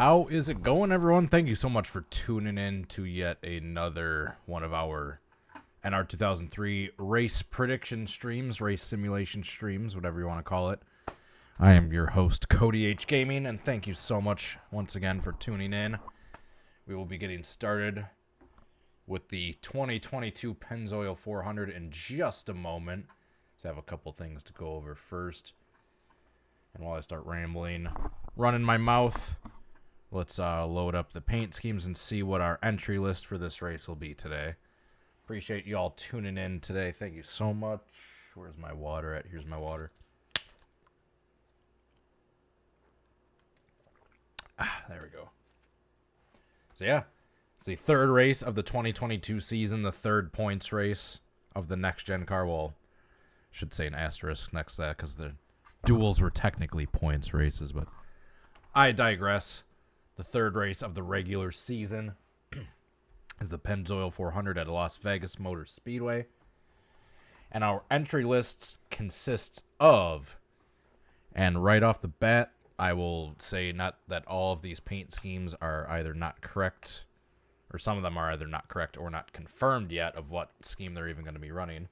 How is it going, everyone? Thank you so much for tuning in to yet another one of our NR2003 race prediction streams, race simulation streams, whatever you want to call it. I am your host, Cody H. Gaming, and thank you so much once again for tuning in. We will be getting started with the 2022 Pennzoil 400 in just a moment. Let's have a couple things to go over first. And while I start rambling, running my mouth, let's load up the paint schemes and see what our entry list for this race will be today. Appreciate you all tuning in today. Thank you so much. Where's my water at? Here's my water. There we go. So yeah, it's the third race of the 2022 season, the third points race of the next-gen car. Well, should say an asterisk next to that because the duels were technically points races, but I digress. The third race of the regular season is the Pennzoil 400 at Las Vegas Motor Speedway. And our entry list consists of, and right off the bat, I will say not that all of these paint schemes are either not correct, or some of them are either not correct or not confirmed yet of what scheme they're even going to be running.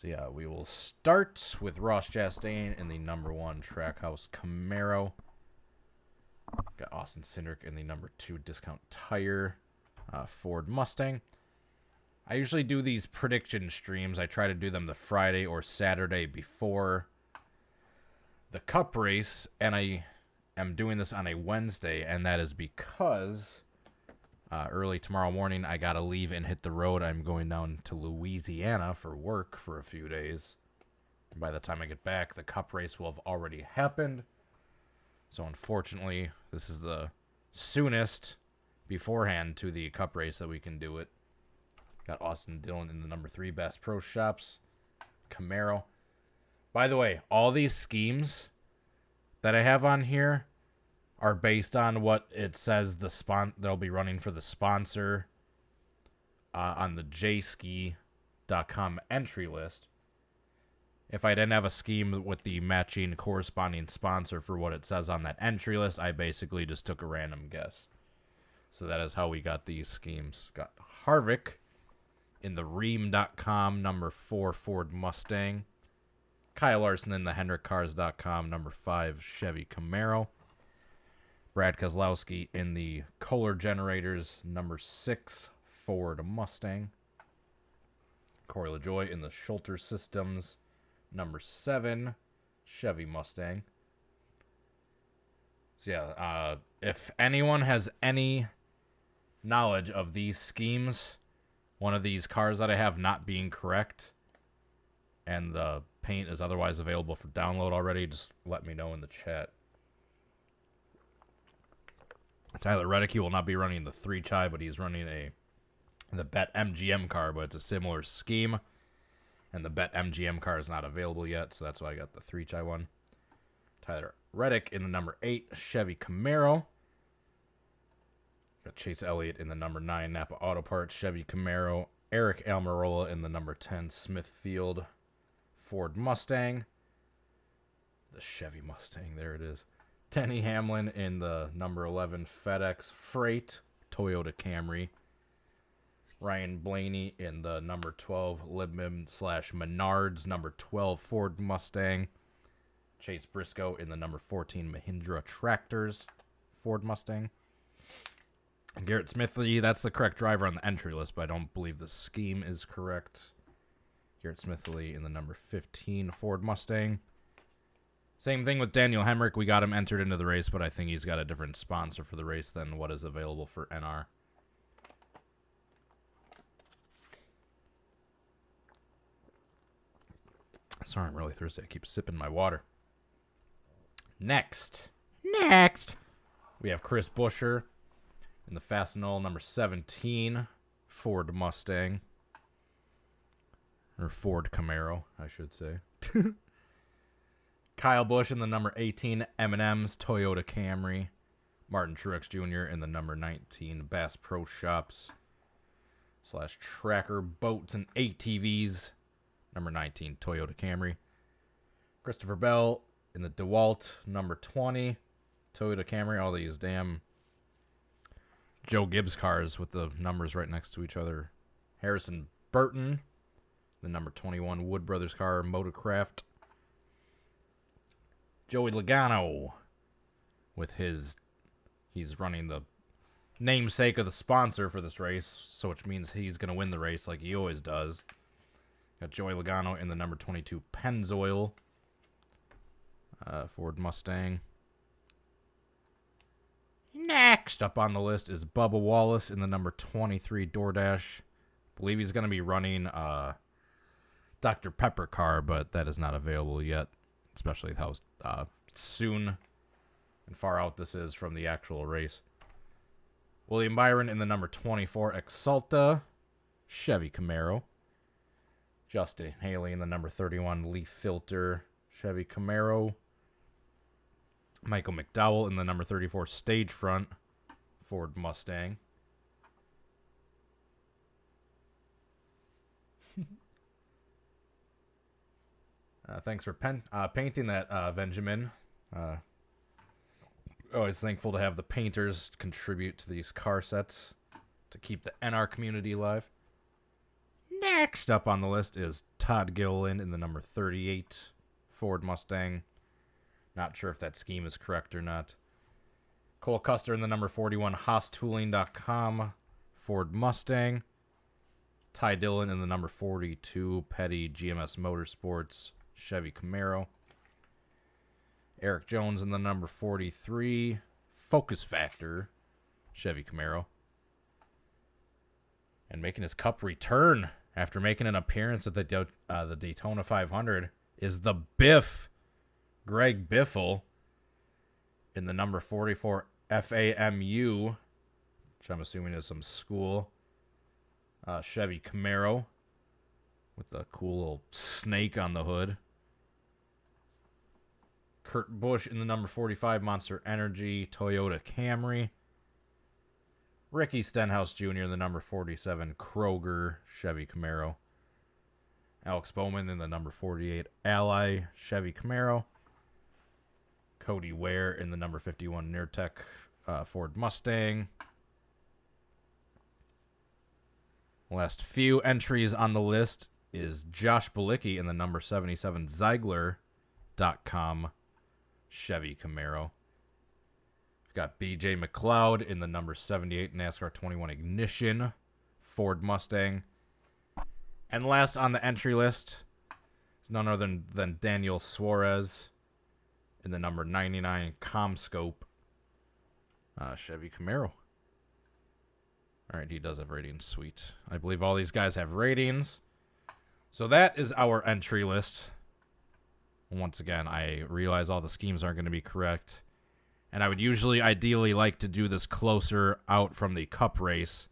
So yeah, we will start with Ross Chastain in the number 1 Trackhouse Camaro. Got Austin Cindric in the number 2 Discount Tire Ford Mustang. I usually do these prediction streams. I try to do them the Friday or Saturday before the Cup race, and I am doing this on a Wednesday, and that is because early tomorrow morning I gotta leave and hit the road. I'm going down to Louisiana for work for a few days. And by the time I get back, the Cup race will have already happened. So unfortunately, this is the soonest beforehand to the Cup race that we can do it. Got Austin Dillon in the number 3 Bass Pro Shops Camaro. By the way, all these schemes that I have on here are based on what it says they'll be running for the sponsor on the jski.com entry list. If I didn't have a scheme with the matching corresponding sponsor for what it says on that entry list, I basically just took a random guess. So that is how we got these schemes. Got Harvick in the Ream.com number 4 Ford Mustang. Kyle Larson in the HendrickCars.com number 5 Chevy Camaro. Brad Keselowski in the Kohler Generators number 6 Ford Mustang. Corey LaJoie in the Schulter Systems number 7 Chevy Mustang. So yeah, if anyone has any knowledge of these schemes, one of these cars that I have not being correct, and the paint is otherwise available for download already, just let me know in the chat. Tyler Reddick, he will not be running the 3-Chai, but he's running the Bet MGM car, but it's a similar scheme. And the Bet MGM car is not available yet, so that's why I got the 3-Chai one. Tyler Reddick in the number 8 Chevy Camaro. Got Chase Elliott in the number 9 Napa Auto Parts Chevy Camaro. Eric Almirola in the number 10 Smithfield Ford Mustang. The Chevy Mustang, there it is. Denny Hamlin in the number 11 FedEx Freight Toyota Camry. Ryan Blaney in the number 12 Libman/Menards number 12 Ford Mustang. Chase Briscoe in the number 14 Mahindra Tractors Ford Mustang. Garrett Smithley, that's the correct driver on the entry list, but I don't believe the scheme is correct. Garrett Smithley in the number 15 Ford Mustang. Same thing with Daniel Hemrick. We got him entered into the race, but I think he's got a different sponsor for the race than what is available for NR. Sorry, I'm really thirsty. I keep sipping my water. Next, we have Chris Buescher in the Fastenal number 17 Ford Mustang. Or Ford Camaro, I should say. Kyle Busch in the number 18 M&M's Toyota Camry. Martin Truex Jr. in the number 19 Bass Pro Shops / Tracker Boats and ATVs number 19 Toyota Camry. Christopher Bell in the DeWalt number 20 Toyota Camry, all these damn Joe Gibbs cars with the numbers right next to each other. Harrison Burton, the number 21 Wood Brothers car, Motorcraft. Joey Logano with his, he's running the namesake of the sponsor for this race, so which means he's going to win the race like he always does. Got Joey Logano in the number 22 Pennzoil Ford Mustang. Next up on the list is Bubba Wallace in the number 23 DoorDash. Believe he's going to be running Dr. Pepper car, but that is not available yet, especially how soon and far out this is from the actual race. William Byron in the number 24 Exalta Chevy Camaro. Justin Haley in the number 31 Leaf Filter Chevy Camaro. Michael McDowell in the number 34 Stagefront Ford Mustang. Thanks for painting that, Benjamin. Always thankful to have the painters contribute to these car sets to keep the NR community alive. Next up on the list is Todd Gilliland in the number 38 Ford Mustang. Not sure if that scheme is correct or not. Cole Custer in the number 41 HaasTooling.com Ford Mustang. Ty Dillon in the number 42 Petty GMS Motorsports Chevy Camaro. Eric Jones in the number 43 Focus Factor Chevy Camaro. And making his cup return after making an appearance at the Daytona 500 is the Biff, Greg Biffle, in the number 44 FAMU, which I'm assuming is some school, Chevy Camaro with the cool little snake on the hood. Kurt Busch in the number 45 Monster Energy Toyota Camry. Ricky Stenhouse Jr. in the number 47 Kroger Chevy Camaro. Alex Bowman in the number 48 Ally Chevy Camaro. Cody Ware in the number 51 Neartech Ford Mustang. Last few entries on the list is Josh Balicki in the number 77 Ziegler.com Chevy Camaro. We've got BJ McLeod in the number 78 NASCAR 21 Ignition Ford Mustang. And last on the entry list is none other than Daniel Suarez in the number 99 ComScope Chevy Camaro. All right, he does have ratings. Sweet. I believe all these guys have ratings. So that is our entry list. Once again, I realize all the schemes aren't going to be correct. And I would usually, ideally, like to do this closer out from the Cup race.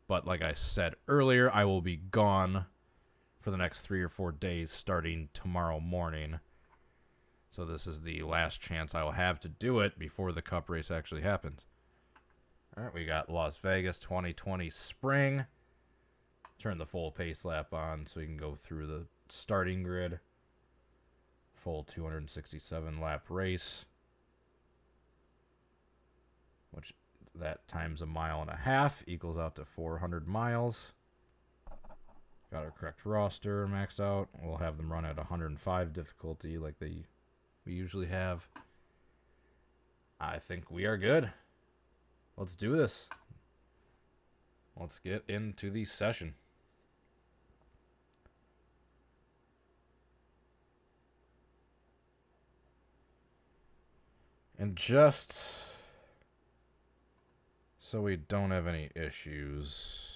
But like I said earlier, I will be gone for the next 3 or 4 days starting tomorrow morning. So this is the last chance I will have to do it before the Cup race actually happens. All right, we got Las Vegas 2020 Spring. Turn the full pace lap on so we can go through the starting grid. Full 267 lap race, which that times 1.5 miles equals out to 400 miles. Got our correct roster maxed out. We'll have them run at 105 difficulty like we usually have. I think we are good. Let's do this. Let's get into the session. And just so we don't have any issues,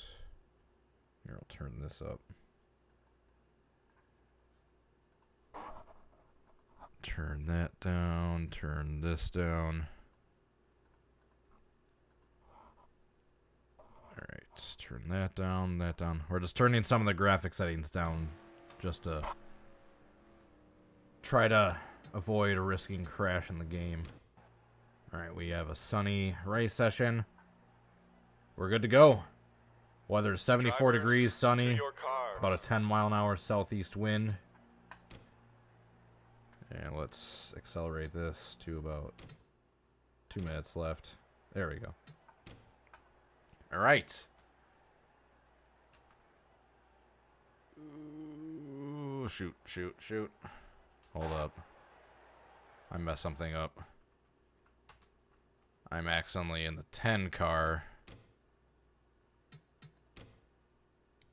here, I'll turn this up. Turn that down, turn this down. Alright, turn that down, that down. We're just turning some of the graphic settings down just to try to avoid a risking crash in the game. Alright, we have a sunny race session. We're good to go. Weather is 74 degrees, sunny, about a 10-mile-an-hour southeast wind. And let's accelerate this to about 2 minutes left. There we go. All right. Ooh, shoot. Hold up. I messed something up. I'm accidentally in the 10 car.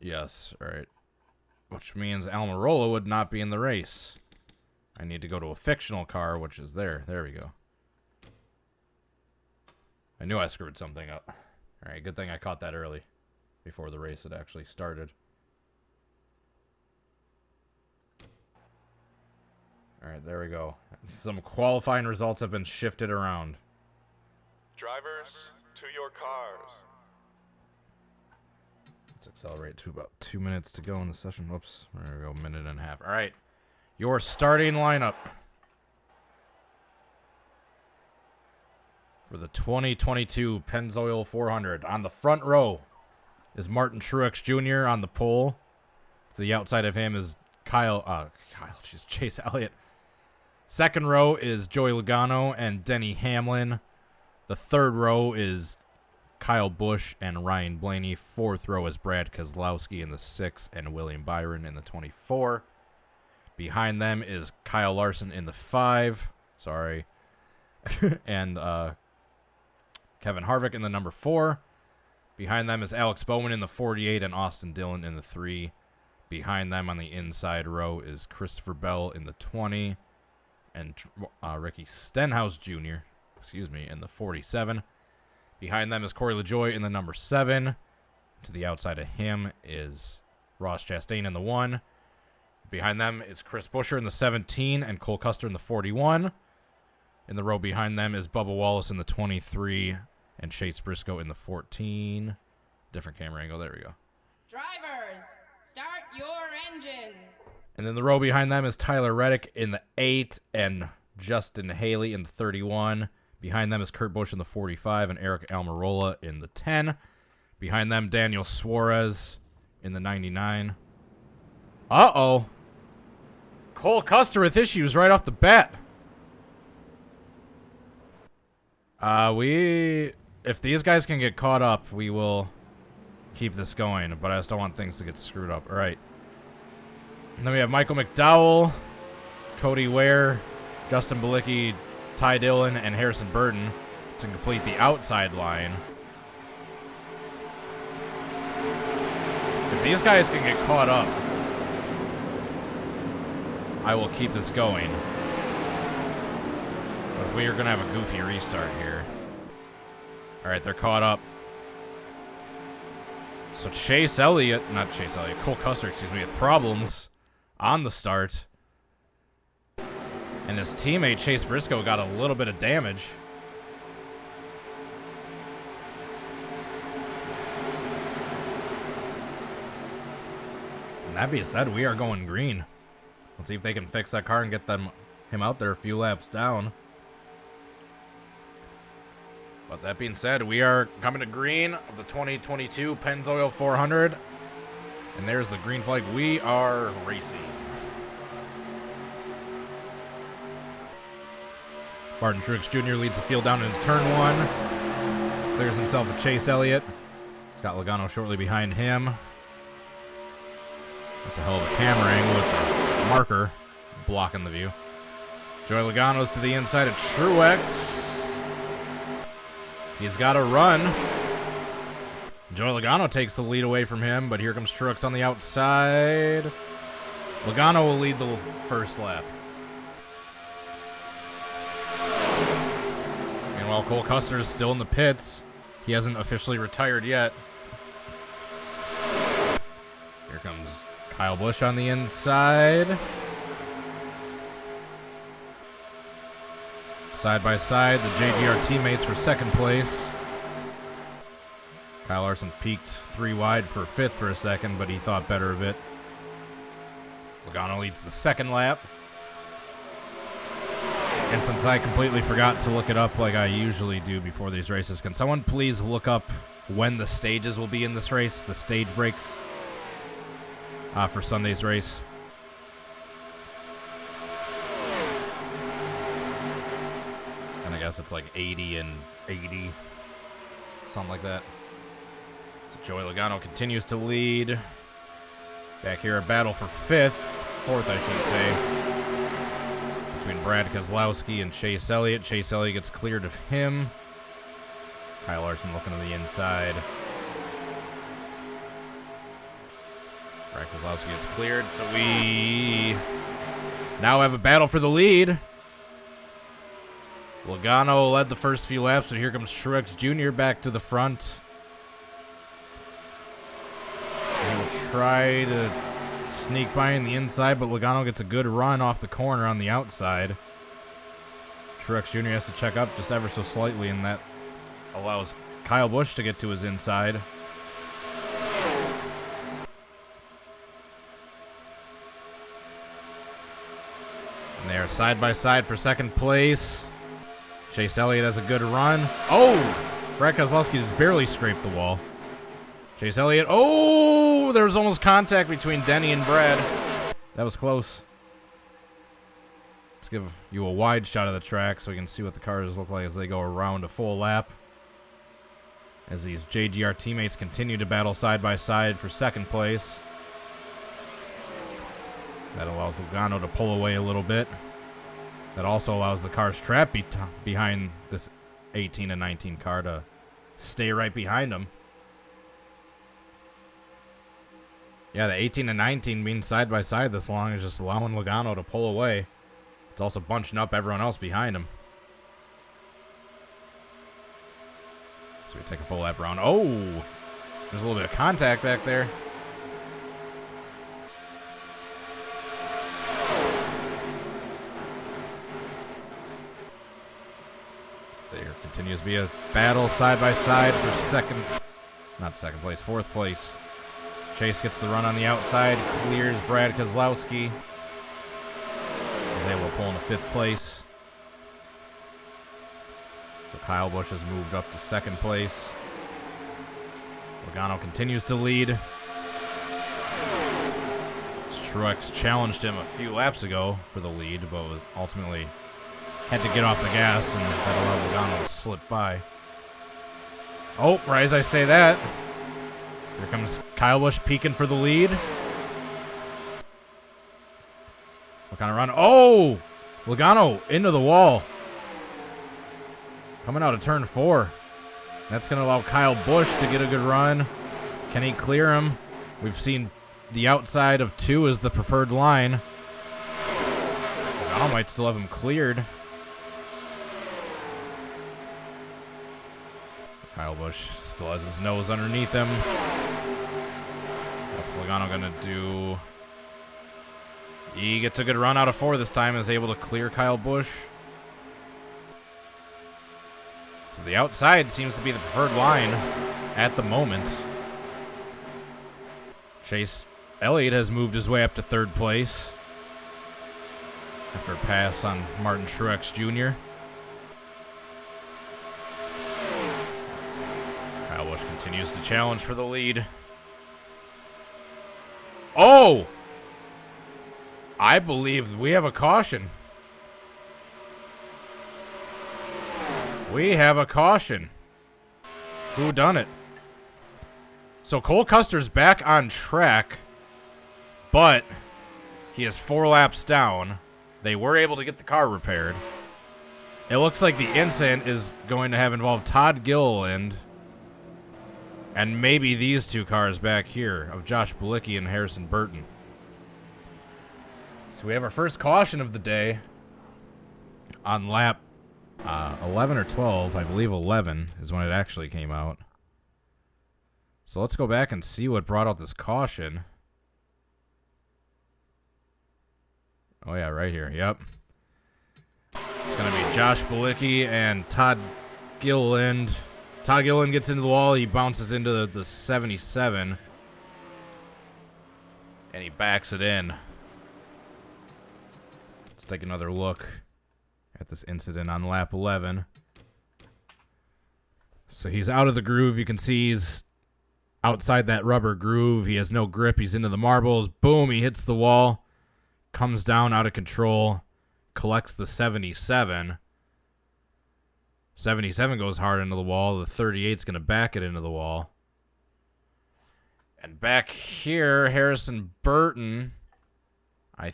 Yes, all right. Which means Almirola would not be in the race. I need to go to a fictional car, which is there. There we go. I knew I screwed something up. All right, good thing I caught that early before the race had actually started. All right, there we go. Some qualifying results have been shifted around. Drivers, to your cars. Let's accelerate to about 2 minutes to go in the session. Whoops, there we go, minute and a half. All right, your starting lineup for the 2022 Pennzoil 400. On the front row is Martin Truex Jr. on the pole. To the outside of him is Chase Elliott. Second row is Joey Logano and Denny Hamlin. The third row is Kyle Busch and Ryan Blaney. Fourth row is Brad Keselowski in the 6 and William Byron in the 24. Behind them is Kyle Larson in the 5. Sorry. And Kevin Harvick in the number 4. Behind them is Alex Bowman in the 48 and Austin Dillon in the 3. Behind them on the inside row is Christopher Bell in the 20 and Ricky Stenhouse Jr., in the 47. Behind them is Corey LaJoie in the number 7. To the outside of him is Ross Chastain in the 1. Behind them is Chris Buescher in the 17 and Cole Custer in the 41. In the row behind them is Bubba Wallace in the 23 and Chase Briscoe in the 14. Different camera angle. There we go. Drivers, start your engines. And then the row behind them is Tyler Reddick in the 8 and Justin Haley in the 31. Behind them is Kurt Busch in the 45 and Eric Almirola in the 10. Behind them, Daniel Suarez in the 99. Uh-oh. Cole Custer with issues right off the bat. If these guys can get caught up, we will keep this going, but I just don't want things to get screwed up. All right. And then we have Michael McDowell, Cody Ware, Justin Balicki, Ty Dillon, and Harrison Burton to complete the outside line. If these guys can get caught up, I will keep this going. But if we are going to have a goofy restart here. All right, they're caught up. So Cole Custer, had problems on the start. And his teammate, Chase Briscoe, got a little bit of damage. And that being said, we are going green. Let's see if they can fix that car and get him out there a few laps down. But that being said, we are coming to green of the 2022 Pennzoil 400. And there's the green flag. We are racing. Martin Truex Jr. leads the field down into turn 1. Clears himself with Chase Elliott. Scott Logano shortly behind him. That's a hell of a camera angle with the marker blocking the view. Joey Logano's to the inside of Truex. He's got to run. Joey Logano takes the lead away from him, but here comes Truex on the outside. Logano will lead the first lap. Meanwhile, Cole Custer is still in the pits. He hasn't officially retired yet. Here comes Kyle Busch on the inside. Side by side, the JGR teammates for second place. Kyle Larson peaked 3 wide for 5th for a second, but he thought better of it. Logano leads the second lap. And since I completely forgot to look it up like I usually do before these races, can someone please look up when the stages will be in this race, the stage breaks for Sunday's race? And I guess it's like 80 and 80. Something like that. So Joey Logano continues to lead. Back here, a battle for fourth, I should say, between Brad Keselowski and Chase Elliott. Chase Elliott gets cleared of him. Kyle Larson looking to the inside. Brad Keselowski gets cleared, so we now have a battle for the lead. Logano led the first few laps, and here comes Truex Jr. back to the front. He will try to sneak by in the inside, but Logano gets a good run off the corner on the outside. Truex Jr. has to check up just ever so slightly, and that allows Kyle Busch to get to his inside. And they are side by side for second place. Chase Elliott has a good run. Oh! Brad Keselowski just barely scraped the wall. Chase Elliott. Oh! There was almost contact between Denny and Brad. That was close. Let's give you a wide shot of the track so we can see what the cars look like as they go around a full lap. As these JGR teammates continue to battle side by side for second place. That allows Logano to pull away a little bit. That also allows the cars trapped behind this 18 and 19 car to stay right behind them. Yeah, the 18 and 19 being side by side this long is just allowing Logano to pull away. It's also bunching up everyone else behind him. So we take a full lap around. Oh! There's a little bit of contact back there. There continues to be a battle side by side for fourth place. Chase gets the run on the outside, clears Brad Keselowski. He's able to pull into fifth place. So Kyle Busch has moved up to second place. Logano continues to lead. Truex challenged him a few laps ago for the lead, but was ultimately had to get off the gas, and that allowed Logano to slip by. Oh, right as I say that, here comes Kyle Busch peeking for the lead. What kind of run? Oh! Logano into the wall. Coming out of turn 4. That's going to allow Kyle Busch to get a good run. Can he clear him? We've seen the outside of 2 as the preferred line. Logano might still have him cleared. Kyle Busch still has his nose underneath him. What's Logano going to do? He gets a good run out of 4 this time, is able to clear Kyle Busch. So the outside seems to be the preferred line at the moment. Chase Elliott has moved his way up to third place after a pass on Martin Truex Jr. Kyle Busch continues to challenge for the lead. Oh! I believe we have a caution. We have a caution. Who done it? So Cole Custer's back on track, but he is 4 laps down. They were able to get the car repaired. It looks like the incident is going to have involved Todd Gilliland and maybe these 2 cars back here of Josh Bilicki and Harrison Burton. So we have our first caution of the day on lap 11 or 12. I believe 11 is when it actually came out. So let's go back and see what brought out this caution. Oh yeah, right here. Yep. It's going to be Josh Bilicki and Todd Gilliland. Todd Gilliland gets into the wall. He bounces into the 77. And he backs it in. Let's take another look at this incident on lap 11. So he's out of the groove. You can see he's outside that rubber groove. He has no grip. He's into the marbles. Boom, he hits the wall. Comes down out of control. Collects the 77. 77 goes hard into the wall. The 38's going to back it into the wall. And back here, Harrison Burton, I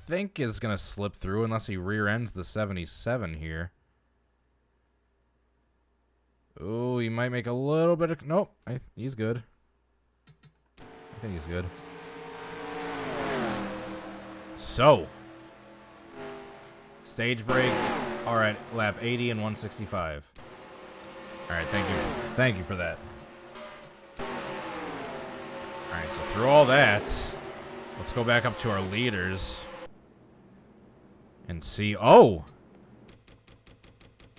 think is going to slip through unless he rear ends the 77 here. Oh, he might make a little bit of... Nope, he's good. I think he's good. So, stage breaks are at lap 80 and 165. All right, thank you. Thank you for that. All right, so through all that, let's go back up to our leaders and see... Oh!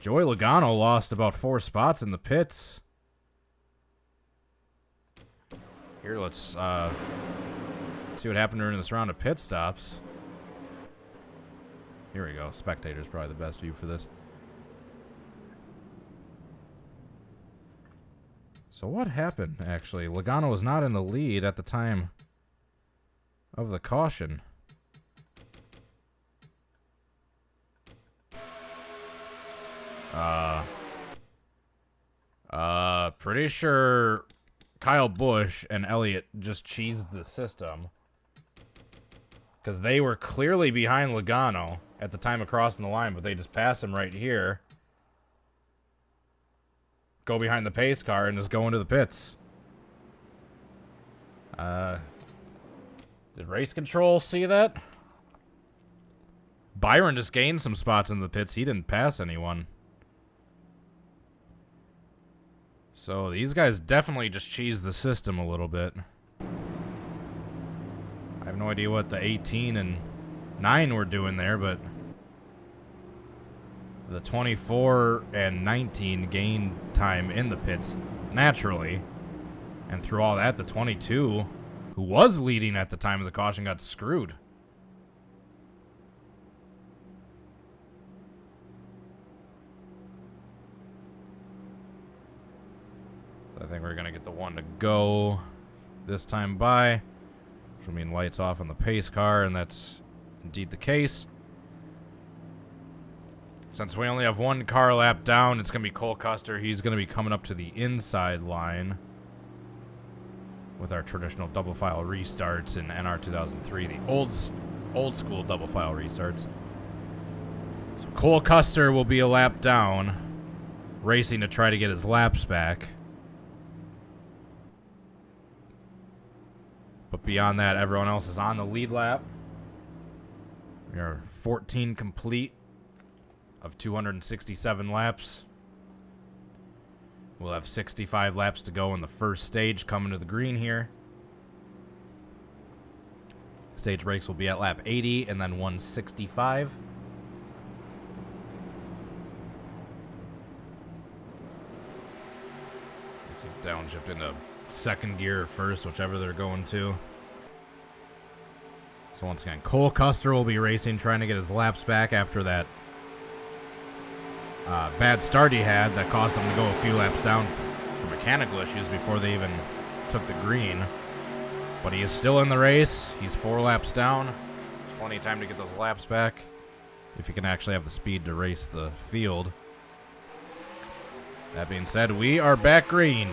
Joey Logano lost about 4 spots in the pits. Here, let's see what happened during this round of pit stops. Here we go. Spectator's probably the best view for this. So what happened, actually? Logano was not in the lead at the time of the caution. Pretty sure Kyle Busch and Elliott just cheesed the system. Because they were clearly behind Logano at the time of crossing the line, but they just pass him right here. Go behind the pace car and just go into the pits. Did race control see that? Byron just gained some spots in the pits. He didn't pass anyone. So these guys definitely just cheesed the system a little bit. I have no idea what the 18 and 9 were doing there, but the 24 and 19 gained time in the pits naturally. And through all that, the 22, who was leading at the time of the caution, got screwed. I think we're going to get the one to go this time by, which will mean lights off on the pace car, and that's indeed the case. Since we only have one car lap down, it's going to be Cole Custer. He's going to be coming up to the inside line with our traditional double file restarts in NR2003, the old school double file restarts. So Cole Custer will be a lap down, racing to try to get his laps back. But beyond that, everyone else is on the lead lap. We are 14 complete of 267 laps. We'll have 65 laps to go in the first stage coming to the green here. Stage breaks will be at lap 80 and then 165. Let's downshift into second gear or first, whichever they're going to. So once again, Cole Custer will be racing, trying to get his laps back after that bad start he had that caused him to go a few laps down for mechanical issues before they even took the green. But he is still in the race. He's 4 laps down. There's plenty of time to get those laps back if he can actually have the speed to race the field. That being said, we are back green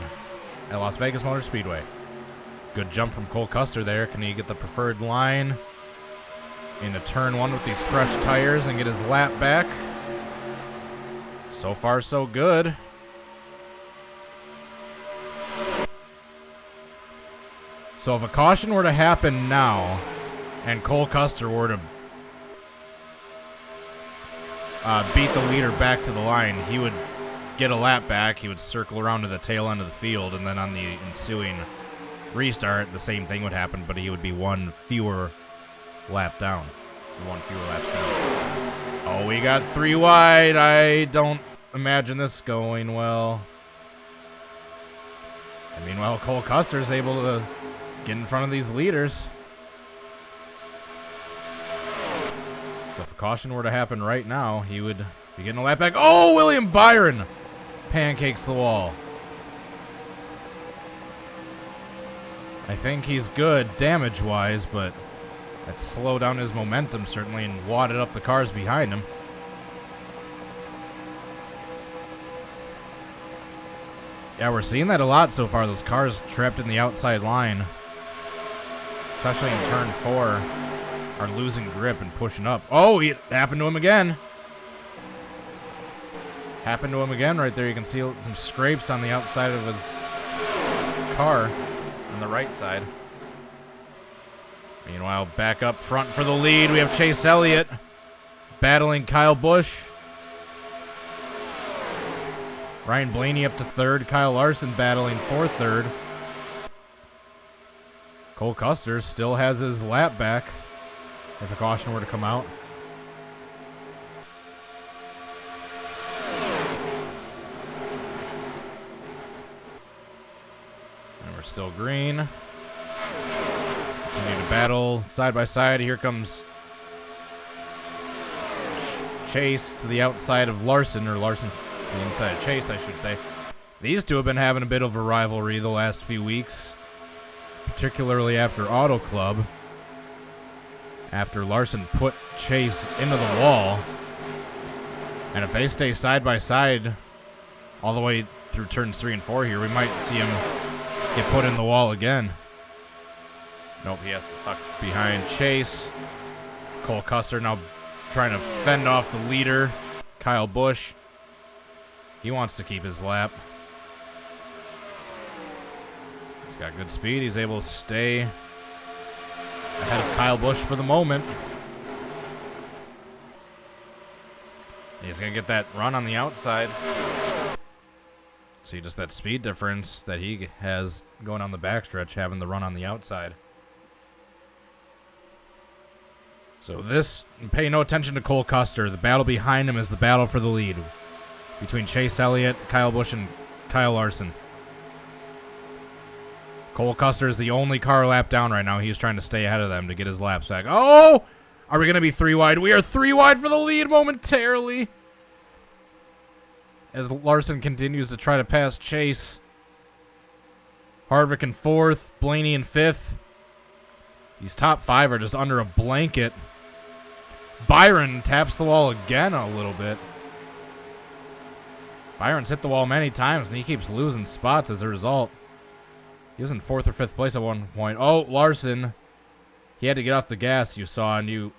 at Las Vegas Motor Speedway. Good jump from Cole Custer there. Can he get the preferred line into turn 1 with these fresh tires and get his lap back? So far, so good. So if a caution were to happen now and Cole Custer were to beat the leader back to the line, he would get a lap back. He would circle around to the tail end of the field, and then on the ensuing restart, the same thing would happen, but he would be 1 fewer lap down. 1 fewer laps down. Oh, we got 3 wide. I don't imagine this going well. And meanwhile, Cole Custer's able to get in front of these leaders. So if a caution were to happen right now, he would be getting a lap back. Oh, William Byron pancakes the wall. I think he's good damage-wise, but that slowed down his momentum certainly and wadded up the cars behind him. Yeah, we're seeing that a lot so far. Those cars trapped in the outside line, especially in turn 4, are losing grip and pushing up. Oh, it happened to him again. Happened to him again right there. You can see some scrapes on the outside of his car on the right side. Meanwhile, back up front for the lead, we have Chase Elliott battling Kyle Busch. Ryan Blaney up to 3rd. Kyle Larson battling for 3rd. Cole Custer still has his lap back if a caution were to come out. And we're still green. Continue to battle side by side. Here comes Chase to the outside of Larson, or Larson to the inside of Chase, I should say. These two have been having a bit of a rivalry the last few weeks, particularly after Auto Club. After Larson put Chase into the wall. And if they stay side by side all the way through turns 3 and 4 here, we might see him get put in the wall again. Nope, he has to tuck behind Chase. Cole Custer now trying to fend off the leader, Kyle Busch. He wants to keep his lap. He's got good speed. He's able to stay ahead of Kyle Busch for the moment. He's going to get that run on the outside. See just that speed difference that he has going on the backstretch, having the run on the outside. So this, pay no attention to Cole Custer. The battle behind him is the battle for the lead between Chase Elliott, Kyle Busch, and Kyle Larson. Cole Custer is the only car lap down right now. He's trying to stay ahead of them to get his laps back. Oh! Are we going to be 3 wide? We are 3 wide for the lead momentarily, as Larson continues to try to pass Chase. Harvick in 4th, Blaney in 5th. These top 5 are just under a blanket. Byron taps the wall again a little bit. Byron's hit the wall many times, and he keeps losing spots as a result. He was in 4th or 5th place at one point. Oh, Larson. He had to get off the gas, you saw, and you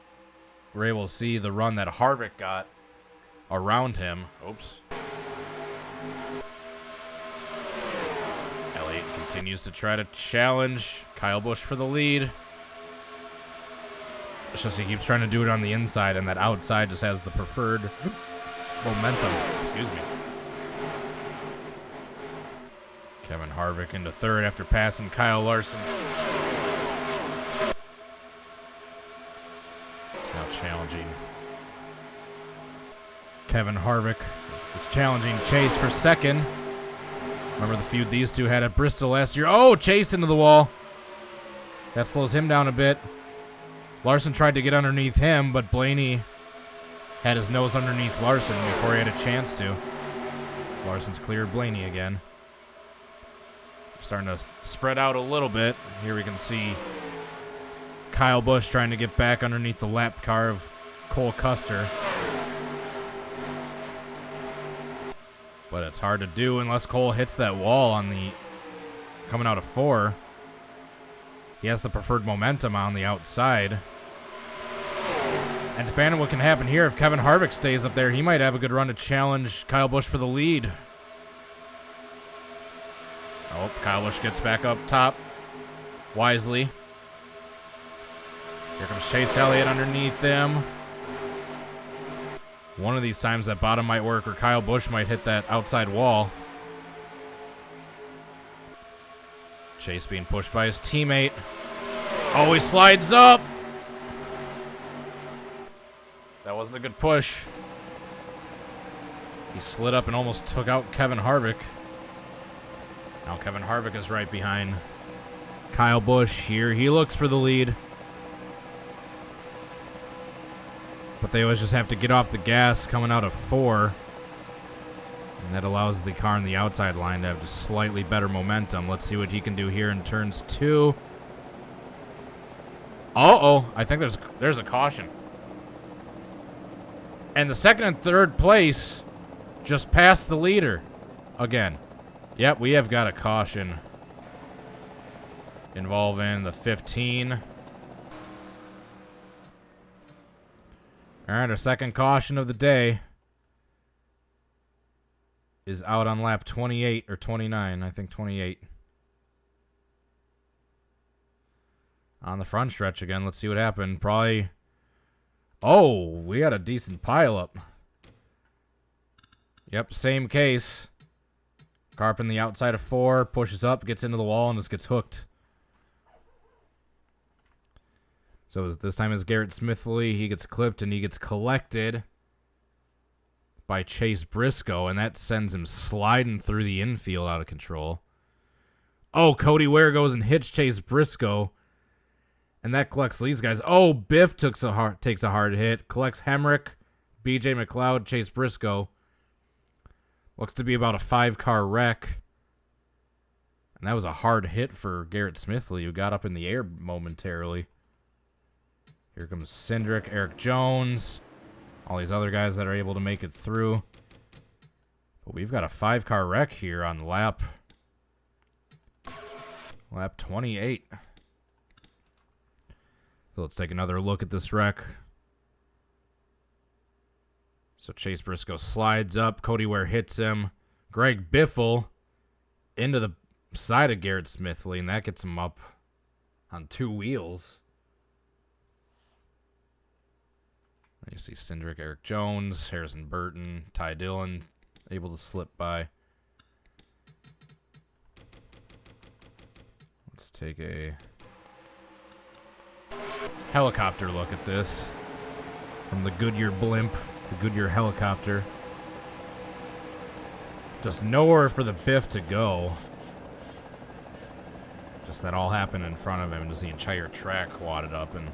were able to see the run that Harvick got around him. Oops. Elliott continues to try to challenge Kyle Busch for the lead. It's just he keeps trying to do it on the inside, and that outside just has the preferred momentum. Excuse me. Kevin Harvick into 3rd after passing Kyle Larson. It's now challenging. Kevin Harvick is challenging Chase for 2nd. Remember the feud these two had at Bristol last year. Oh, Chase into the wall. That slows him down a bit. Larson tried to get underneath him, but Blaney had his nose underneath Larson before he had a chance to. Larson's cleared Blaney again. Starting to spread out a little bit. Here we can see Kyle Busch trying to get back underneath the lap car of Cole Custer. But it's hard to do unless Cole hits that wall on the coming out of 4. He has the preferred momentum on the outside. And depending on what can happen here, if Kevin Harvick stays up there, he might have a good run to challenge Kyle Busch for the lead. Oh, Kyle Busch gets back up top wisely. Here comes Chase Elliott underneath him. One of these times that bottom might work, or Kyle Busch might hit that outside wall. Chase being pushed by his teammate. Oh, he slides up. That wasn't a good push. He slid up and almost took out Kevin Harvick. Now Kevin Harvick is right behind Kyle Busch here. He looks for the lead. But they always just have to get off the gas coming out of 4. And that allows the car on the outside line to have just slightly better momentum. Let's see what he can do here in turns 2. Uh-oh. I think there's a caution. And the 2nd and 3rd place just passed the leader again. Yep, we have got a caution involving the 15. All right, our second caution of the day is out on lap 28 or 29. I think 28. On the front stretch again. Let's see what happened. Probably. Oh, we had a decent pileup. Yep, same case. Carping the outside of 4, pushes up, gets into the wall, and this gets hooked. So this time is Garrett Smithley. He gets clipped, and he gets collected by Chase Briscoe, and that sends him sliding through the infield out of control. Oh, Cody Ware goes and hits Chase Briscoe, and that collects these guys. Oh, Biff takes a hard hit, collects Hemrick, BJ McLeod, Chase Briscoe. Looks to be about a 5-car wreck. And that was a hard hit for Garrett Smithley, who got up in the air momentarily. Here comes Cindric, Eric Jones, all these other guys that are able to make it through. But we've got a 5-car wreck here on lap 28. So let's take another look at this wreck. So Chase Briscoe slides up. Cody Ware hits him. Greg Biffle into the side of Garrett Smithley, and that gets him up on 2 wheels. You see Cindric, Eric Jones, Harrison Burton, Ty Dillon able to slip by. Let's take a helicopter look at this from the Goodyear blimp. The Goodyear helicopter. Just nowhere for the Biff to go. Just that all happened in front of him. Just the entire track wadded up and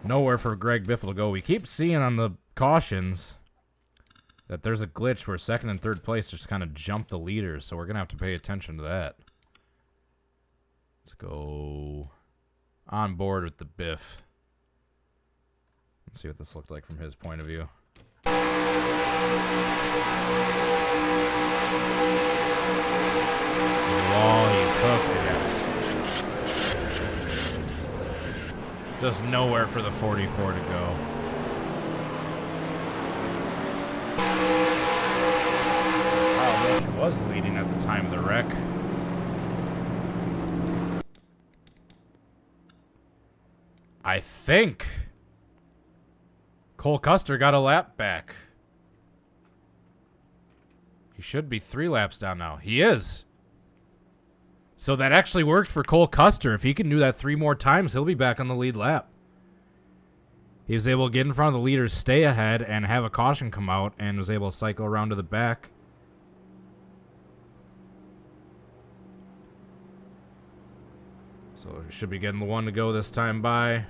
nowhere for Greg Biffle to go. We keep seeing on the cautions that there's a glitch where second and third place just kind of jump the leaders, so we're going to have to pay attention to that. Let's go on board with the Biff. Let's see what this looked like from his point of view. The wall he took, yes. Just nowhere for the 44 to go. Wow, he was leading at the time of the wreck. I think Cole Custer got a lap back. He should be 3 laps down now. He is. So that actually worked for Cole Custer. If he can do that 3 more times, he'll be back on the lead lap. He was able to get in front of the leaders, stay ahead, and have a caution come out, and was able to cycle around to the back. So he should be getting the 1 to go this time by.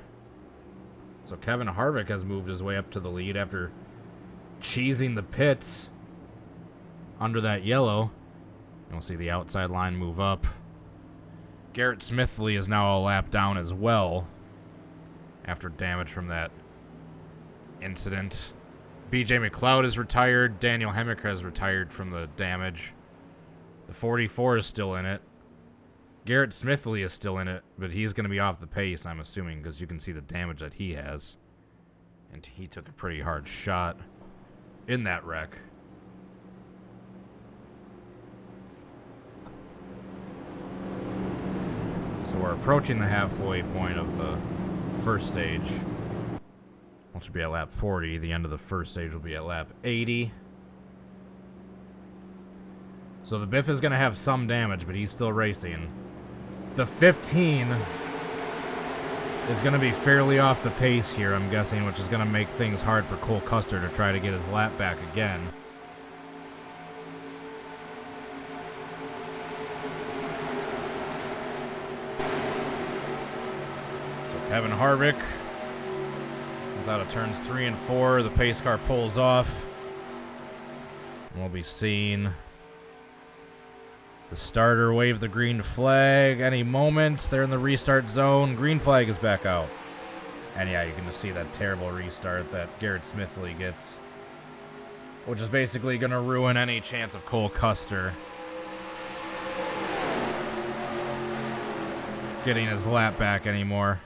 So Kevin Harvick has moved his way up to the lead after cheesing the pits under that yellow. And we'll see the outside line move up. Garrett Smithley is now a lap down as well after damage from that incident. BJ McLeod is retired. Daniel Hemrick has retired from the damage. The 44 is still in it. Garrett Smithley is still in it, but he's going to be off the pace, I'm assuming, because you can see the damage that he has. And he took a pretty hard shot in that wreck. So we're approaching the halfway point of the first stage, which will be at lap 40. The end of the first stage will be at lap 80. So the Biff is going to have some damage, but he's still racing. The 15 is going to be fairly off the pace here, I'm guessing, which is going to make things hard for Cole Custer to try to get his lap back again. So Kevin Harvick comes out of turns 3 and 4. The pace car pulls off. And we'll be seeing the starter wave the green flag any moment. They're in the restart zone. Green flag is back out. And yeah, you can just see that terrible restart that Garrett Smithley gets. which is basically going to ruin any chance of Cole Custer getting his lap back anymore.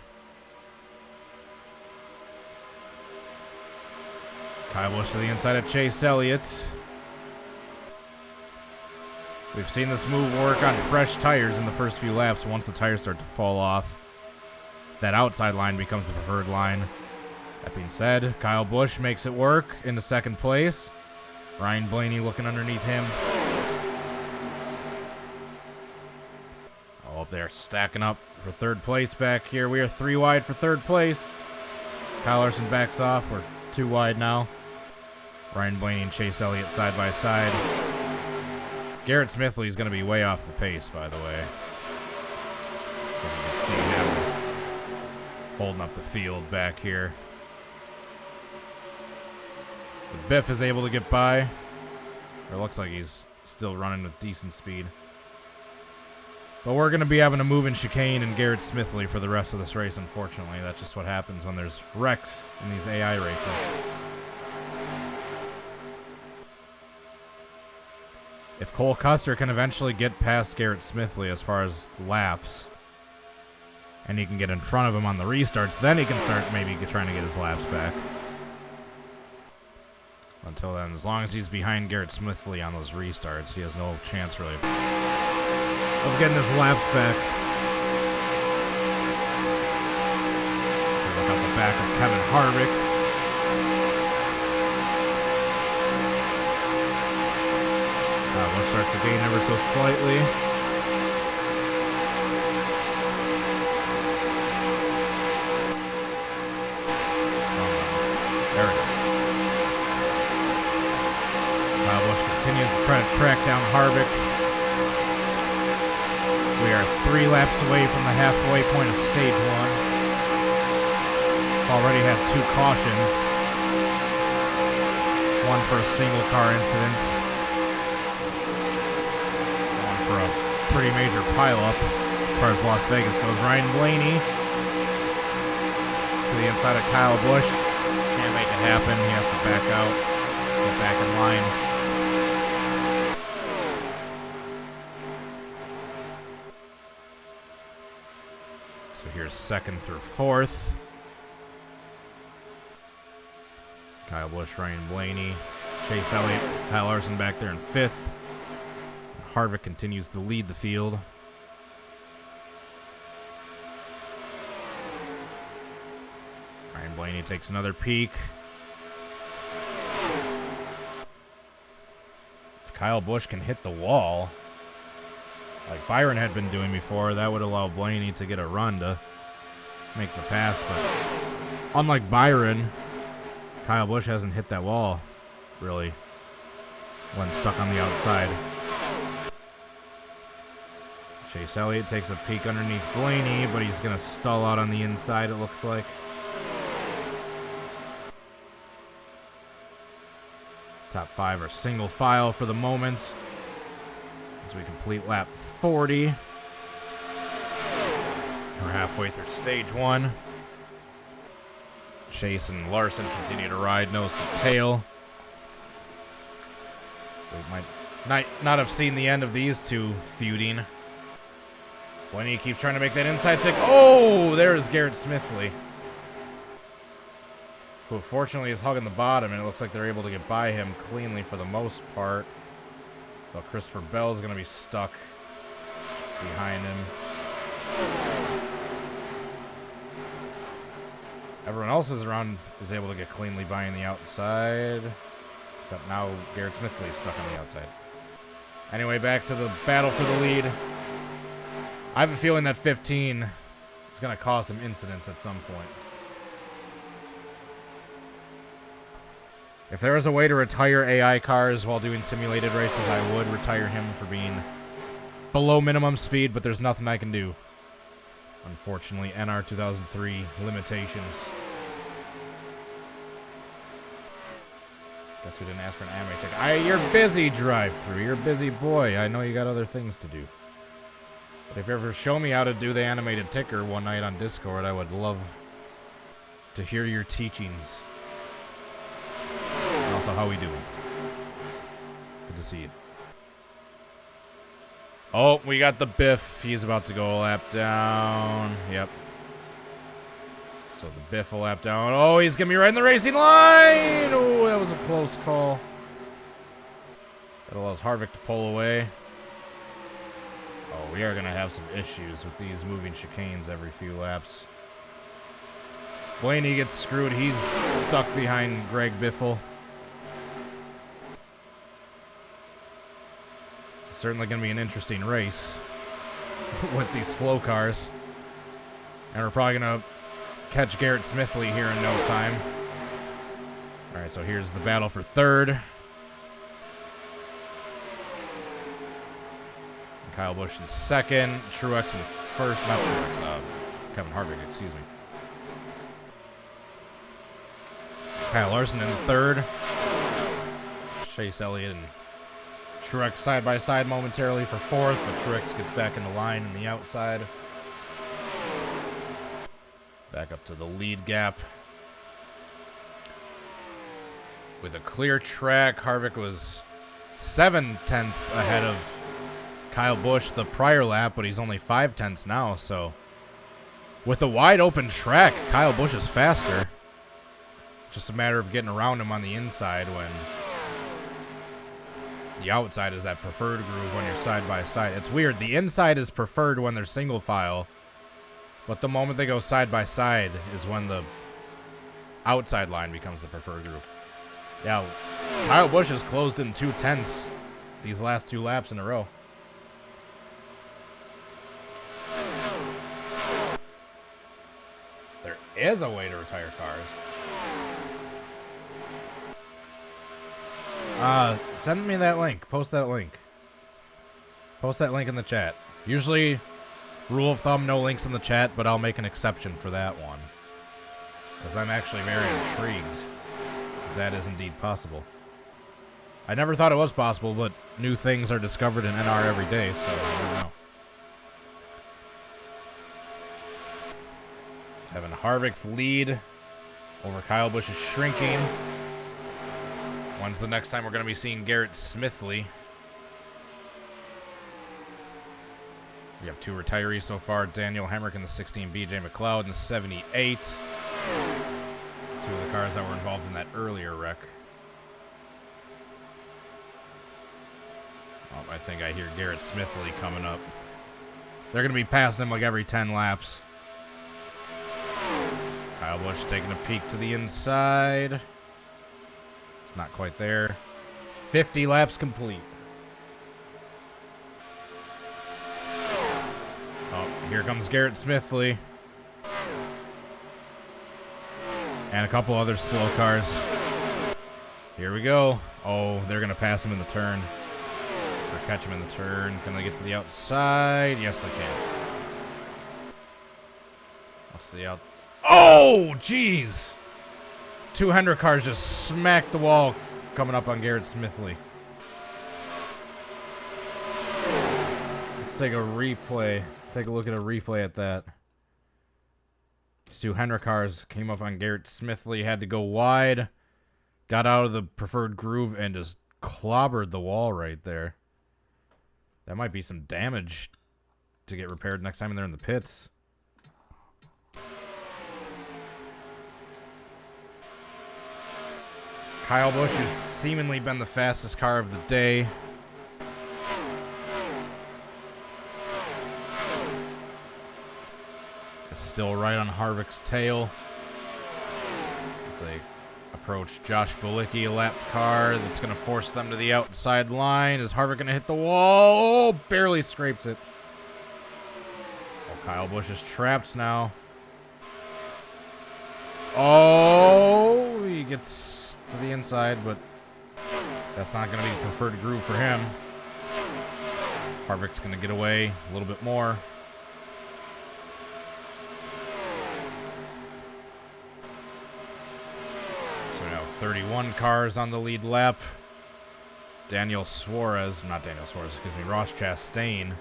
Kyle Busch to the inside of Chase Elliott. We've seen this move work on fresh tires in the first few laps. Once the tires start to fall off, that outside line becomes the preferred line. That being said, Kyle Busch makes it work into second place. Ryan Blaney looking underneath him. Oh, up there, stacking up for third place back here. We are 3 wide for third place. Kyle Larson backs off. We're 2 wide now. Ryan Blaney and Chase Elliott side by side. Garrett Smithley is going to be way off the pace, by the way. You can see him holding up the field back here. But Biff is able to get by. Or it looks like he's still running with decent speed. But we're going to be having to move in chicane and Garrett Smithley for the rest of this race, unfortunately. That's just what happens when there's wrecks in these AI races. If Cole Custer can eventually get past Garrett Smithley as far as laps, and he can get in front of him on the restarts, then he can start maybe trying to get his laps back. Until then, as long as he's behind Garrett Smithley on those restarts, he has no chance really of getting his laps back. So look out the back of Kevin Harvick. One starts to gain ever so slightly. There we go. Kyle Busch continues to try to track down Harvick. We are 3 laps away from the halfway point of stage 1. Already had 2 cautions. One for a single car incident. For a pretty major pileup as far as Las Vegas goes. Ryan Blaney to the inside of Kyle Busch. Can't make it happen. He has to back out. Get back in line. So here's 2nd through 4th. Kyle Busch, Ryan Blaney, Chase Elliott, Kyle Larson back there in 5th. Harvick continues to lead the field. Ryan Blaney takes another peek. If Kyle Busch can hit the wall, like Byron had been doing before, that would allow Blaney to get a run to make the pass. But unlike Byron, Kyle Busch hasn't hit that wall, really, when stuck on the outside. Chase Elliott takes a peek underneath Blaney, but he's going to stall out on the inside, it looks like. Top 5 are single file for the moment as we complete lap 40. We're halfway through stage 1. Chase and Larson continue to ride nose to tail. We might not have seen the end of these two feuding. Blaney keeps trying to make that inside stick. Oh, there's Garrett Smithley, who fortunately is hugging the bottom, and it looks like they're able to get by him cleanly for the most part. But Christopher Bell's going to be stuck behind him. Everyone else is around is able to get cleanly by on the outside. Except now Garrett Smithley is stuck on the outside. Anyway, back to the battle for the lead. I have a feeling that 15 is going to cause some incidents at some point. If there was a way to retire AI cars while doing simulated races, I would retire him for being below minimum speed, but there's nothing I can do. Unfortunately, NR2003 limitations. Guess we didn't ask for an anime check. You're busy, drive-through. You're a busy boy. I know you got other things to do. But if you ever show me how to do the animated ticker one night on Discord, I would love to hear your teachings. And also how we do it. to see it. Oh, we got the Biff. He's about to go a lap down. Yep. So the Biff will lap down. Oh, he's going to be right in the racing line. Oh, that was a close call. That allows Harvick to pull away. Oh, we are going to have some issues with these moving chicanes every few laps. Blaney gets screwed. He's stuck behind Greg Biffle. This is certainly going to be an interesting race with these slow cars. And we're probably going to catch Garrett Smithley here in no time. All right, so here's the battle for third. Kyle Busch in second. Truex in first. Not Truex. Kevin Harvick, excuse me. Kyle Larson in third. Chase Elliott and Truex side by side momentarily for fourth, but Truex gets back in the line on the outside. Back up to the lead gap. With a clear track, Harvick was 0.7 ahead of Kyle Busch the prior lap, but he's only 0.5 now, so with a wide open track, Kyle Busch is faster. Just a matter of getting around him on the inside when the outside is that preferred groove when you're side by side. It's weird. The inside is preferred when they're single file, but the moment they go side by side is when the outside line becomes the preferred groove. Yeah, Kyle Busch has closed in 0.2 these last 2 laps in a row. There is a way to retire cars. Send me that link. Post that link. Post that link in the chat. Usually, rule of thumb, no links in the chat, but I'll make an exception for that one. Because I'm actually very intrigued if that is indeed possible. I never thought it was possible, but new things are discovered in NR every day, so I don't know. Kevin Harvick's lead over Kyle Busch is shrinking. When's the next time we're going to be seeing Garrett Smithley? We have 2 retirees so far. Daniel Hemrick in the 16, BJ McLeod in the 78. 2 of the cars that were involved in that earlier wreck. Oh, I think I hear Garrett Smithley coming up. They're going to be passing him like every 10 laps. Kyle Busch taking a peek to the inside. It's not quite there. 50 laps complete. Oh, here comes Garrett Smithley. And a couple other slow cars. Here we go. Oh, they're going to pass him in the turn. Or catch him in the turn. Can they get to the outside? Yes, they can. What's the out? Oh, jeez. 2 Hendrick cars just smacked the wall coming up on Garrett Smithley. Let's take a replay. Take a look at a replay at that. These 2 Hendrick cars came up on Garrett Smithley, had to go wide, got out of the preferred groove, and just clobbered the wall right there. That might be some damage to get repaired next time they're in the pits. Kyle Busch has seemingly been the fastest car of the day. It's still right on Harvick's tail as they approach Josh Bilicki, a lap car that's going to force them to the outside line. Is Harvick going to hit the wall? Oh, barely scrapes it. Oh, Kyle Busch is trapped now. Oh, he gets to the inside, but that's not going to be the preferred groove for him. Harvick's going to get away a little bit more. So now 31 cars on the lead lap. Ross Chastain.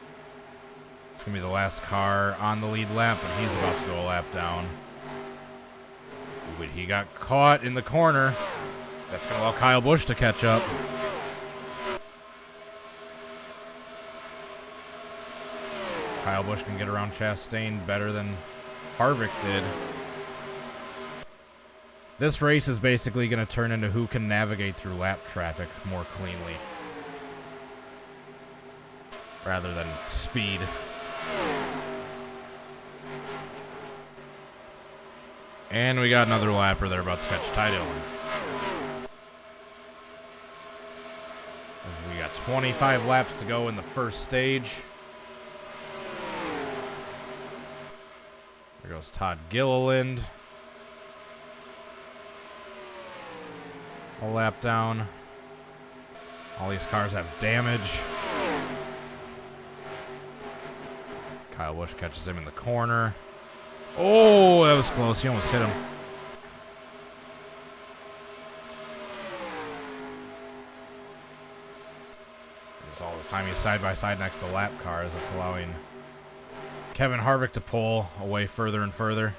It's going to be the last car on the lead lap, and he's about to go a lap down. But he got caught in the corner. That's going to allow Kyle Busch to catch up. Kyle Busch can get around Chastain better than Harvick did. This race is basically going to turn into who can navigate through lap traffic more cleanly, rather than speed. And we got another lapper there about to catch Ty Dillon. We got 25 laps to go in the first stage. There goes Todd Gilliland. A lap down. All these cars have damage. Kyle Busch catches him in the corner. Oh, that was close. He almost hit him. There's all this time he's side by side next to lap cars. That's allowing Kevin Harvick to pull away further and further.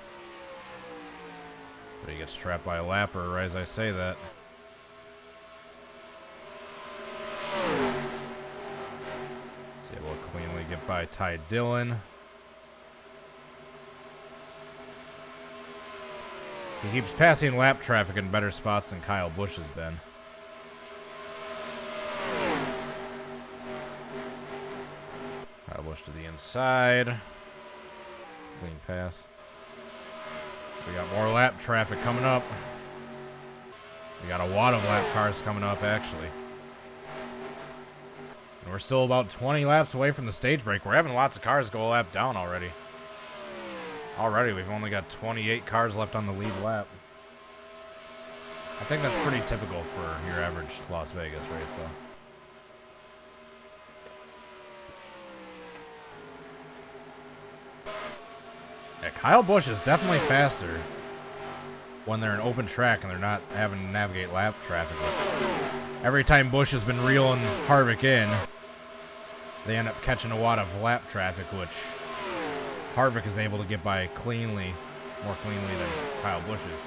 But he gets trapped by a lapper right as I say that. He's able to cleanly get by Ty Dillon. He keeps passing lap traffic in better spots than Kyle Busch has been. Kyle Busch to the inside. Clean pass. We got more lap traffic coming up. We got a wad of lap cars coming up, actually. And we're still about 20 laps away from the stage break. We're having lots of cars go a lap down already. Already, we've only got 28 cars left on the lead lap. I think that's pretty typical for your average Las Vegas race, though. Yeah, Kyle Busch is definitely faster when they're in open track and they're not having to navigate lap traffic. But every time Busch has been reeling Harvick in, they end up catching a wad of lap traffic, which Harvick is able to get by cleanly, more cleanly than Kyle Busch is.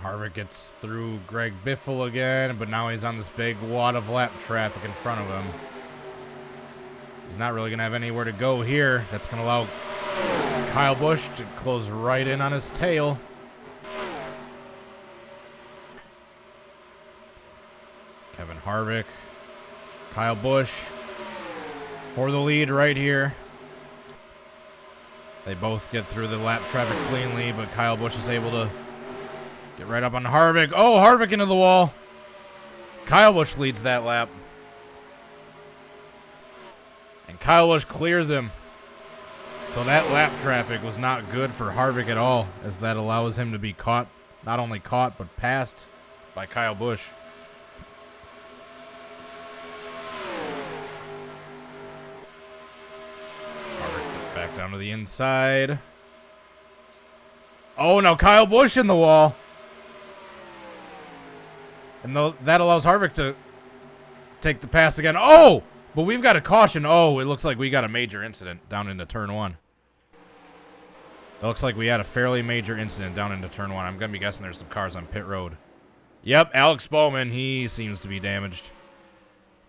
Harvick gets through Greg Biffle again, but now he's on this big wad of lap traffic in front of him. He's not really going to have anywhere to go here. That's going to allow Kyle Busch to close right in on his tail. Kevin Harvick, Kyle Busch for the lead right here. They both get through the lap traffic cleanly, but Kyle Busch is able to get right up on Harvick. Oh, Harvick into the wall. Kyle Busch leads that lap. And Kyle Busch clears him. So that lap traffic was not good for Harvick at all, as that allows him to be caught, not only caught, but passed by Kyle Busch. Harvick back down to the inside. Oh, now Kyle Busch in the wall. And that allows Harvick to take the pass again. Oh! But we've got a caution. Oh, it looks like we got a major incident down into turn one. It looks like we had a fairly major incident down into turn one. I'm going to be guessing there's some cars on pit road. Yep, Alex Bowman. He seems to be damaged.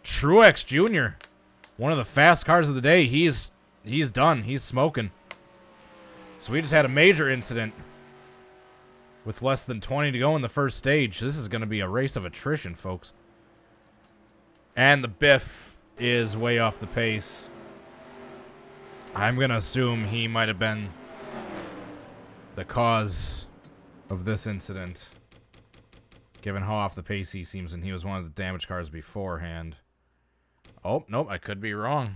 Truex Jr. One of the fast cars of the day. He's done. He's smoking. So we just had a major incident with less than 20 to go in the first stage. This is going to be a race of attrition, folks. And the Biff is way off the pace. I'm going to assume he might have been the cause of this incident, given how off the pace he seems, and he was one of the damaged cars beforehand. Oh, nope, I could be wrong.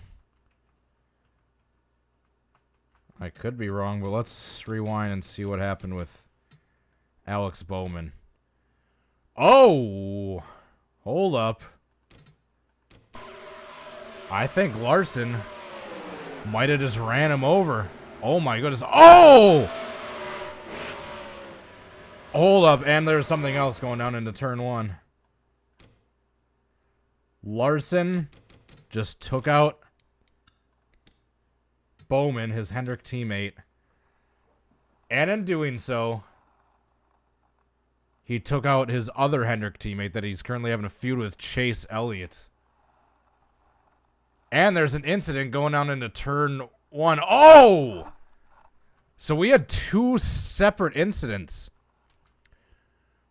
I could be wrong, but let's rewind and see what happened with Alex Bowman. Oh! Hold up. I think Larson might have just ran him over. Oh my goodness. Oh! Hold up, and there's something else going down into turn 1. Larson just took out Bowman, his Hendrick teammate. And in doing so, he took out his other Hendrick teammate that he's currently having a feud with, Chase Elliott. And there's an incident going down into turn 1. Oh! So we had 2 separate incidents.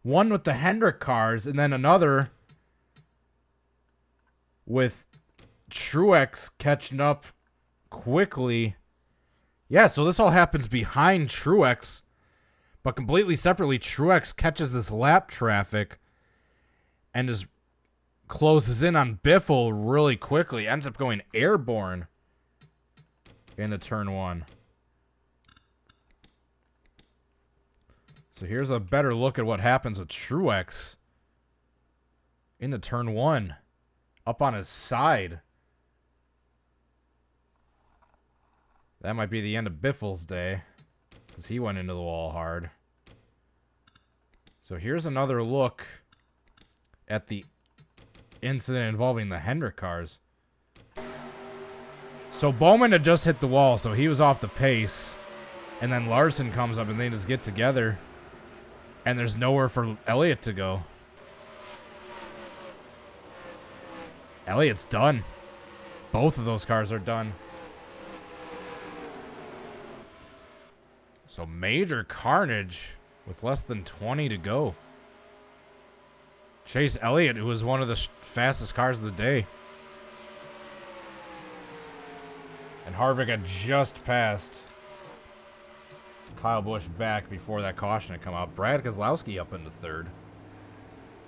One with the Hendrick cars, and then another with Truex catching up quickly. Yeah, so this all happens behind Truex, but completely separately. Truex catches this lap traffic and just closes in on Biffle really quickly. Ends up going airborne into turn 1. So here's a better look at what happens with Truex into turn 1. Up on his side. That might be the end of Biffle's day, because he went into the wall hard. So here's another look at the incident involving the Hendrick cars. So Bowman had just hit the wall, so he was off the pace. And then Larson comes up and they just get together. And there's nowhere for Elliott to go. Elliott's done. Both of those cars are done. So major carnage with less than 20 to go. Chase Elliott, who was one of the fastest cars of the day. And Harvick had just passed Kyle Busch back before that caution had come out. Brad Keselowski up into 3rd.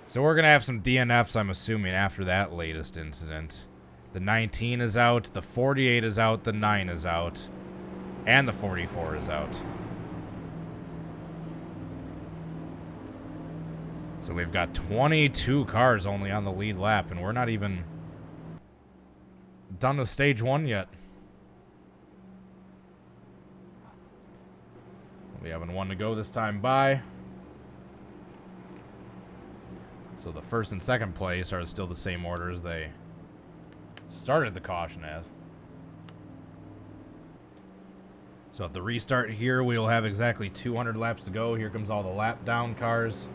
So we're going to have some DNFs, I'm assuming, after that latest incident. The 19 is out, the 48 is out, the 9 is out, and the 44 is out. So we've got 22 cars only on the lead lap, and we're not even done with stage 1 yet. We having 1 to go this time by. So the 1st and 2nd place are still the same order as they started the caution as. So at the restart here, we will have exactly 200 laps to go. Here comes all the lap down cars.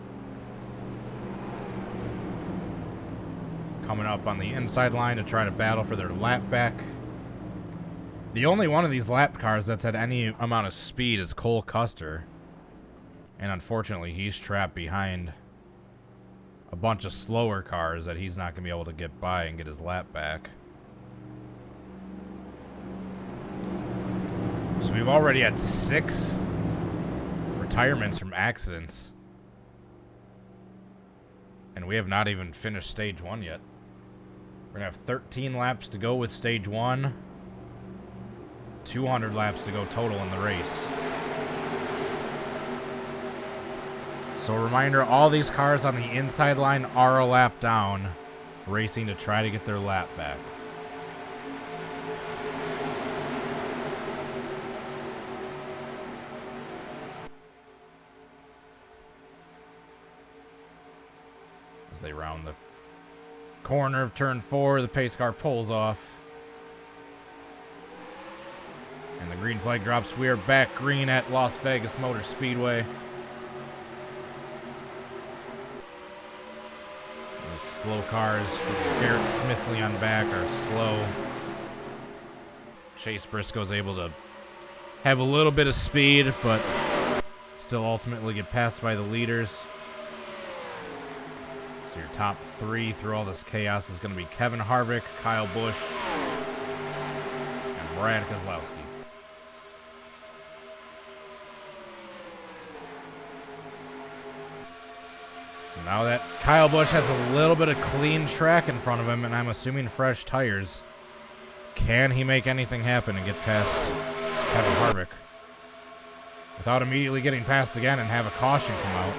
Coming up on the inside line to try to battle for their lap back. The only one of these lap cars that's had any amount of speed is Cole Custer. And unfortunately, he's trapped behind a bunch of slower cars that he's not going to be able to get by and get his lap back. So we've already had 6 retirements from accidents. And we have not even finished stage 1 yet. We're going to have 13 laps to go with stage 1. 200 laps to go total in the race. So a reminder, all these cars on the inside line are a lap down, racing to try to get their lap back. As they round the corner of turn 4, the pace car pulls off. And the green flag drops. We are back green at Las Vegas Motor Speedway. The slow cars with Garrett Smithley on back are slow. Chase Briscoe's able to have a little bit of speed, but still ultimately get passed by the leaders. So your top 3 through all this chaos is going to be Kevin Harvick, Kyle Busch, and Brad Keselowski. So now that Kyle Busch has a little bit of clean track in front of him, and I'm assuming fresh tires, can he make anything happen and get past Kevin Harvick without immediately getting passed again and have a caution come out?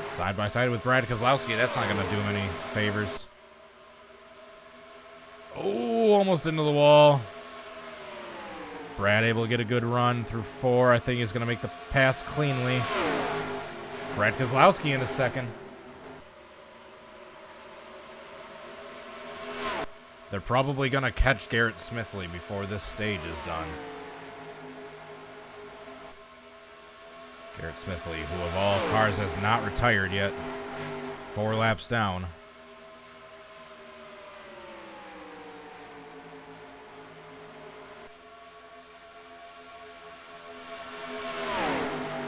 Side by side with Brad Keselowski, that's not going to do him any favors. Oh, almost into the wall. Brad able to get a good run through 4. I think he's going to make the pass cleanly. Brad Keselowski in a second. They're probably going to catch Garrett Smithley before this stage is done. Garrett Smithley, who of all cars has not retired yet. 4 laps down.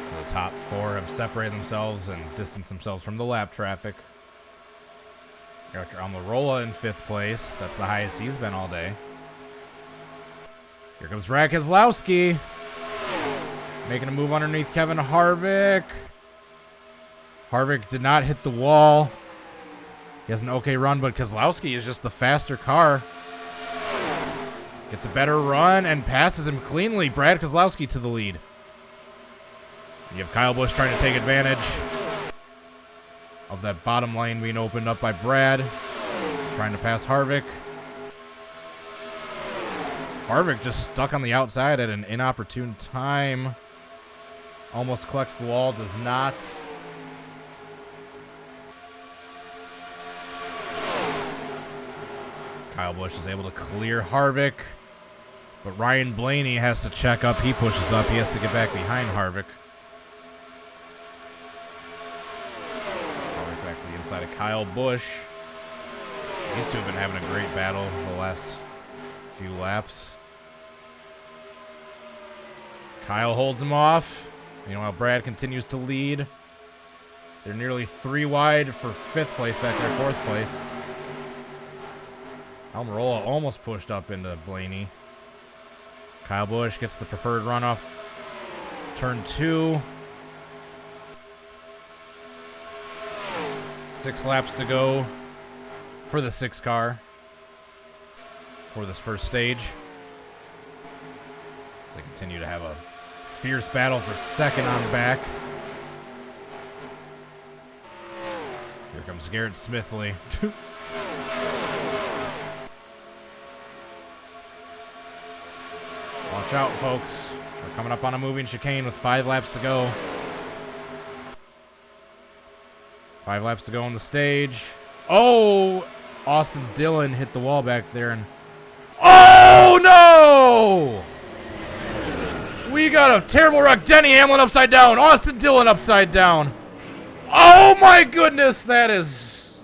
So the top 4 have separated themselves and distanced themselves from the lap traffic. Eric Almirola in 5th place. That's the highest he's been all day. Here comes Brad Keselowski. Making a move underneath Kevin Harvick. Harvick did not hit the wall. He has an okay run, but Keselowski is just the faster car. Gets a better run and passes him cleanly. Brad Keselowski to the lead. You have Kyle Busch trying to take advantage of that bottom lane being opened up by Brad. Trying to pass Harvick. Harvick just stuck on the outside at an inopportune time. Almost collects the wall, does not. Kyle Busch is able to clear Harvick. But Ryan Blaney has to check up. He pushes up. He has to get back behind Harvick. Harvick back to the inside of Kyle Busch. These two have been having a great battle the last few laps. Kyle holds him off. Meanwhile, Brad continues to lead. They're nearly 3 wide for 5th place back there, 4th place. Almirola almost pushed up into Blaney. Kyle Busch gets the preferred run off turn 2. 6 laps to go for the 6 car for this first stage. As they continue to have a fierce battle for second on back. Here comes Garrett Smithley. Watch out, folks. We're coming up on a moving chicane with 5 laps to go. 5 laps to go on the stage. Oh! Austin Dillon hit the wall back there and... Oh, no! We got a terrible wreck. Denny Hamlin upside down. Austin Dillon upside down. Oh, my goodness. That is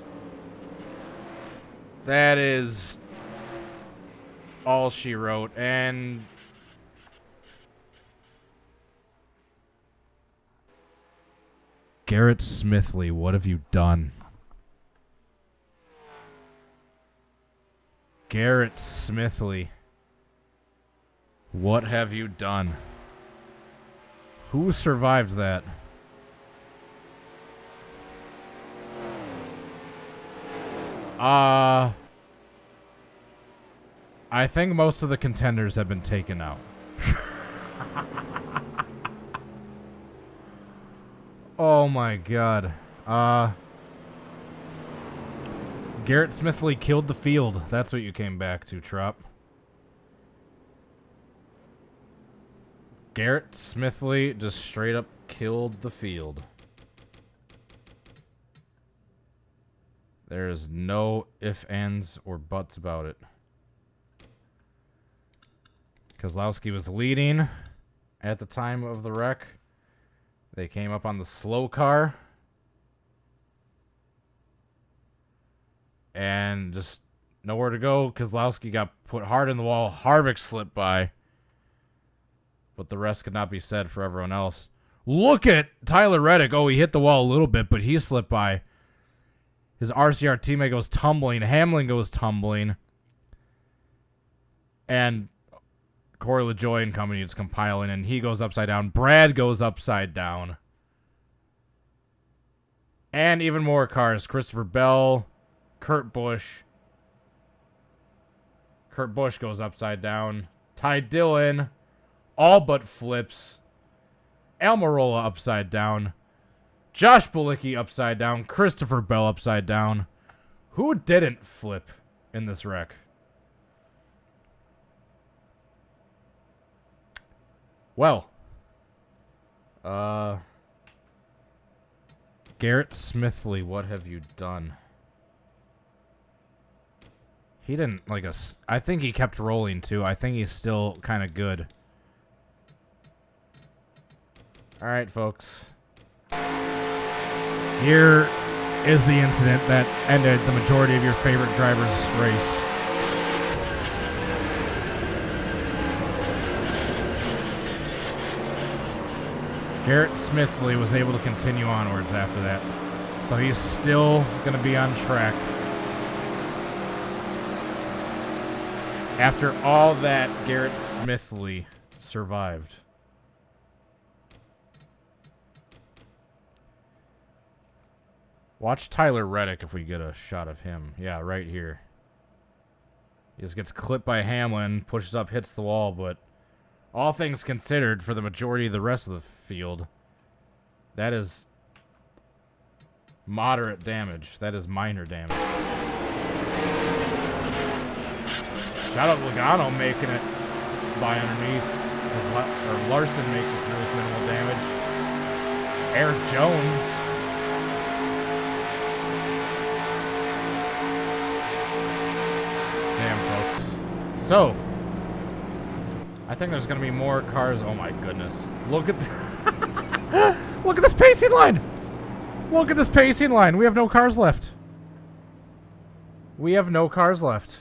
all she wrote. And... Garrett Smithley, what have you done? Garrett Smithley, what have you done? Who survived that? I think most of the contenders have been taken out. Oh my god. Garrett Smithley killed the field. That's what you came back to, Trop. Garrett Smithley just straight up killed the field. There is no ifs, ands, or buts about it. Keselowski was leading at the time of the wreck. They came up on the slow car. And just nowhere to go. Keselowski got put hard in the wall. Harvick slipped by. But the rest could not be said for everyone else. Look at Tyler Reddick. Oh, he hit the wall a little bit, but he slipped by. His RCR teammate goes tumbling. Hamlin goes tumbling. And Corey LaJoie and company is compiling, and he goes upside down. Brad goes upside down. And even more cars. Christopher Bell, Kurt Busch. Kurt Busch goes upside down. Ty Dillon, all but flips. Almirola upside down. Josh Bilicki upside down. Christopher Bell upside down. Who didn't flip in this wreck? Well, Garrett Smithley, what have you done? He didn't like us. I think he kept rolling too. I think he's still kind of good. All right, folks. Here is the incident that ended the majority of your favorite driver's race. Garrett Smithley was able to continue onwards after that. So he's still going to be on track. After all that, Garrett Smithley survived. Watch Tyler Reddick if we get a shot of him. Yeah, right here. He just gets clipped by Hamlin, pushes up, hits the wall, but all things considered, for the majority of the rest of the field, that is moderate damage. That is minor damage. Shout out Logano making it by underneath. Larson makes it through with minimal damage. Eric Jones. Damn, folks. So, I think there's going to be more cars. Oh my goodness. Look at look at this pacing line. Look at this pacing line. We have no cars left. We have no cars left.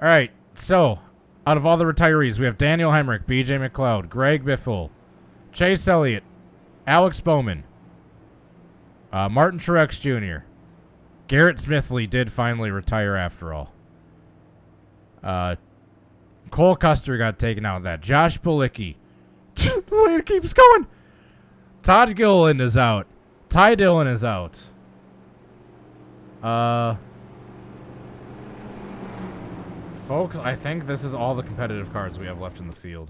All right, so out of all the retirees, we have Daniel Hemrick, BJ McLeod, Greg Biffle, Chase Elliott, Alex Bowman, Martin Truex Jr. Garrett Smithley did finally retire after all. Cole Custer got taken out of that. Josh Bilicki. It keeps going. Todd Gilliland is out. Ty Dillon is out. Folks, I think this is all the competitive cars we have left in the field.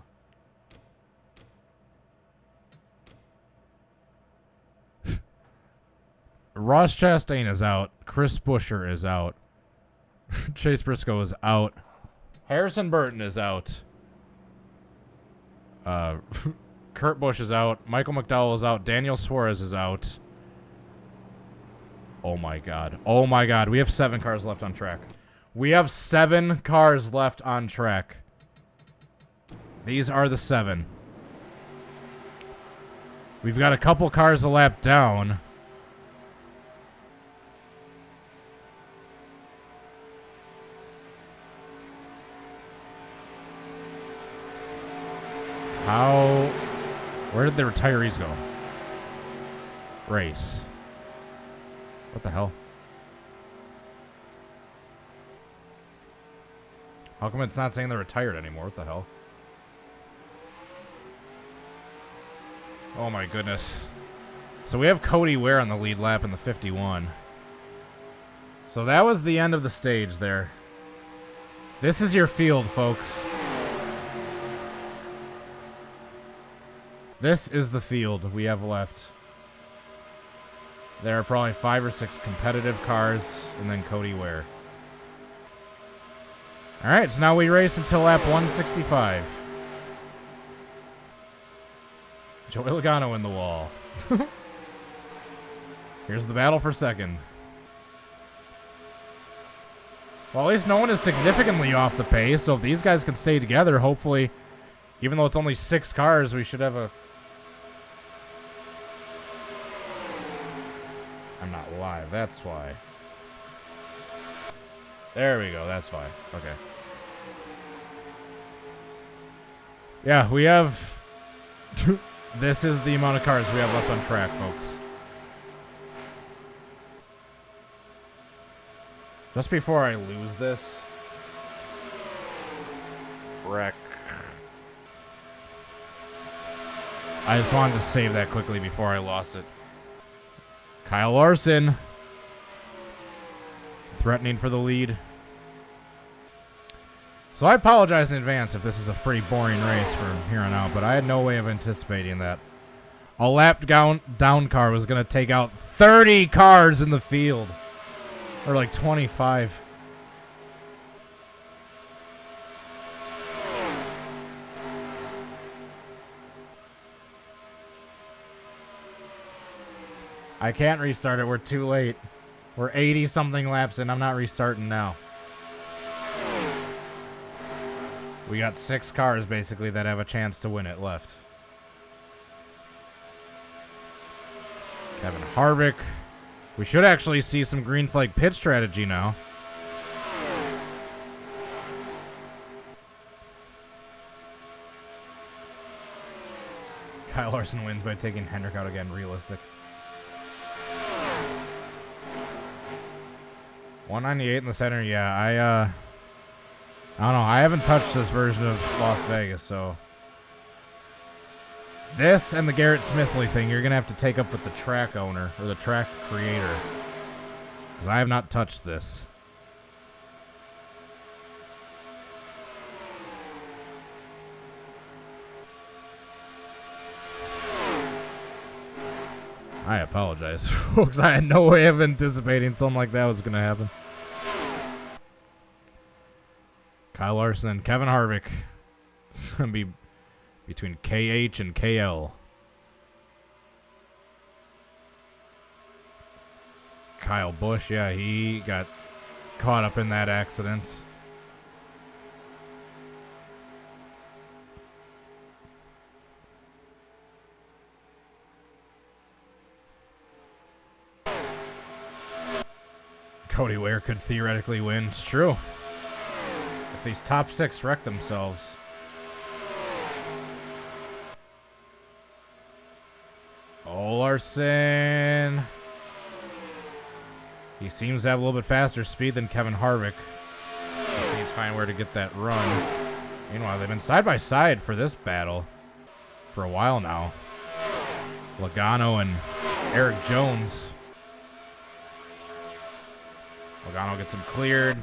Ross Chastain is out. Chris Buescher is out. Chase Briscoe is out. Harrison Burton is out. Kurt Busch is out. Michael McDowell is out. Daniel Suarez is out. Oh my god. Oh my god. We have 7 cars left on track. We have 7 cars left on track. These are the 7. We've got a couple cars a lap down. Where did the retirees go? Race. What the hell? How come it's not saying they're retired anymore? What the hell? Oh my goodness. So we have Cody Ware on the lead lap in the 51. So that was the end of the stage there. This is your field, folks. This is the field we have left. There are probably 5 or 6 competitive cars, and then Cody Ware. Alright, so now we race until lap 165. Joey Logano in the wall. Here's the battle for second. Well, at least no one is significantly off the pace, so if these guys can stay together, hopefully, even though it's only 6 cars, we should have a... I'm not live, that's why. There we go, that's why. Okay. Yeah, we have... This is the amount of cars we have left on track, folks. Just before I lose this... Wreck. I just wanted to save that quickly before I lost it. Kyle Larson. Threatening for the lead. So I apologize in advance if this is a pretty boring race from here on out, but I had no way of anticipating that a lap down car was going to take out 30 cars in the field. Or like 25. I can't restart it. We're too late. We're 80-something laps in. I'm not restarting now. We got 6 cars, basically, that have a chance to win it left. Kevin Harvick. We should actually see some green flag pit strategy now. Kyle Larson wins by taking Hendrick out again. Realistic. 198 in the center. Yeah, I don't know. I haven't touched this version of Las Vegas, so this and the Garrett Smithley thing, you're gonna have to take up with the track owner or the track creator, because I have not touched this. I apologize, folks. I had no way of anticipating something like that was going to happen. Kyle Larson and Kevin Harvick. It's going to be between KH and KL. Kyle Busch, yeah, he got caught up in that accident. Cody Ware could theoretically win. It's true. If these top 6 wreck themselves. Oh, Larson. He seems to have a little bit faster speed than Kevin Harvick. He's finding where to get that run. Meanwhile, they've been side by side for this battle for a while now. Logano and Eric Jones. Logano gets him cleared.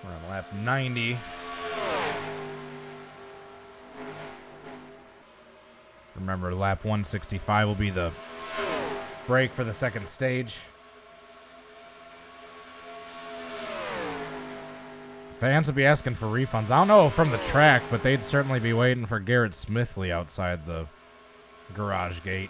We're on lap 90. Remember, lap 165 will be the break for the second stage. Fans would be asking for refunds. I don't know from the track, but they'd certainly be waiting for Garrett Smithley outside the garage gate.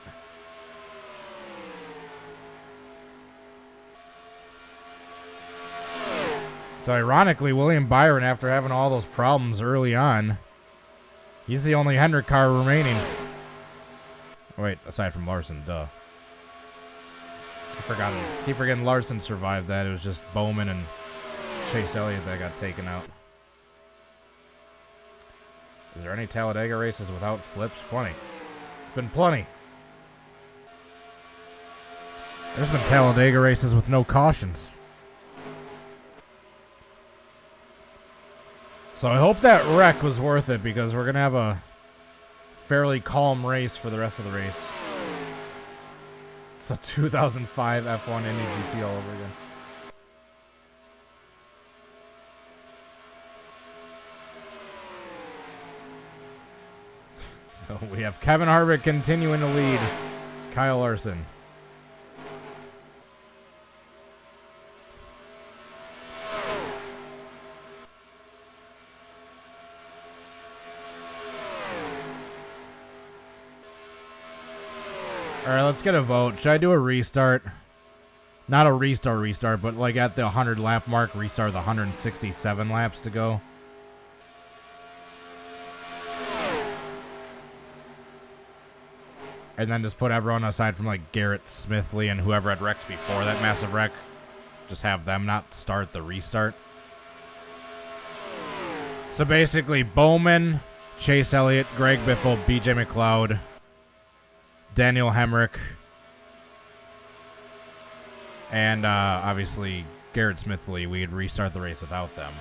So ironically, William Byron, after having all those problems early on, he's the only Hendrick car remaining. Wait, aside from Larson, duh. Keep forgetting Larson survived that. It was just Bowman and Chase Elliott that got taken out. Is there any Talladega races without flips? Plenty. It's been plenty. There's been Talladega races with no cautions. So I hope that wreck was worth it, because we're going to have a fairly calm race for the rest of the race. It's the 2005 F1 Indy GP all over again. So we have Kevin Harvick continuing to lead Kyle Larson. All right, let's get a vote. Should I do a restart? Not a restart, but like at the 100 lap mark, restart the 167 laps to go. And then just put everyone aside from like Garrett Smithley and whoever had wrecked before that massive wreck. Just have them not start the restart. So basically, Bowman, Chase Elliott, Greg Biffle, BJ McLeod, Daniel Hemrick, and obviously Garrett Smithley. We'd restart the race without them.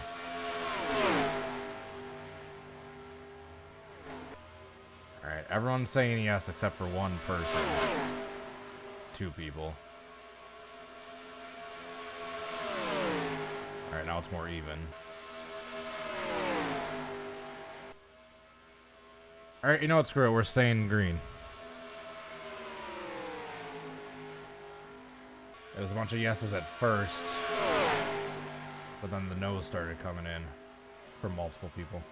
Alright, everyone's saying yes except for one person. 2 people. Alright, now it's more even. Alright, you know what? Screw it. We're staying green. There was a bunch of yeses at first. But then the no's started coming in from multiple people.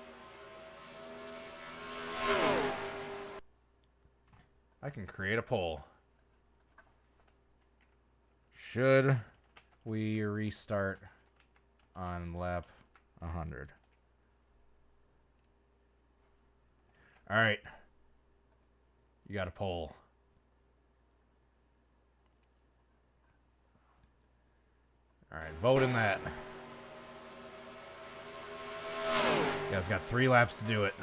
I can create a poll. Should we restart on lap 100? All right. You got a poll. All right, vote in that. You guys got 3 laps to do it.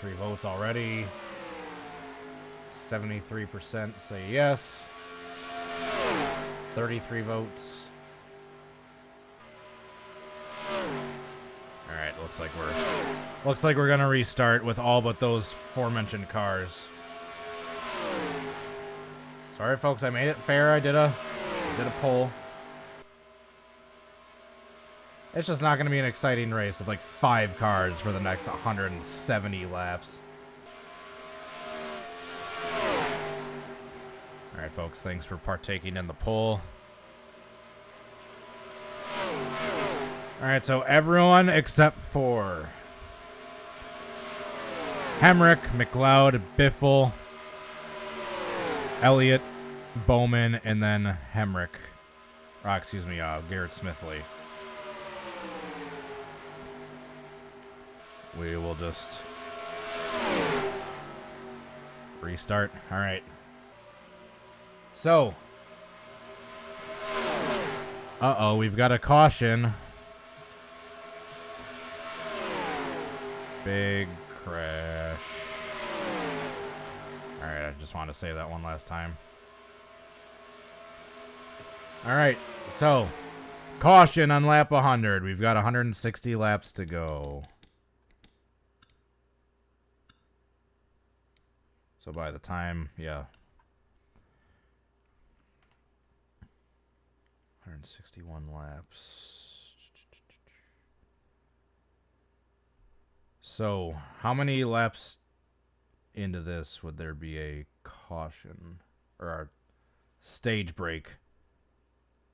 Three votes already. 73% say yes. 33 votes. All right, looks like we're gonna restart with all but those aforementioned cars. Sorry, folks, I made it fair. I did a poll. It's just not going to be an exciting race with like 5 cars for the next 170 laps. All right, folks, thanks for partaking in the poll. All right, so everyone except for Hemrick, McLeod, Biffle, Elliott, Bowman, and then Hemrick. Garrett Smithley. We will just restart. All right. So, we've got a caution. Big crash. All right, I just wanted to say that one last time. All right, so caution on lap 100. We've got 160 laps to go. So by the time, 161 laps. So how many laps into this would there be a caution or a stage break?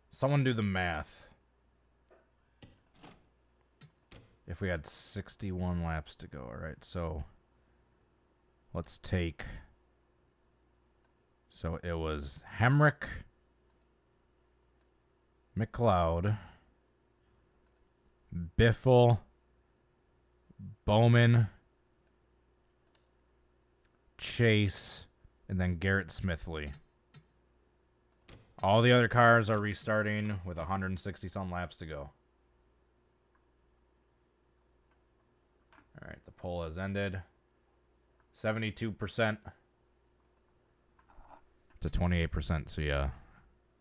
Someone do the math. If we had 61 laps to go, all right, so let's take, so it was Hemrick, McLeod, Biffle, Bowman, Chase, and then Garrett Smithley. All the other cars are restarting with 160 some laps to go. All right, the poll has ended. 72% to 28%. So yeah,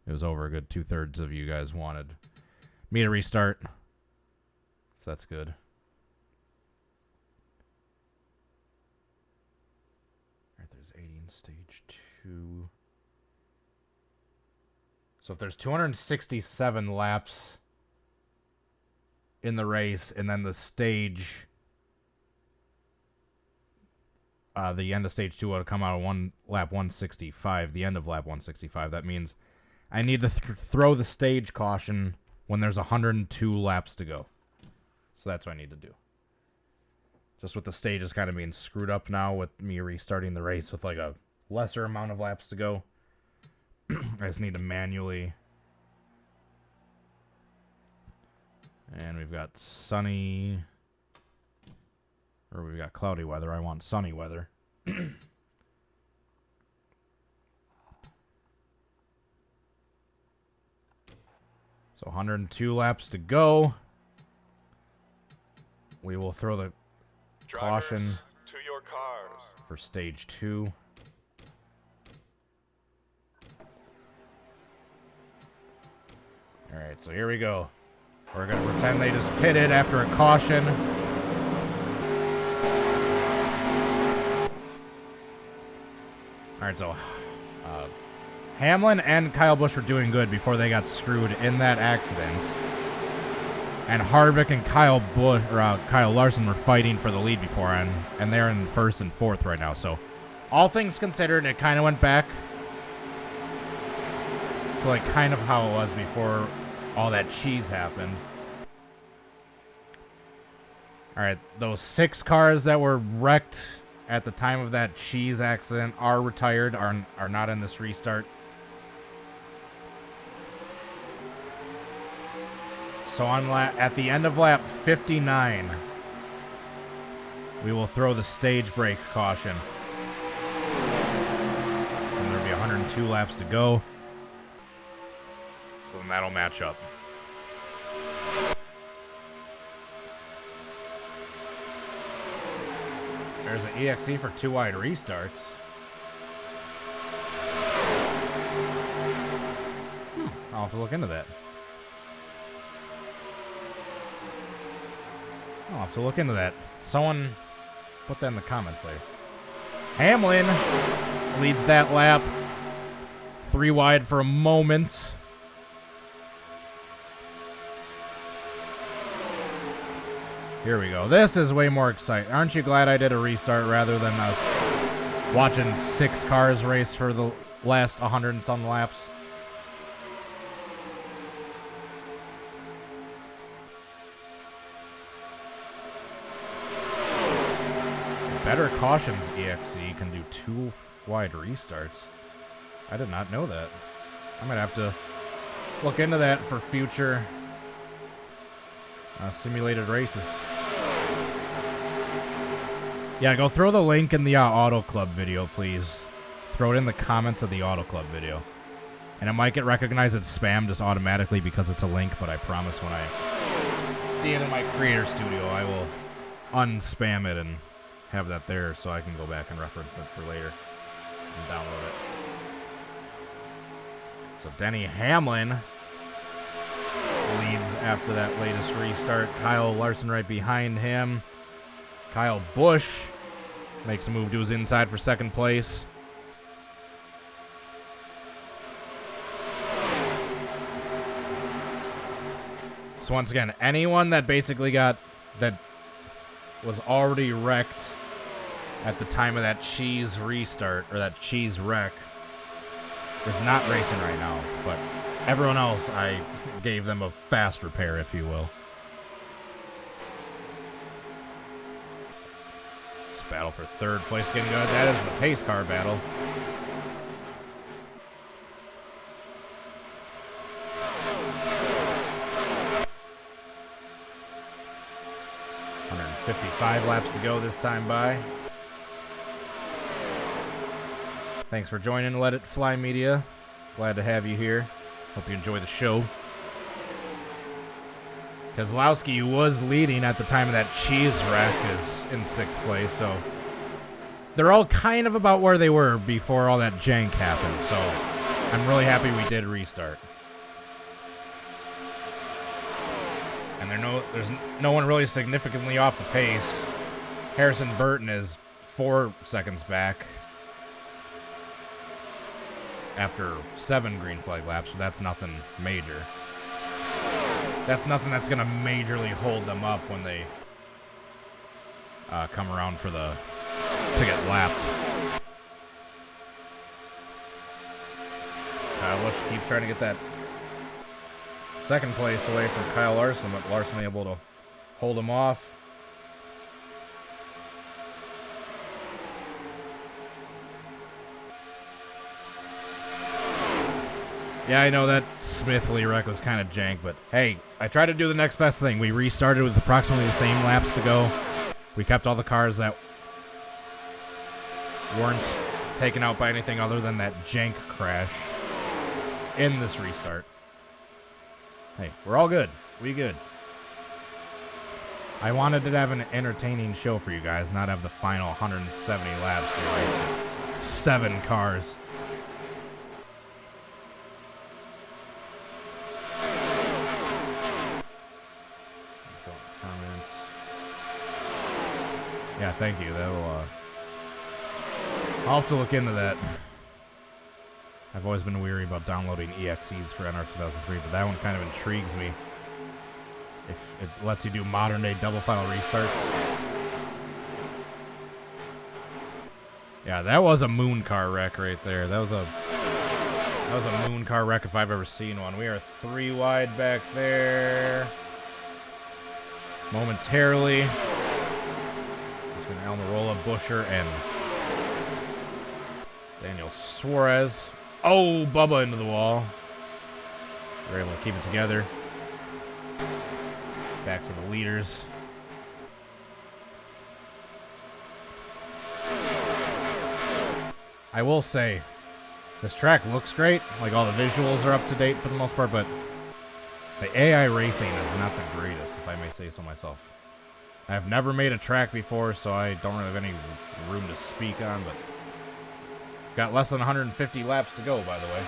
it was over a good 2/3 of you guys wanted me to restart. So that's good. All right, there's 80 in stage 2. So if there's 267 laps in the race, and then the stage, the end of stage 2 will come out of lap 165, the end of lap 165. That means I need to throw the stage caution when there's 102 laps to go. So that's what I need to do. Just with the stages kind of being screwed up now with me restarting the race with like a lesser amount of laps to go. I just need to manually. And we've got sunny, or we've got cloudy weather. I want sunny weather. So 102 laps to go. We will throw the caution to your cars for stage 2. All right, so here we go. We're going to pretend they just pitted after a caution. All right, so Hamlin and Kyle Busch were doing good before they got screwed in that accident. And Harvick and Kyle Larson were fighting for the lead beforehand, and they're in first and fourth right now. So, all things considered, it kind of went back to like kind of how it was before all that cheese happened. All right, those 6 cars that were wrecked at the time of that cheese accident are retired, are not in this restart. So at the end of lap 59, we will throw the stage brake caution. So there'll be 102 laps to go. So then that'll match up. There's an EXE for 2 wide restarts. I'll have to look into that. I'll have to look into that. Someone put that in the comments later. Hamlin leads that lap. 3 wide for a moment. Here we go. This is way more exciting. Aren't you glad I did a restart rather than us watching 6 cars race for the last 100 and some laps? Better Cautions EXE can do 2 wide restarts. I did not know that. I'm going to have to look into that for future simulated races. Yeah, go throw the link in the Auto Club video, please. Throw it in the comments of the Auto Club video. And it might get recognized as spam just automatically because it's a link, but I promise when I see it in my Creator Studio, I will unspam it and have that there so I can go back and reference it for later and download it. So Denny Hamlin leads after that latest restart. Kyle Larson right behind him. Kyle Busch makes a move to his inside for second place. So once again, anyone that basically that was already wrecked at the time of that cheese restart, or that cheese wreck, is not racing right now. But everyone else, I gave them a fast repair, if you will. This battle for third place getting good. That is the pace car battle. $155 laps to go this time by. Thanks for joining Let It Fly Media. Glad to have you here. Hope you enjoy the show. Keselowski was leading at the time of that cheese wreck, is in 6th place, so they're all kind of about where they were before all that jank happened, so I'm really happy we did restart. And there's no one really significantly off the pace. Harrison Burton is 4 seconds back after 7 green flag laps, but that's nothing major. That's nothing that's going to majorly hold them up when they come around to get lapped. Busch keeps trying to get that second place away from Kyle Larson, but Larson able to hold him off. Yeah, I know that Smithley wreck was kind of jank, but hey, I tried to do the next best thing. We restarted with approximately the same laps to go. We kept all the cars that weren't taken out by anything other than that jank crash in this restart. Hey, we're all good. We good. I wanted to have an entertaining show for you guys, not have the final 170 laps for 7 cars. Comments. Yeah, thank you. That'll I'll have to look into that. I've always been weary about downloading EXEs for NR2003, but that one kind of intrigues me. If it lets you do modern day double final restarts. Yeah, that was a moon car wreck right there. That was a moon car wreck if I've ever seen one. We are 3 wide back there. Momentarily. Just gonna Almirola, Busher, and Daniel Suarez. Oh, Bubba into the wall. We're able to keep it together. Back to the leaders. I will say, this track looks great. Like, all the visuals are up to date for the most part, but the AI racing is not the greatest, if I may say so myself. I've never made a track before, so I don't really have any room to speak on, but got less than 150 laps to go, by the way.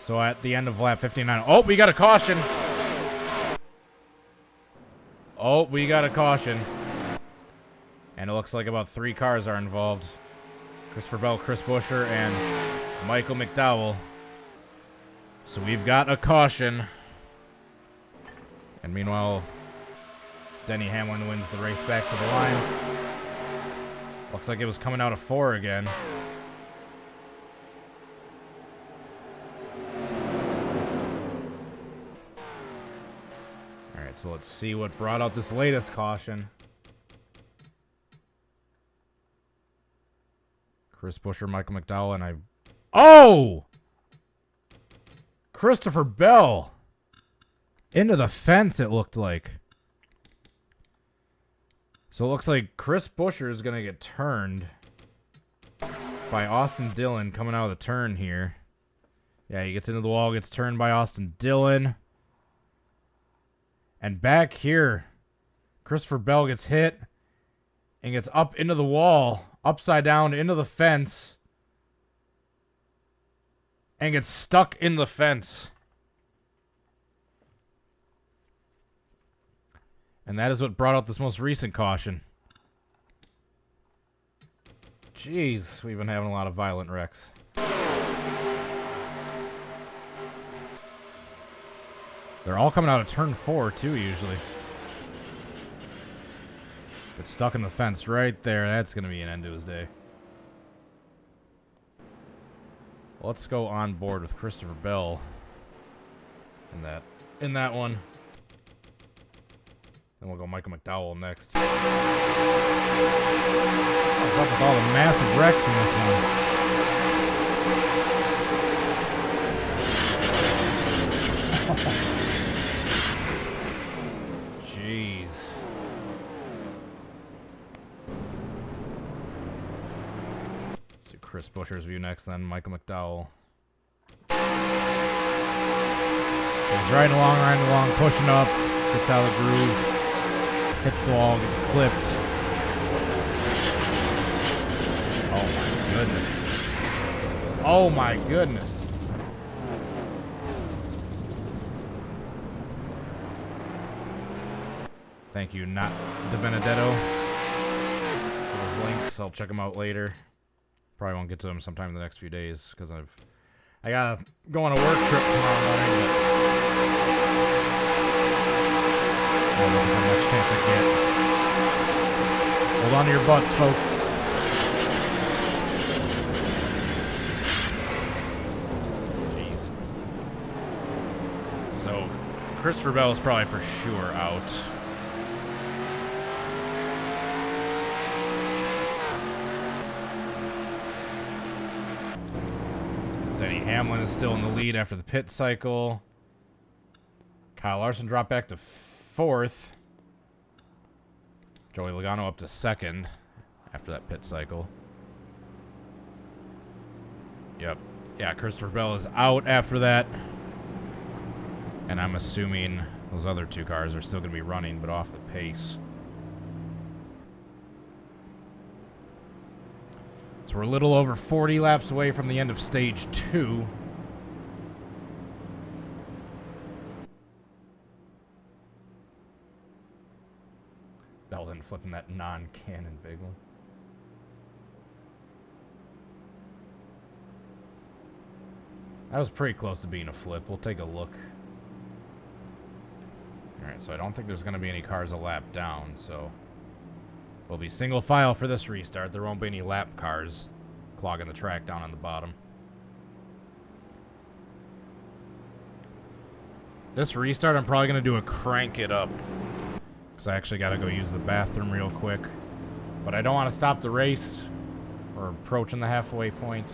So at the end of lap 59, oh, we got a caution. Oh, we got a caution. And it looks like about 3 cars are involved. Christopher Bell, Chris Buescher, and Michael McDowell. So we've got a caution. And meanwhile, Denny Hamlin wins the race back to the line. Looks like it was coming out of 4 again. Alright, so let's see what brought out this latest caution. Chris Buescher, Michael McDowell, and Oh! Christopher Bell! Into the fence, it looked like. So it looks like Chris Buescher is going to get turned by Austin Dillon coming out of the turn here. Yeah, he gets into the wall, gets turned by Austin Dillon. And back here, Christopher Bell gets hit and gets up into the wall, upside down into the fence, and gets stuck in the fence. And that is what brought out this most recent caution. Jeez, we've been having a lot of violent wrecks. They're all coming out of turn 4, too, usually. Get stuck in the fence right there. That's going to be an end to his day. Let's go on board with Christopher Bell in that one. Then we'll go Michael McDowell next. What's up with all the massive wrecks in this one? Jeez. Let's do Chris Buescher's view next, then Michael McDowell. So he's riding along, pushing up, gets out of the groove. Hits the wall, gets clipped. Oh my goodness. Oh my goodness. Thank you, not De Benedetto, for those links. I'll check them out later. Probably won't get to them sometime in the next few days because I gotta go on a work trip tomorrow morning. I don't know how much chance I get. Hold on to your butts, folks. Jeez. So, Christopher Bell is probably for sure out. Denny Hamlin is still in the lead after the pit cycle. Kyle Larson dropped back to 4th. Joey Logano up to 2nd after that pit cycle. Yep. Yeah, Christopher Bell is out after that. And I'm assuming those other 2 cars are still going to be running, but off the pace. So we're a little over 40 laps away from the end of stage 2. Belden flipping that non-cannon big one. That was pretty close to being a flip. We'll take a look. Alright, so I don't think there's going to be any cars a lap down, so... We'll be single file for this restart. There won't be any lap cars clogging the track down on the bottom. This restart, I'm probably going to do a crank it up. Because I actually got to go use the bathroom real quick. But I don't want to stop the race. We're approaching the halfway point.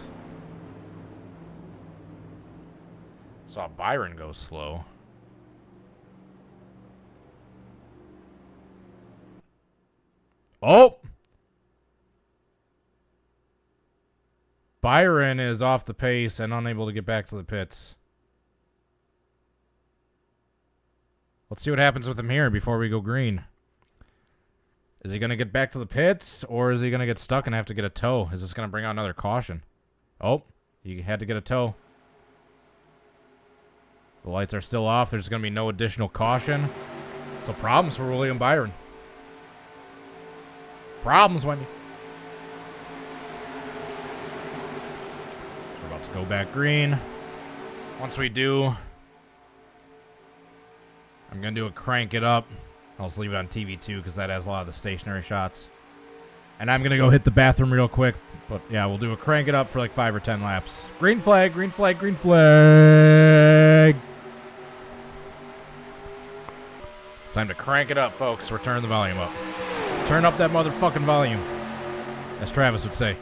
Saw Byron go slow. Oh! Byron is off the pace and unable to get back to the pits. Let's see what happens with him here before we go green. Is he going to get back to the pits, or is he going to get stuck and have to get a tow? Is this going to bring out another caution? Oh, he had to get a tow. The lights are still off. There's going to be no additional caution. So problems for William Byron. Problems, Wendy. We're about to go back green. Once we do, I'm going to do a crank it up. I'll just leave it on TV too because that has a lot of the stationary shots. And I'm going to go hit the bathroom real quick. But yeah, we'll do a crank it up for like 5 or 10 laps. Green flag, green flag, green flag. It's time to crank it up, folks. We're turning the volume up. Turn up that motherfucking volume, as Travis would say.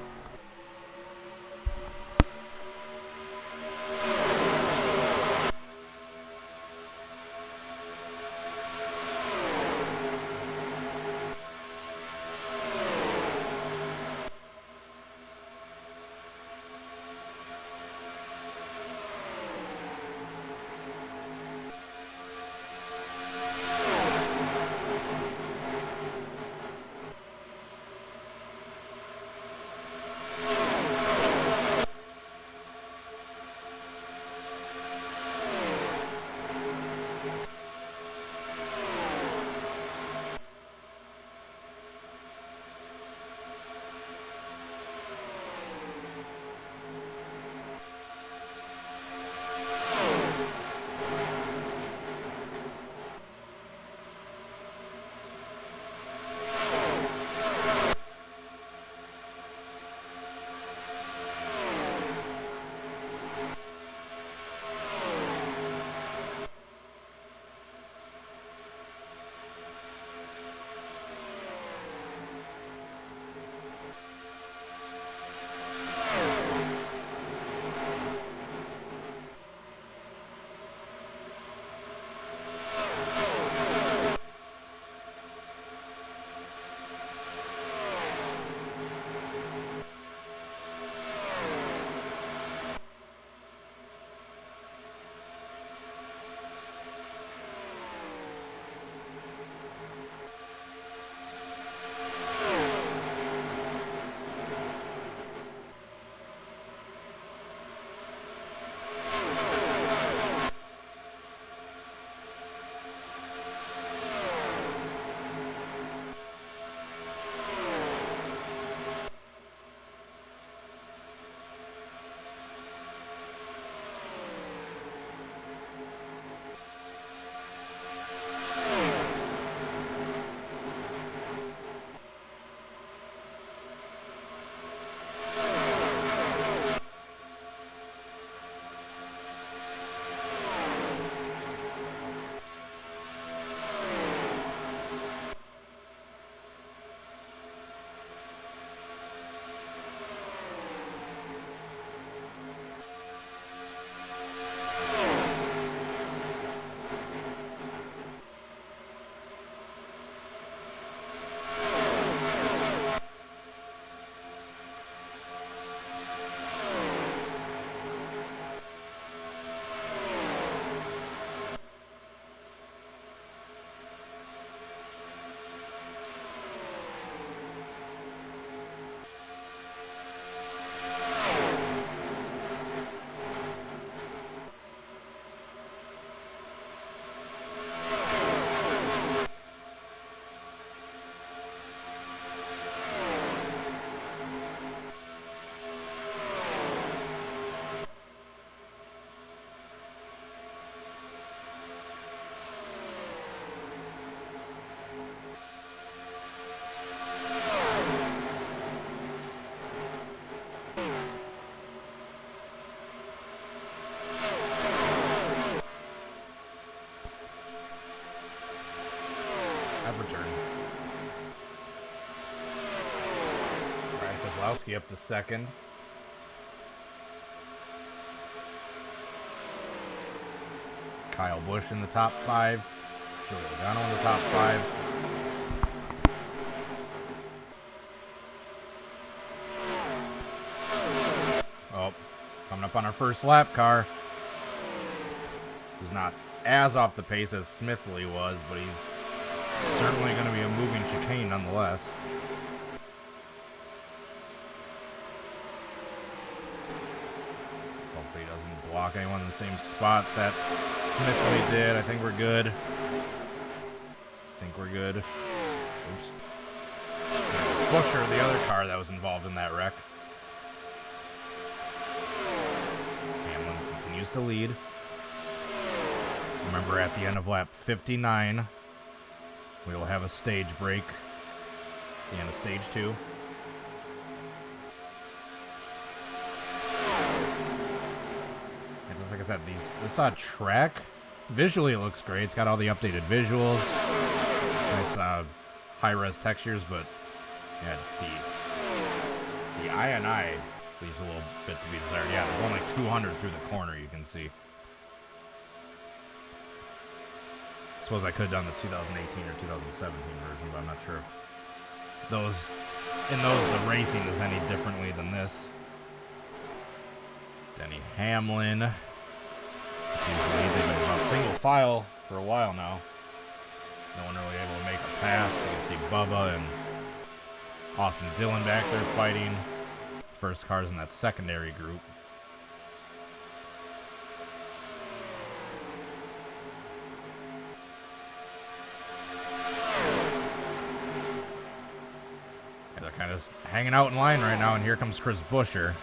Everton. Brad Keselowski up to second. Kyle Busch in the top 5. Joey Logano in the top 5. Oh, coming up on our first lap car. Who's not as off the pace as Smithley was, but he's certainly going to be a moving chicane nonetheless. So hopefully he doesn't block anyone in the same spot that Smithley did. I think we're good. Oops. Busher, the other car that was involved in that wreck. Hamlin continues to lead. Remember, at the end of lap 59, we will have a stage break. The end of stage 2. And just like I said, this track, visually it looks great. It's got all the updated visuals, nice high-res textures, but yeah, just the I&I leaves a little bit to be desired. Yeah, there's only 200 through the corner, you can see. Suppose I could have done the 2018 or 2017 version, but I'm not sure if the racing is any differently than this. Denny Hamlin. Usually they've been about single file for a while now. No one really able to make a pass. You can see Bubba and Austin Dillon back there fighting. First cars in that secondary group. Kind of hanging out in line right now, and here comes Chris Buescher.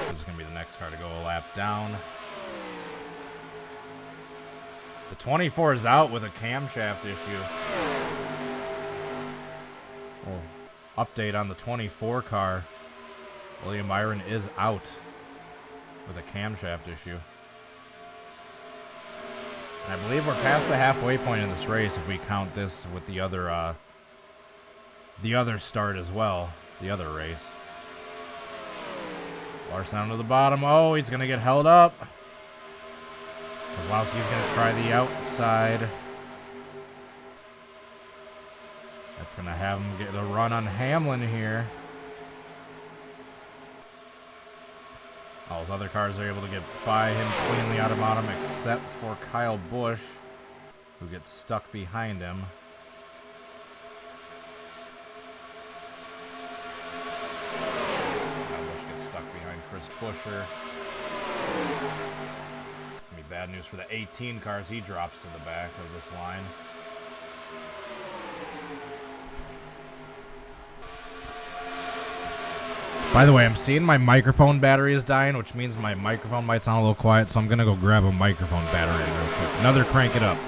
This is going to be the next car to go a lap down. The 24 is out with a camshaft issue. Oh, update on the 24 car. William Byron is out with a camshaft issue. And I believe we're past the halfway point in this race if we count this with the other start as well, the other race. Larson down to the bottom. Oh, he's going to get held up. Keselowski's going to try the outside. That's going to have him get a run on Hamlin here. All his other cars are able to get by him cleanly out of bottom, except for Kyle Busch, who gets stuck behind him. Chris Buescher. It's going to be bad news for the 18 cars. He drops to the back of this line. By the way, I'm seeing my microphone battery is dying, which means my microphone might sound a little quiet, so I'm going to go grab a microphone battery real quick. Another crank it up.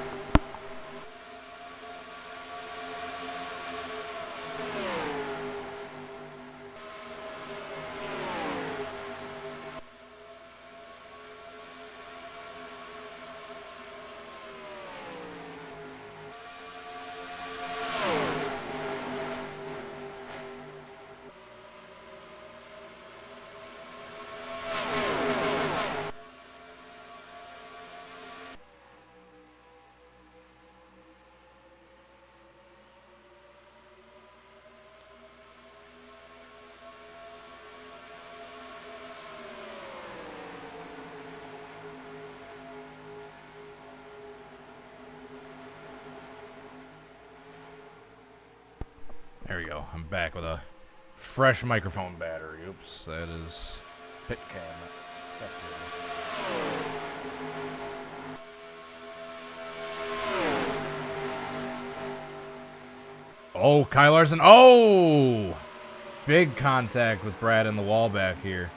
There we go. I'm back with a fresh microphone battery. Oops, that is pit cam. Oh, Kyle Larson. Oh! Big contact with Brad in the wall back here.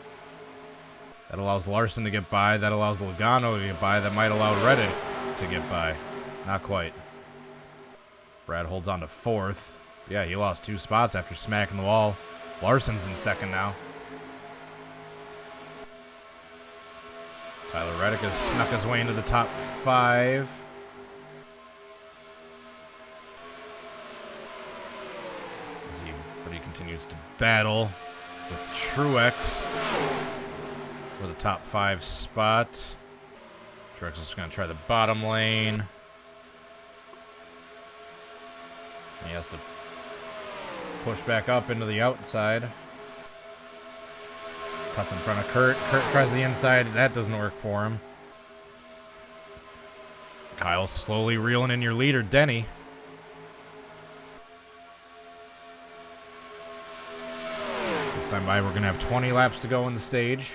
That allows Larson to get by. That allows Logano to get by. That might allow Reddick to get by. Not quite. Brad holds on to fourth. Yeah, he lost 2 spots after smacking the wall. Larson's in second now. Tyler Reddick has snuck his way into the top 5. but he continues to battle with Truex for the top 5 spot. Truex is going to try the bottom lane. He has to push back up into the outside. Cuts in front of Kurt. Kurt tries the inside. That doesn't work for him. Kyle slowly reeling in your leader, Denny. This time by, we're going to have 20 laps to go in the stage.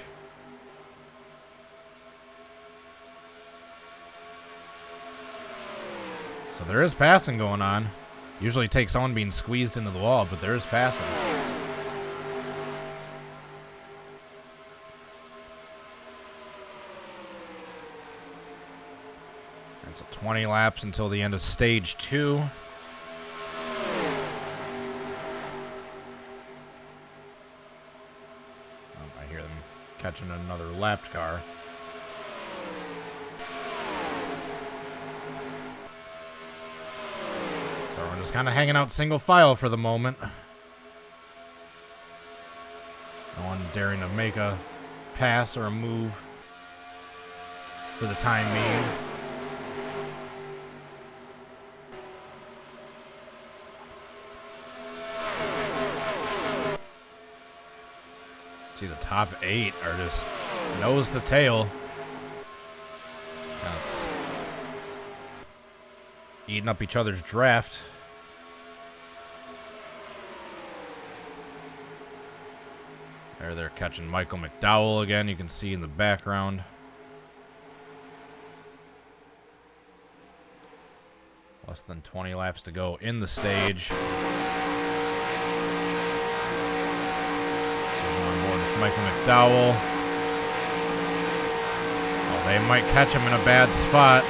So there is passing going on. Usually it takes someone being squeezed into the wall, but there is passing. And so 20 laps until the end of stage 2. I hear them catching another lapped car. Everyone just kind of hanging out single file for the moment. No one daring to make a pass or a move for the time being. See, the top 8 are just nose to tail. Eating up each other's draft. There they're catching Michael McDowell again. You can see in the background. Less than 20 laps to go in the stage. So on board with Michael McDowell. Oh, they might catch him in a bad spot.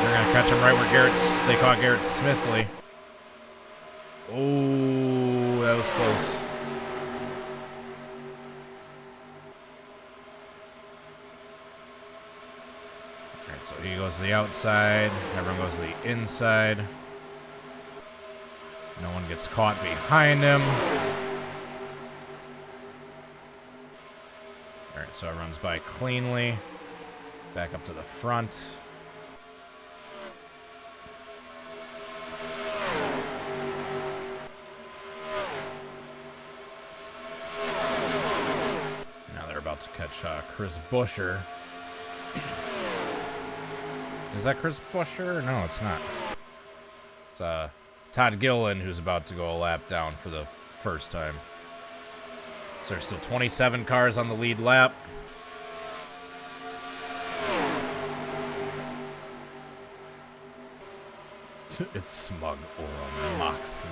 They're gonna catch him right where they caught Garrett Smithley. Oh, that was close. Alright, so he goes to the outside. Everyone goes to the inside. No one gets caught behind him. Alright, so it runs by cleanly. Back up to the front. To catch Chris Buescher. Is that Chris Buescher? No, it's not. It's Todd Gilliland who's about to go a lap down for the first time. So there's still 27 cars on the lead lap. It's smug or mocks me.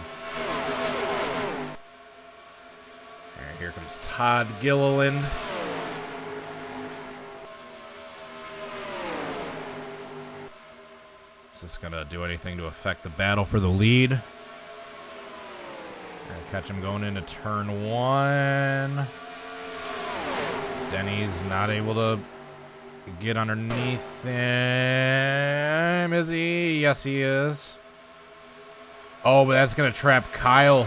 Alright, here comes Todd Gilliland. Is this going to do anything to affect the battle for the lead? Gonna catch him going into turn 1. Denny's not able to get underneath him. Is he? Yes, he is. Oh, but that's going to trap Kyle.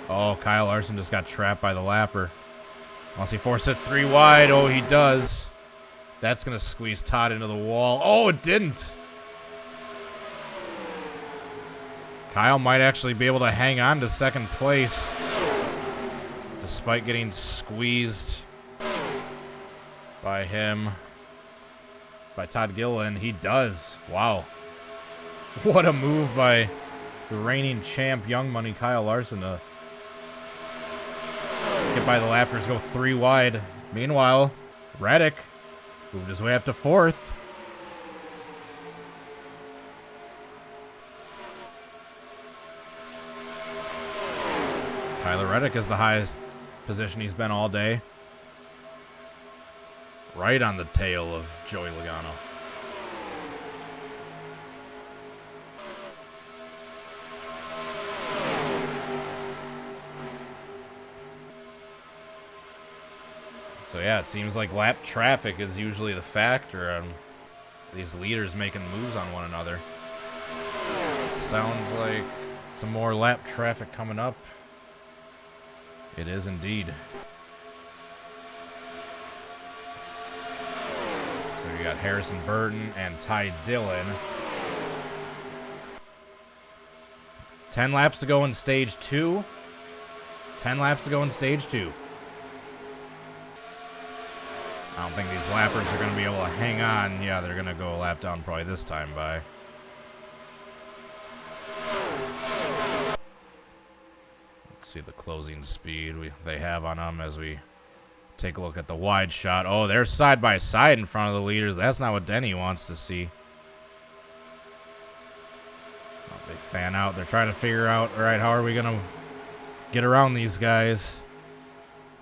Oh, Kyle Larson just got trapped by the lapper. Unless he forced it 3 wide. Oh, he does. That's going to squeeze Todd into the wall. Oh, it didn't. Kyle might actually be able to hang on to second place despite getting squeezed by him, by Todd Gilliland. He does. Wow. What a move by the reigning champ, Young Money Kyle Larson to get by the lappers, go 3 wide. Meanwhile, Reddick moved his way up to 4th. Tyler Reddick is the highest position he's been all day. Right on the tail of Joey Logano. So yeah, it seems like lap traffic is usually the factor on these leaders making moves on one another. It's sounds like some more lap traffic coming up. It is indeed. So we got Harrison Burton and Ty Dillon. 10 laps to go in stage 2. 10 laps to go in stage 2. I don't think these lappers are going to be able to hang on. Yeah, they're going to go a lap down probably this time by. Let's see the closing speed they have on them as we take a look at the wide shot. Oh, they're side by side in front of the leaders. That's not what Denny wants to see. Oh, they fan out. They're trying to figure out, all right, how are we going to get around these guys?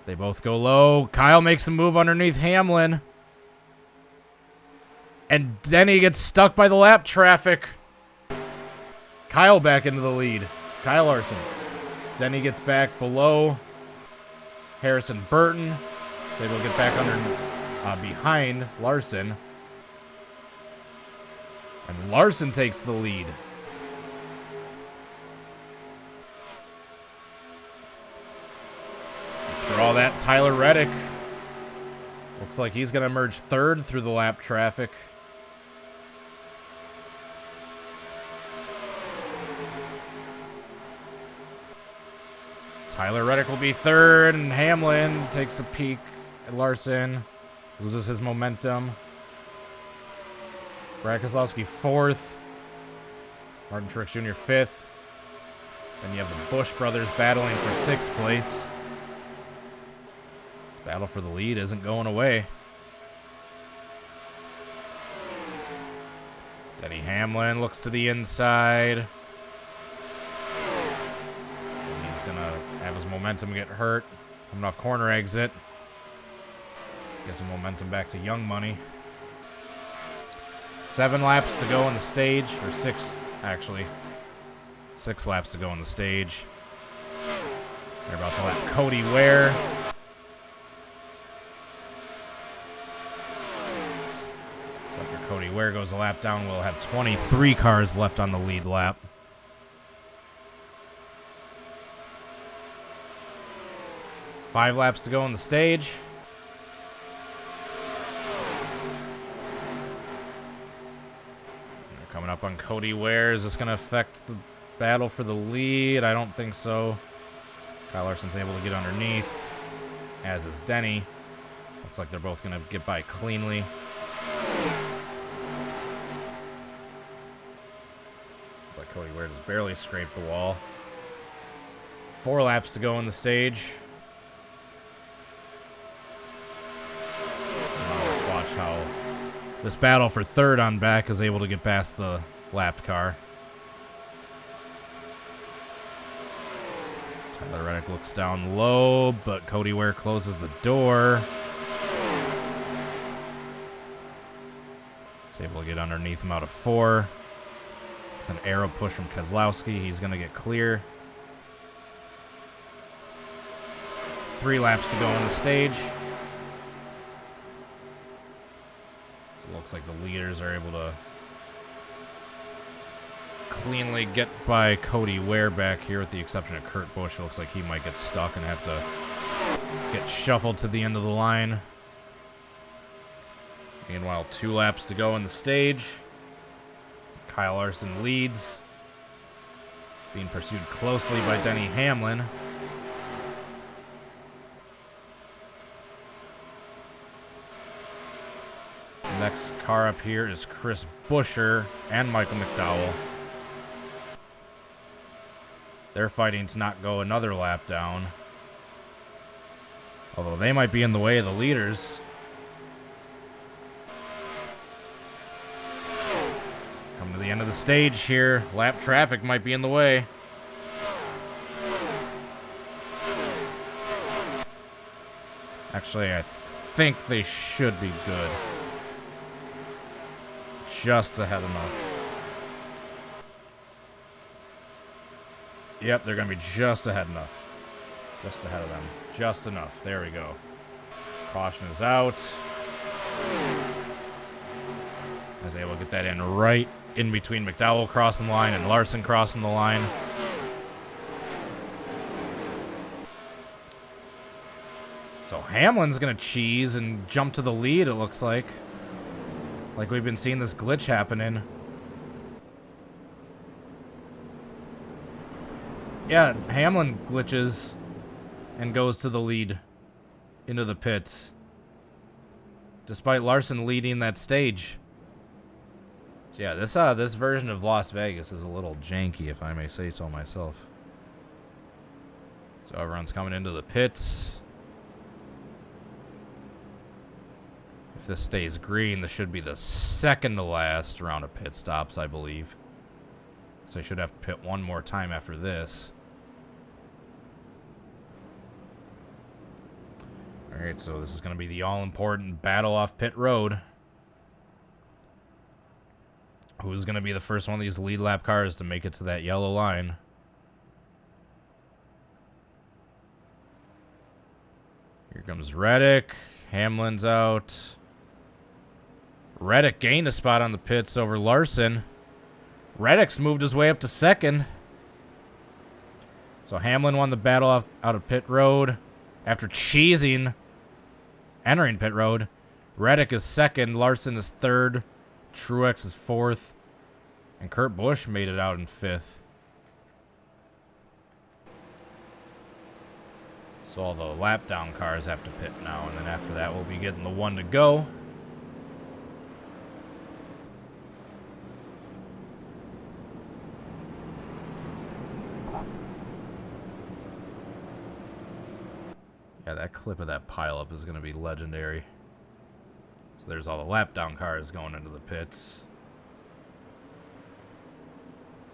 They both go low. Kyle makes a move underneath Hamlin. And Denny gets stuck by the lap traffic. Kyle back into the lead. Kyle Larson. Denny gets back below Harrison Burton. Is able to get back under behind Larson. And Larson takes the lead. For all that, Tyler Reddick looks like he's going to emerge third through the lap traffic. Tyler Reddick will be third, and Hamlin takes a peek at Larson, loses his momentum. Brad Keselowski fourth, Martin Truex Jr. fifth. Then you have the Busch brothers battling for sixth place. Battle for the lead isn't going away. Denny Hamlin looks to the inside. And he's going to have his momentum get hurt. Coming off corner exit. Get some momentum back to Young Money. 7 laps to go on the stage. Or 6, actually. 6 laps to go on the stage. They're about to lap Cody Ware. Cody Ware goes a lap down. We'll have 23 cars left on the lead lap. Five laps to go on the stage. They're coming up on Cody Ware. Is this going to affect the battle for the lead? I don't think so. Kyle Larson's able to get underneath, as is Denny. Looks like they're both going to get by cleanly. Cody Ware just barely scraped the wall. 4 laps to go on the stage. Now let's watch how this battle for third on back is able to get past the lapped car. Tyler Reddick looks down low, but Cody Ware closes the door. He's able to get underneath him out of 4. An arrow push from Keselowski. He's going to get clear. 3 laps to go on the stage. So it looks like the leaders are able to cleanly get by Cody Ware back here, with the exception of Kurt Busch. It looks like he might get stuck and have to get shuffled to the end of the line. Meanwhile, 2 laps to go on the stage. Kyle Larson leads, being pursued closely by Denny Hamlin. The next car up here is Chris Buescher and Michael McDowell. They're fighting to not go another lap down, although they might be in the way of the leaders. To the end of the stage here. Lap traffic might be in the way. Actually, I think they should be good. Just ahead enough. Yep, they're going to be just ahead enough. Just ahead of them. Just enough. There we go. Caution is out. I was able to get that in right in between McDowell crossing the line and Larson crossing the line. So Hamlin's going to cheese and jump to the lead, it looks like. Like we've been seeing this glitch happening. Yeah, Hamlin glitches and goes to the lead into the pits. Despite Larson leading that stage. So yeah, this version of Las Vegas is a little janky, if I may say so myself. So everyone's coming into the pits. If this stays green, this should be the second to last round of pit stops, I believe. So I should have to pit one more time after this. Alright, so this is going to be the all-important battle off pit road. Who's going to be the first one of these lead lap cars to make it to that yellow line? Here comes Reddick. Hamlin's out. Reddick gained a spot on the pits over Larson. Reddick's moved his way up to second. So Hamlin won the battle out of pit road after cheesing, entering pit road. Reddick is second. Larson is third. Truex is fourth. And Kurt Busch made it out in fifth. So all the lap down cars have to pit now. And then after that, we'll be getting the one to go. Yeah, that clip of that pileup is going to be legendary. So there's all the lap down cars going into the pits.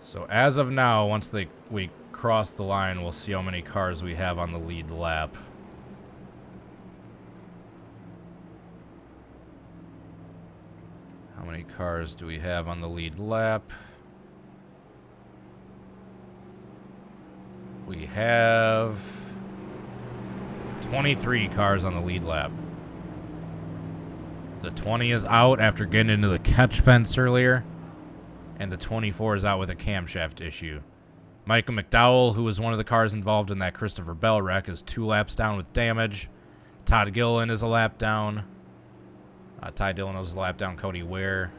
So as of now, once we cross the line, we'll see how many cars we have on the lead lap. How many cars do we have on the lead lap? We have 23 cars on the lead lap. The 20 is out after getting into the catch fence earlier. And the 24 is out with a camshaft issue. Michael McDowell, who was one of the cars involved in that Christopher Bell wreck, is 2 laps down with damage. Todd Gilliland is a lap down. Ty Dillon was a lap down. Cody Ware.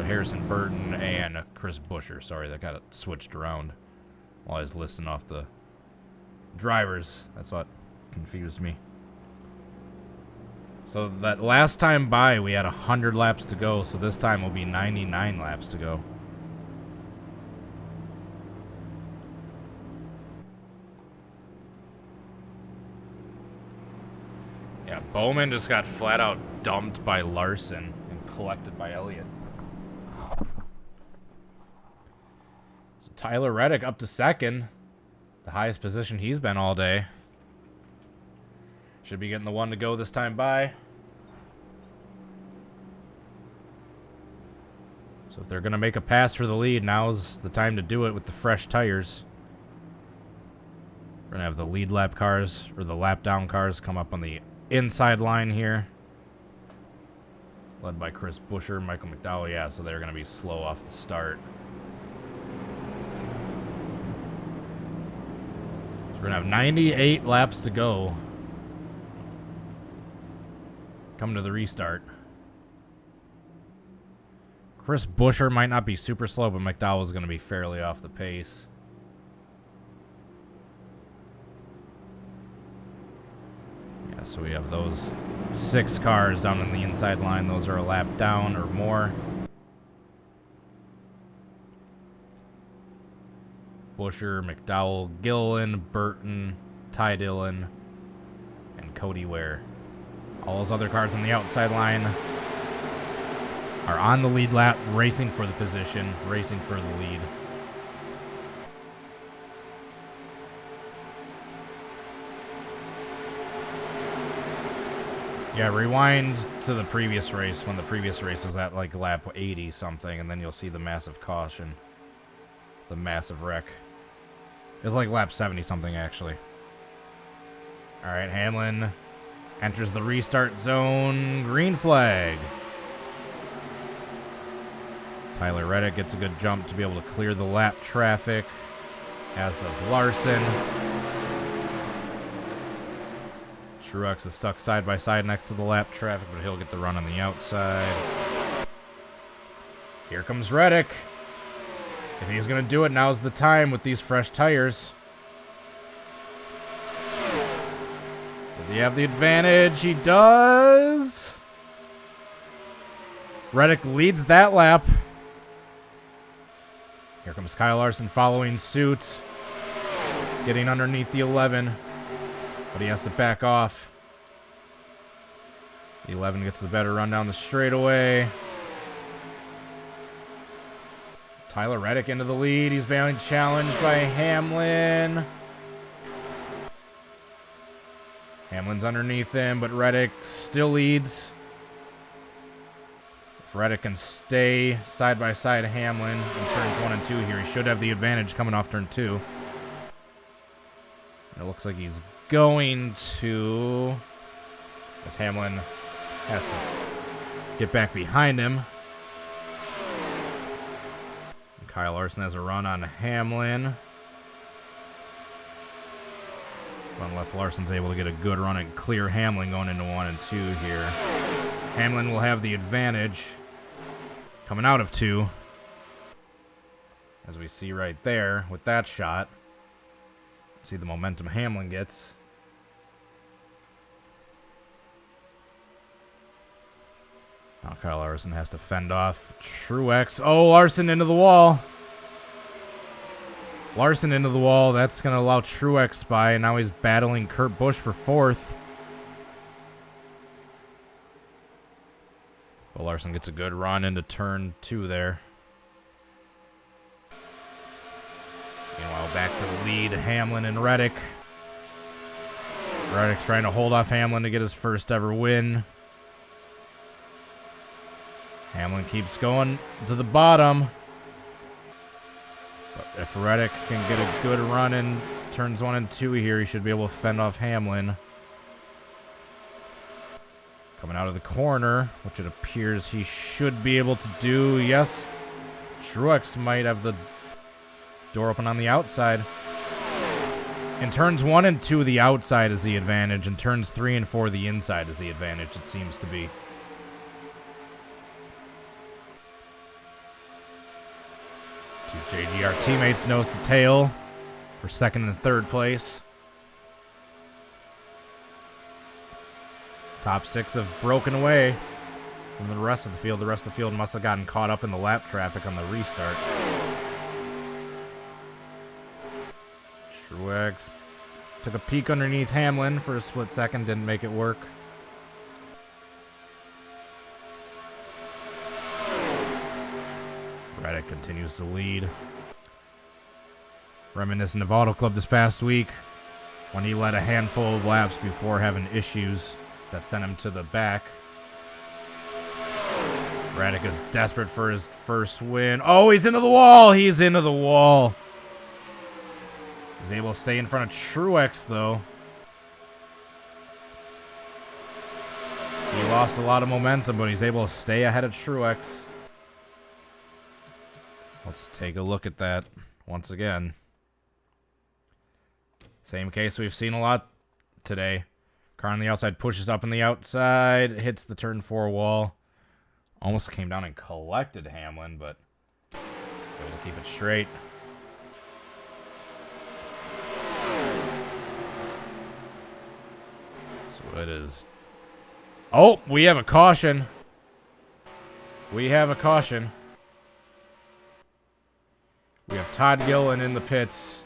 Harrison Burton and Chris Buescher. Sorry, that got it switched around while I was listing off the drivers. That's what confused me. So that last time by, we had 100 laps to go. So this time will be 99 laps to go. Yeah, Bowman just got flat out dumped by Larson and collected by Elliott. So Tyler Reddick up to second. The highest position he's been all day. Should be getting the one to go this time by. So if they're going to make a pass for the lead, now's the time to do it with the fresh tires. We're going to have the lead lap cars, or the lap down cars, come up on the inside line here. Led by Chris Buescher, Michael McDowell. Yeah, so they're going to be slow off the start. So we're going to have 98 laps to go. Coming to the restart. Chris Buescher might not be super slow, but McDowell is going to be fairly off the pace. Yeah, so we have those 6 cars down in the inside line. Those are a lap down or more. Buescher, McDowell, Gilliland, Burton, Ty Dillon, and Cody Ware. All those other cars on the outside line are on the lead lap, racing for the position, racing for the lead. Yeah, rewind to the previous race, when the previous race was at like lap 80 something, and then you'll see the massive caution. The massive wreck. It's like lap 70 something actually. Alright, Hamlin Enters the restart zone. Green flag. Tyler Reddick gets a good jump to be able to clear the lap traffic, as does Larson. Truex is stuck side by side next to the lap traffic, but he'll get the run on the outside. Here comes Reddick. If he's going to do it, now's the time with these fresh tires. Does he have the advantage? He does. Reddick leads that lap. Here comes Kyle Larson following suit. Getting underneath the 11. But he has to back off. The 11 gets the better run down the straightaway. Tyler Reddick into the lead. He's being challenged by Hamlin. Hamlin's underneath him, but Reddick still leads. If Reddick can stay side by side Hamlin in turns 1 and 2 here, he should have the advantage coming off turn 2. It looks like he's going to, as Hamlin has to get back behind him. And Kyle Larson has a run on Hamlin. Unless Larson's able to get a good run and clear Hamlin going into 1 and 2 here. Hamlin will have the advantage coming out of 2. As we see right there with that shot. See the momentum Hamlin gets. Now Kyle Larson has to fend off Truex. Oh, Larson into the wall. Larson into the wall. That's going to allow Truex by. And now he's battling Kurt Busch for 4th. But Larson gets a good run into turn 2 there. Meanwhile, back to the lead, Hamlin and Reddick. Reddick trying to hold off Hamlin to get his first ever win. Hamlin keeps going to the bottom. But if Reddick can get a good run in turns 1 and 2 here, he should be able to fend off Hamlin. Coming out of the corner, which it appears he should be able to do. Yes, Truex might have the door open on the outside. In turns 1 and 2, the outside is the advantage. In turns 3 and 4, the inside is the advantage, it seems to be. Two JGR teammates nose to tail for 2nd and 3rd place. Top 6 have broken away from the rest of the field. The rest of the field must have gotten caught up in the lap traffic on the restart. Truex took a peek underneath Hamlin for a split second, didn't make it work. Reddick continues to lead. Reminiscent of Auto Club this past week, when he led a handful of laps before having issues that sent him to the back. Reddick is desperate for his first win. Oh, he's into the wall! He's into the wall! He's able to stay in front of Truex, though. He lost a lot of momentum, but he's able to stay ahead of Truex. Let's take a look at that once again. Same case we've seen a lot today. Car on the outside pushes up on the outside, hits the turn 4 wall. Almost came down and collected Hamlin, but able to keep it straight. So it is... Oh, we have a caution. We have a caution. We have Todd Gillen in the pits,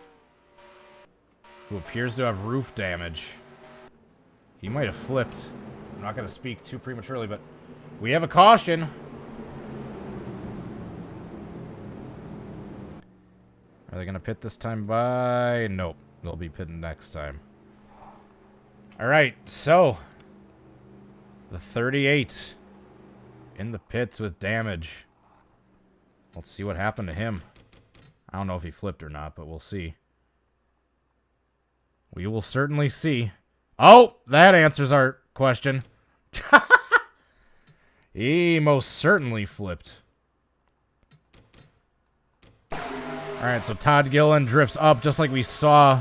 who appears to have roof damage. He might have flipped. I'm not going to speak too prematurely, but we have a caution. Are they going to pit this time by? Nope. They'll be pitting next time. All right, so the 38 in the pits with damage. Let's see what happened to him. I don't know if he flipped or not, but we'll see. We will certainly see. Oh, that answers our question. He most certainly flipped. Alright, so Todd Gillen drifts up just like we saw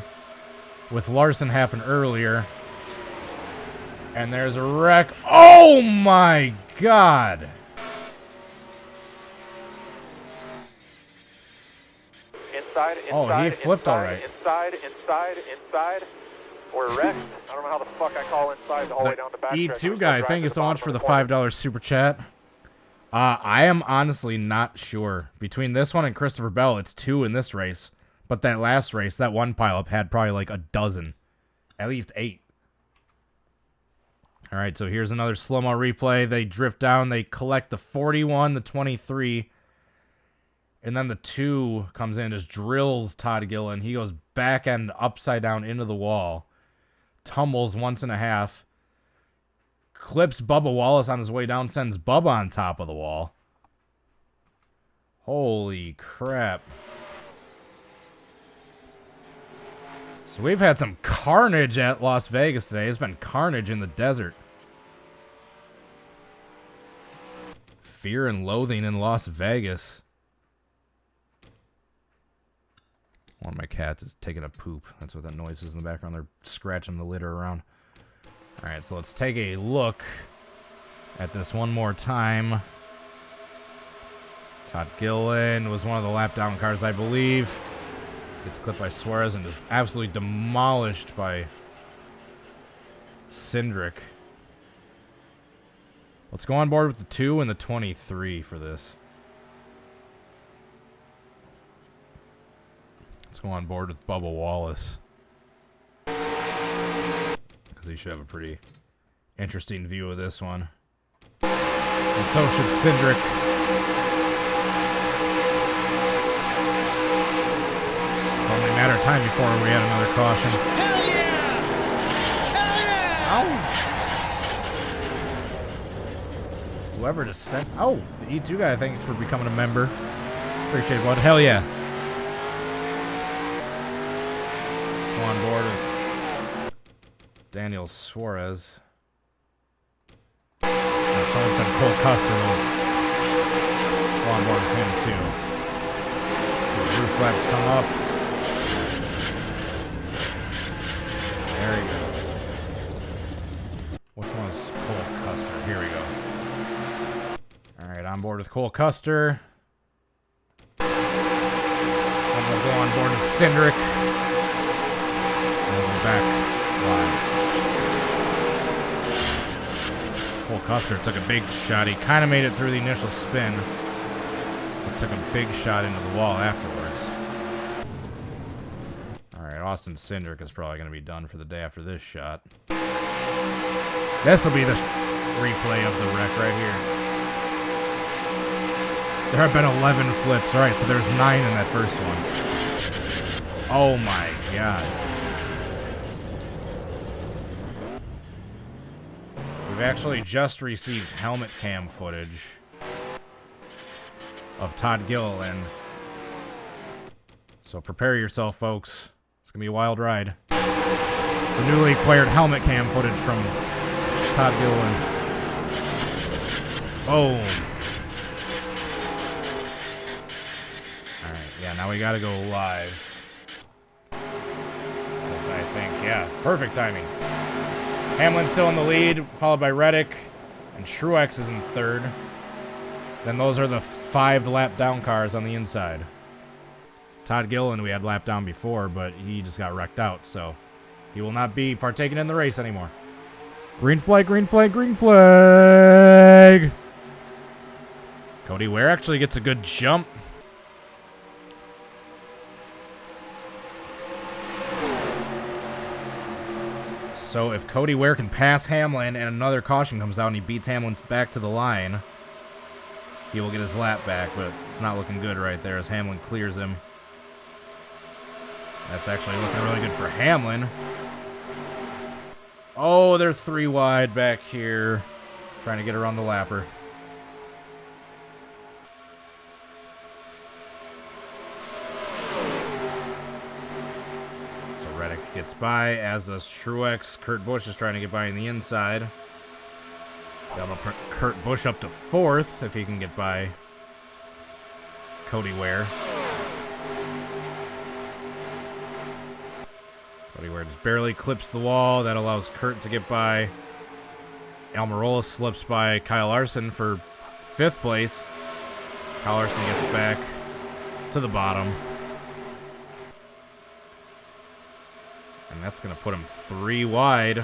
with Larson happen earlier. And there's a wreck. Oh my god! Inside, Oh, he flipped alright. Inside. We're wrecked. I don't know how the fuck I call inside the whole way down the back. E2 guy, thank you so much for the $5 super chat. I am honestly not sure. Between this one and Christopher Bell, it's 2 in this race. But that last race, that one pileup had probably like a dozen. At least 8. Alright, so here's another slow-mo replay. They drift down, they collect the 41, the 23. And then the 2 comes in, just drills Todd Gillen. He goes back end upside down into the wall. Tumbles once and a half. Clips Bubba Wallace on his way down. Sends Bubba on top of the wall. Holy crap. So we've had some carnage at Las Vegas today. It's been carnage in the desert. Fear and loathing in Las Vegas. One of my cats is taking a poop. That's what that noise is in the background. They're scratching the litter around. Alright, so let's take a look at this one more time. Todd Gillen was one of the lap down cars, I believe. Gets clipped by Suarez and just absolutely demolished by Cindric. Let's go on board with the 2 and the 23 for this. Let's go on board with Bubba Wallace. Because he should have a pretty interesting view of this one. And so should Cindric. It's only a matter of time before we had another caution. Hell yeah! Hell yeah! Ow! Whoever just sent... Oh, the E2 guy, thanks for becoming a member. Appreciate it, bud. Hell yeah. Let's go on board with Daniel Suarez. And someone said Cole Custer will go on board with him, too. So the roof flaps come up. There you go. Which one's Cole Custer? Here we go. Alright, on board with Cole Custer. And we'll go on board with Cindric. And we're back live. Cole Custer took a big shot. He kind of made it through the initial spin, but took a big shot into the wall afterwards. Alright, Austin Cindric is probably going to be done for the day after this shot. This will be the replay of the wreck right here. There have been 11 flips. Alright, so there's 9 in that first one. Oh my god. We've actually just received helmet cam footage of Todd Gillen. So prepare yourself, folks. It's going to be a wild ride. The newly acquired helmet cam footage from Todd Gillen. Boom. Alright, yeah, now we got to go live. Yes, I think, yeah, perfect timing. Hamlin's still in the lead, followed by Reddick, and Truex is in third. Then those are the 5 lap down cars on the inside. Todd Gillen we had lap down before, but he just got wrecked out, so he will not be partaking in the race anymore. Green flag, green flag, green flag! Cody Ware actually gets a good jump. So if Cody Ware can pass Hamlin and another caution comes out and he beats Hamlin back to the line, he will get his lap back, but it's not looking good right there as Hamlin clears him. That's actually looking really good for Hamlin. Oh, they're 3 wide back here, trying to get around the lapper. Reddick gets by, as does Truex. Kurt Busch is trying to get by on the inside. That'll put Kurt Busch up to 4th if he can get by Cody Ware. Cody Ware just barely clips the wall. That allows Kurt to get by. Almirola slips by Kyle Larson for 5th place. Kyle Larson gets back to the bottom. And that's going to put him 3 wide.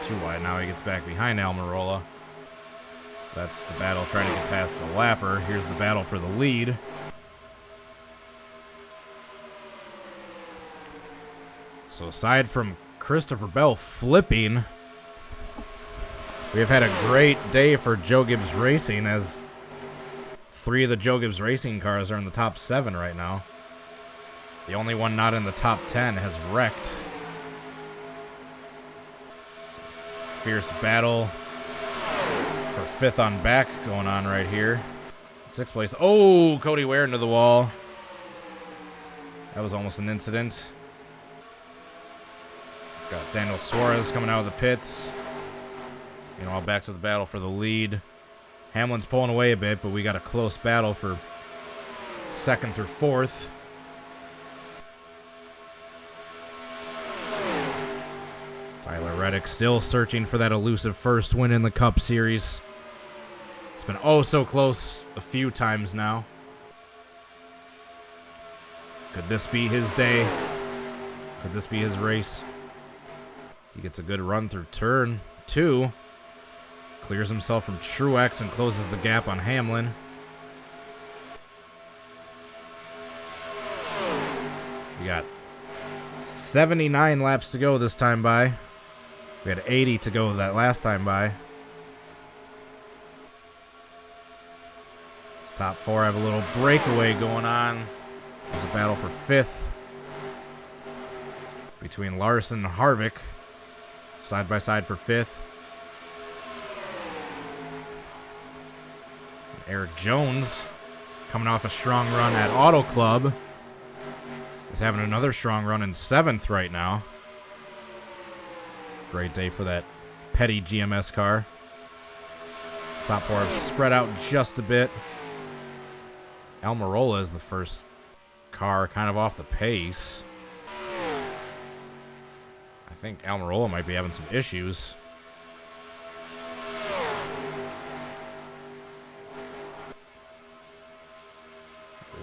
2 wide. Now he gets back behind Almirola. So that's the battle trying to get past the lapper. Here's the battle for the lead. So aside from Christopher Bell flipping, we have had a great day for Joe Gibbs Racing, as 3 of the Joe Gibbs Racing cars are in the top 7 right now. The only one not in the top 10 has wrecked. Fierce battle for 5th on back going on right here. 6th place. Oh, Cody Ware into the wall. That was almost an incident. Got Daniel Suarez coming out of the pits. Meanwhile, back to the battle for the lead. Hamlin's pulling away a bit, but we got a close battle for 2nd through 4th. Tyler Reddick still searching for that elusive first win in the Cup Series. It's been oh so close a few times now. Could this be his day? Could this be his race? He gets a good run through turn 2. Clears himself from Truex and closes the gap on Hamlin. We got 79 laps to go this time by. We had 80 to go that last time by. This top 4 have a little breakaway going on. There's a battle for 5th between Larson and Harvick. Side by side for 5th. Eric Jones, coming off a strong run at Auto Club, is having another strong run in 7th right now. Great day for that Petty GMS car. Top 4 have spread out just a bit. Almirola is the first car kind of off the pace. I think Almirola might be having some issues.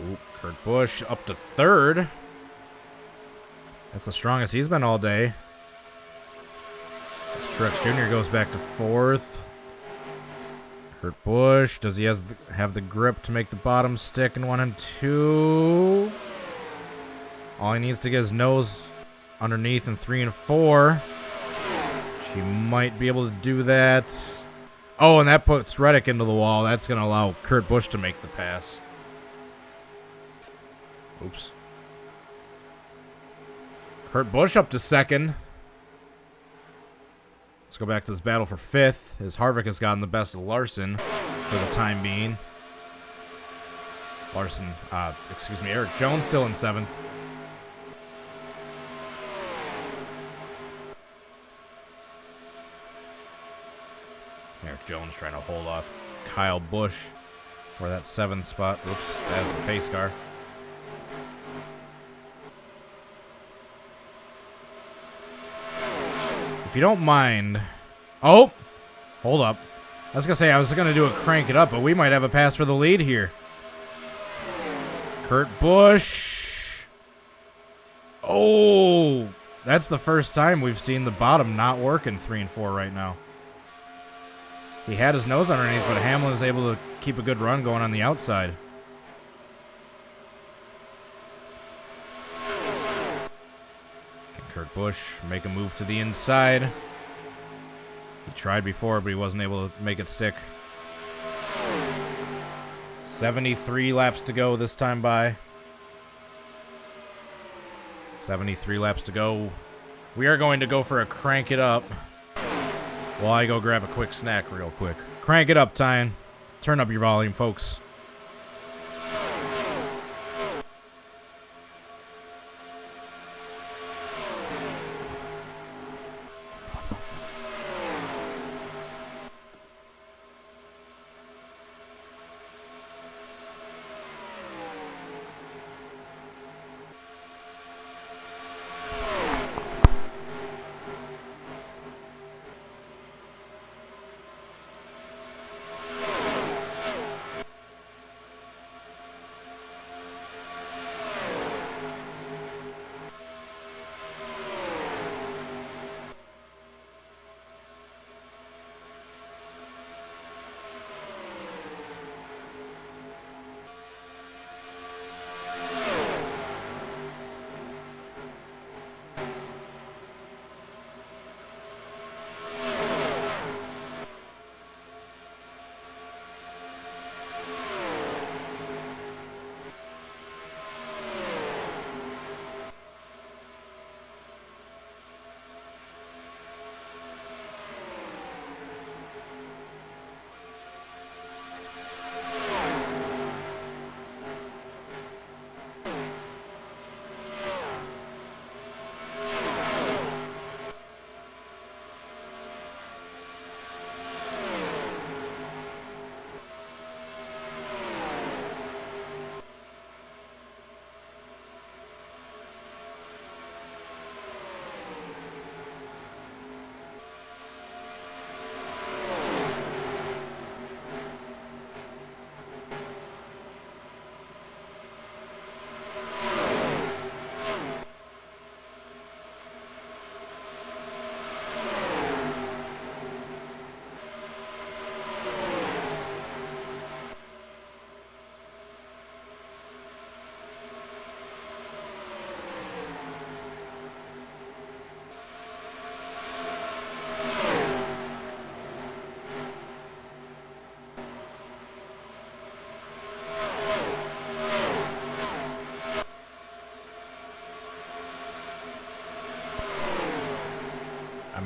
Ooh, Kurt Busch up to 3rd. That's the strongest he's been all day. Truex Jr. goes back to 4th. Kurt Busch, does he have the grip to make the bottom stick in 1 and 2? All he needs to get his nose underneath in 3 and 4. She might be able to do that. Oh, and that puts Reddick into the wall. That's going to allow Kurt Busch to make the pass. Oops. Kurt Busch up to 2nd. Let's go back to this battle for 5th, as Harvick has gotten the best of Larson for the time being. Eric Jones still in 7th. Eric Jones trying to hold off Kyle Busch for that 7th spot. Oops, that's the pace car. If you don't mind... Oh! Hold up. I was going to say, I was going to do a crank it up, but we might have a pass for the lead here. Kurt Busch. Oh! That's the first time we've seen the bottom not work in 3 and 4 right now. He had his nose underneath, but Hamlin was able to keep a good run going on the outside. Kurt Busch make a move to the inside. He tried before, but he wasn't able to make it stick. 73 laps to go this time by. 73 laps to go. We are going to go for a crank it up while I go grab a quick snack real quick. Crank it up, Tyan. Turn up your volume, folks.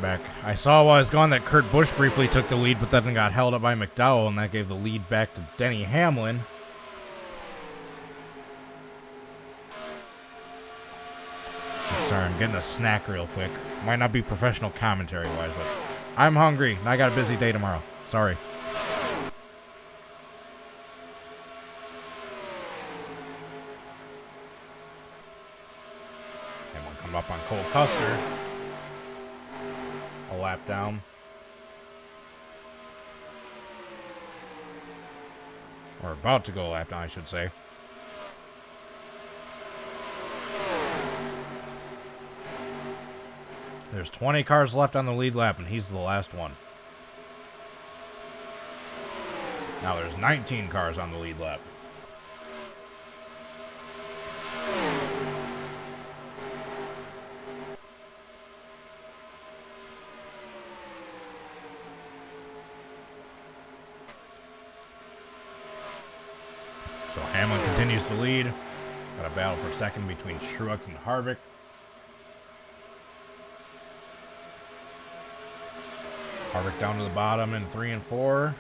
back. I saw while I was gone that Kurt Busch briefly took the lead, but then got held up by McDowell, and that gave the lead back to Denny Hamlin. I'm sorry, I'm getting a snack real quick. Might not be professional commentary-wise, but I'm hungry, and I got a busy day tomorrow. Sorry. Hamlin coming up on Cole Custer. A lap down. Or about to go a lap down, I should say. There's 20 cars left on the lead lap, and he's the last one. Now there's 19 cars on the lead lap. So Hamlin continues to lead. Got a battle for second between Truex and Harvick. Harvick down to the bottom in 3 and 4.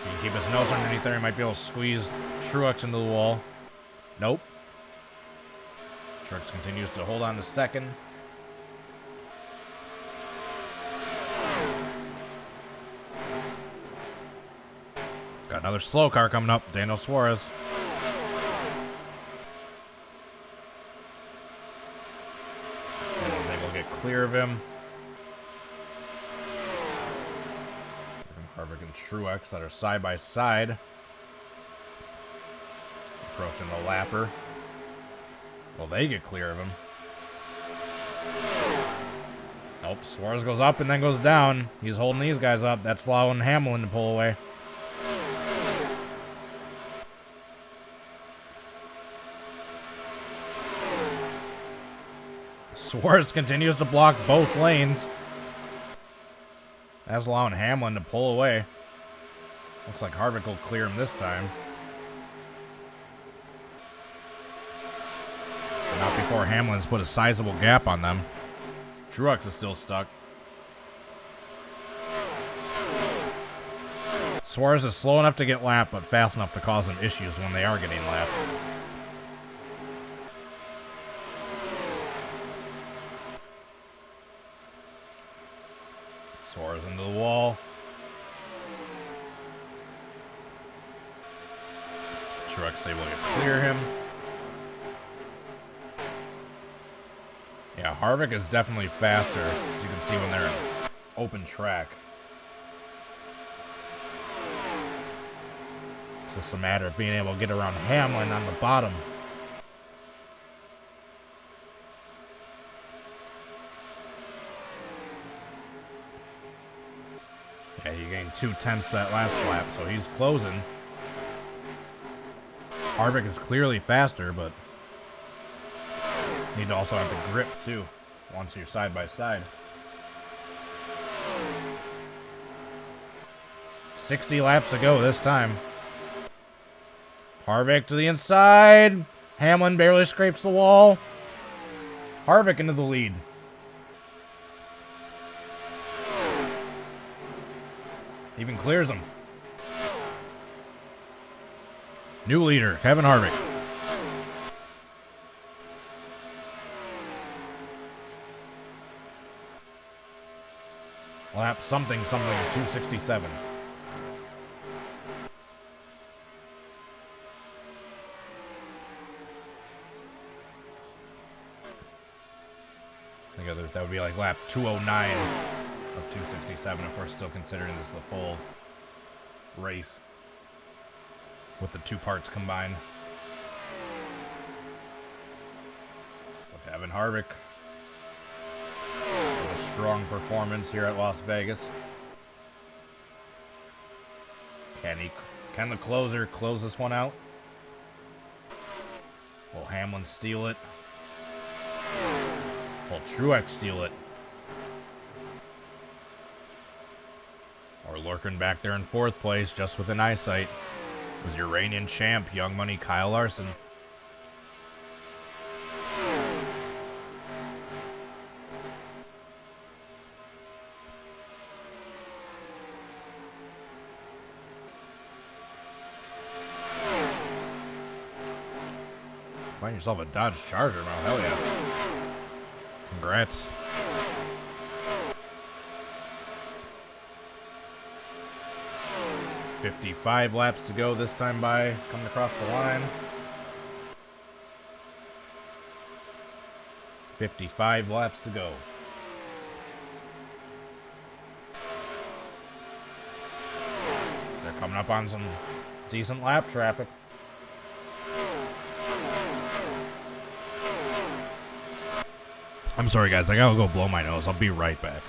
He can keep his nose underneath there. He might be able to squeeze Truex into the wall. Nope. Truex continues to hold on to second. Got another slow car coming up. Daniel Suarez. And I think we'll get clear of him. Harvick and Truex that are side by side. Approaching the lapper. Well, they get clear of him. Nope, Suarez goes up and then goes down. He's holding these guys up. That's allowing Hamlin to pull away. Suarez continues to block both lanes. That's allowing Hamlin to pull away. Looks like Harvick will clear him this time. But not before Hamlin's put a sizable gap on them. Truex is still stuck. Suarez is slow enough to get lapped, but fast enough to cause them issues when they are getting lapped. Suarez into the wall. Truex able to clear him. Yeah, Harvick is definitely faster, as you can see when they're in open track. It's just a matter of being able to get around Hamlin on the bottom. Yeah, he gained 2/10 that last lap, so he's closing. Harvick is clearly faster, but you need to also have the grip too, once you're side by side. 60 laps to go this time. Harvick to the inside. Hamlin barely scrapes the wall. Harvick into the lead. Even clears him. New leader, Kevin Harvick. Lap something 267. I think that would be like lap 209 of 267 if we're still considering this the full race with the two parts combined. So Kevin Harvick with a strong performance here at Las Vegas. Can the closer close this one out? Will Hamlin steal it? Will Truex steal it? Or lurking back there in fourth place, just within eyesight, is your reigning champ, Young Money Kyle Larson. Find yourself a Dodge Charger now. Hell yeah. Congrats. $55 laps to go this time by. Coming across the line. 55 laps to go. They're coming up on some decent lap traffic. I'm sorry, guys. I gotta go blow my nose. I'll be right back.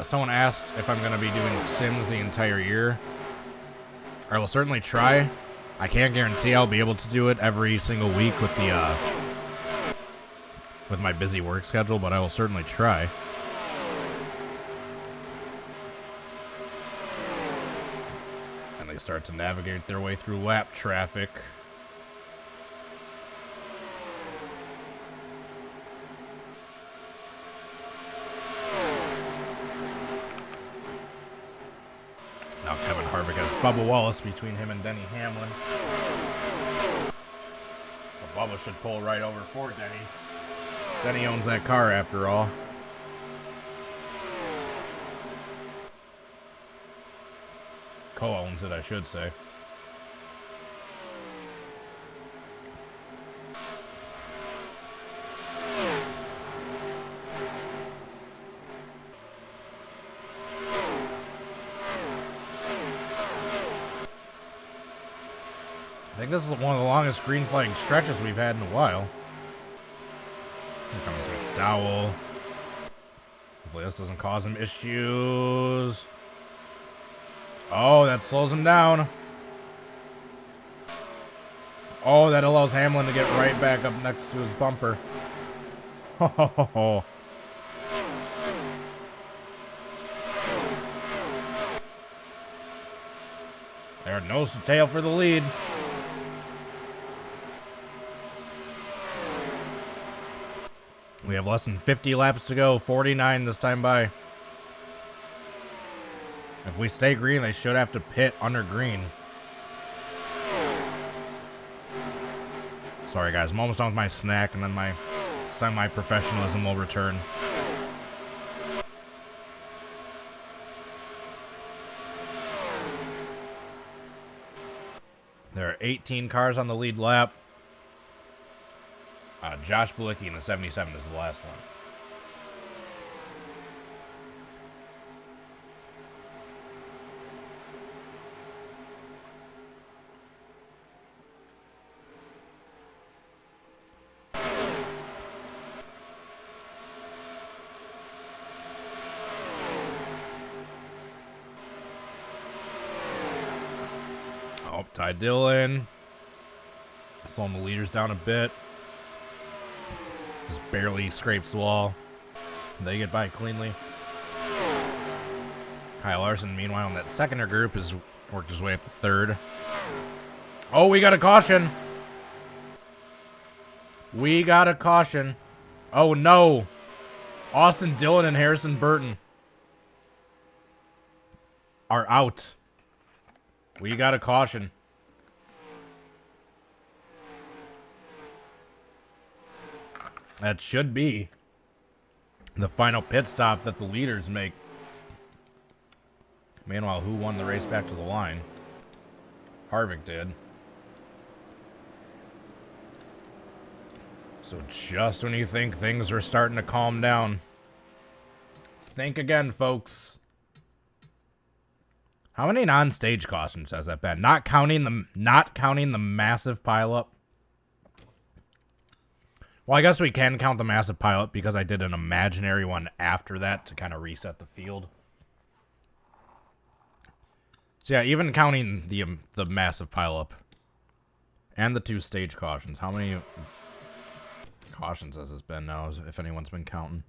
Someone asked if I'm going to be doing sims the entire year. I will certainly try. I can't guarantee I'll be able to do it every single week with the with my busy work schedule, but I will certainly try. And they start to navigate their way through lap traffic. Bubba Wallace between him and Denny Hamlin. But Bubba should pull right over for Denny. Denny owns that car after all. Co-owns it, I should say. I think this is one of the longest green flag stretches we've had in a while. Here comes McDowell. Hopefully this doesn't cause him issues. Oh, that slows him down. Oh, that allows Hamlin to get right back up next to his bumper. Ho ho ho ho. There, nose to tail for the lead. We have less than 50 laps to go. 49 this time by. If we stay green, they should have to pit under green. Sorry, guys. I'm almost done with my snack, and then my semi-professionalism will return. There are 18 cars on the lead lap. Josh Bilicki in the 77 is the last one. Oh, Ty Dillon. Slowing the leaders down a bit. Just barely scrapes the wall. They get by cleanly. Kyle Larson, meanwhile, in that seconder group, has worked his way up to third. Oh, we got a caution. We got a caution. Oh, no. Austin Dillon and Harrison Burton are out. We got a caution. That should be the final pit stop that the leaders make. Meanwhile, who won the race back to the line? Harvick did. So just when you think things are starting to calm down, think again, folks. How many non-stage cautions has that been? Not counting the massive pileup. Well, I guess we can count the massive pileup because I did an imaginary one after that to kind of reset the field. So yeah, even counting the massive pileup and the 2 stage cautions. How many cautions has this been now, if anyone's been counting?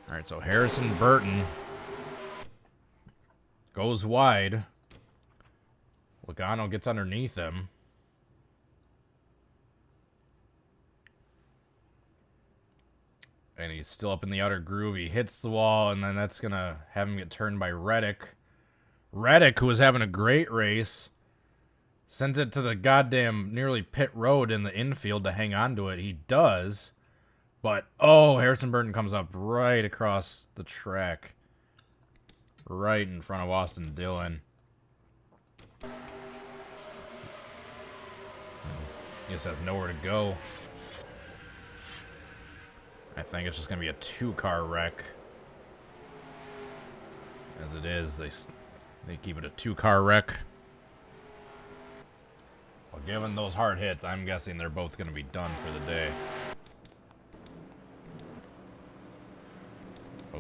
All right, so Harrison Burton goes wide. Logano gets underneath him. And he's still up in the outer groove. He hits the wall, and then that's going to have him get turned by Reddick. Reddick, who was having a great race, sends it to the goddamn nearly pit road in the infield to hang on to it. He does. But, oh, Harrison Burton comes up right across the track. Right in front of Austin Dillon. He just has nowhere to go. I think it's just going to be a 2-car wreck. As it is, they keep it a 2-car wreck. Well, given those hard hits, I'm guessing they're both going to be done for the day. Oh.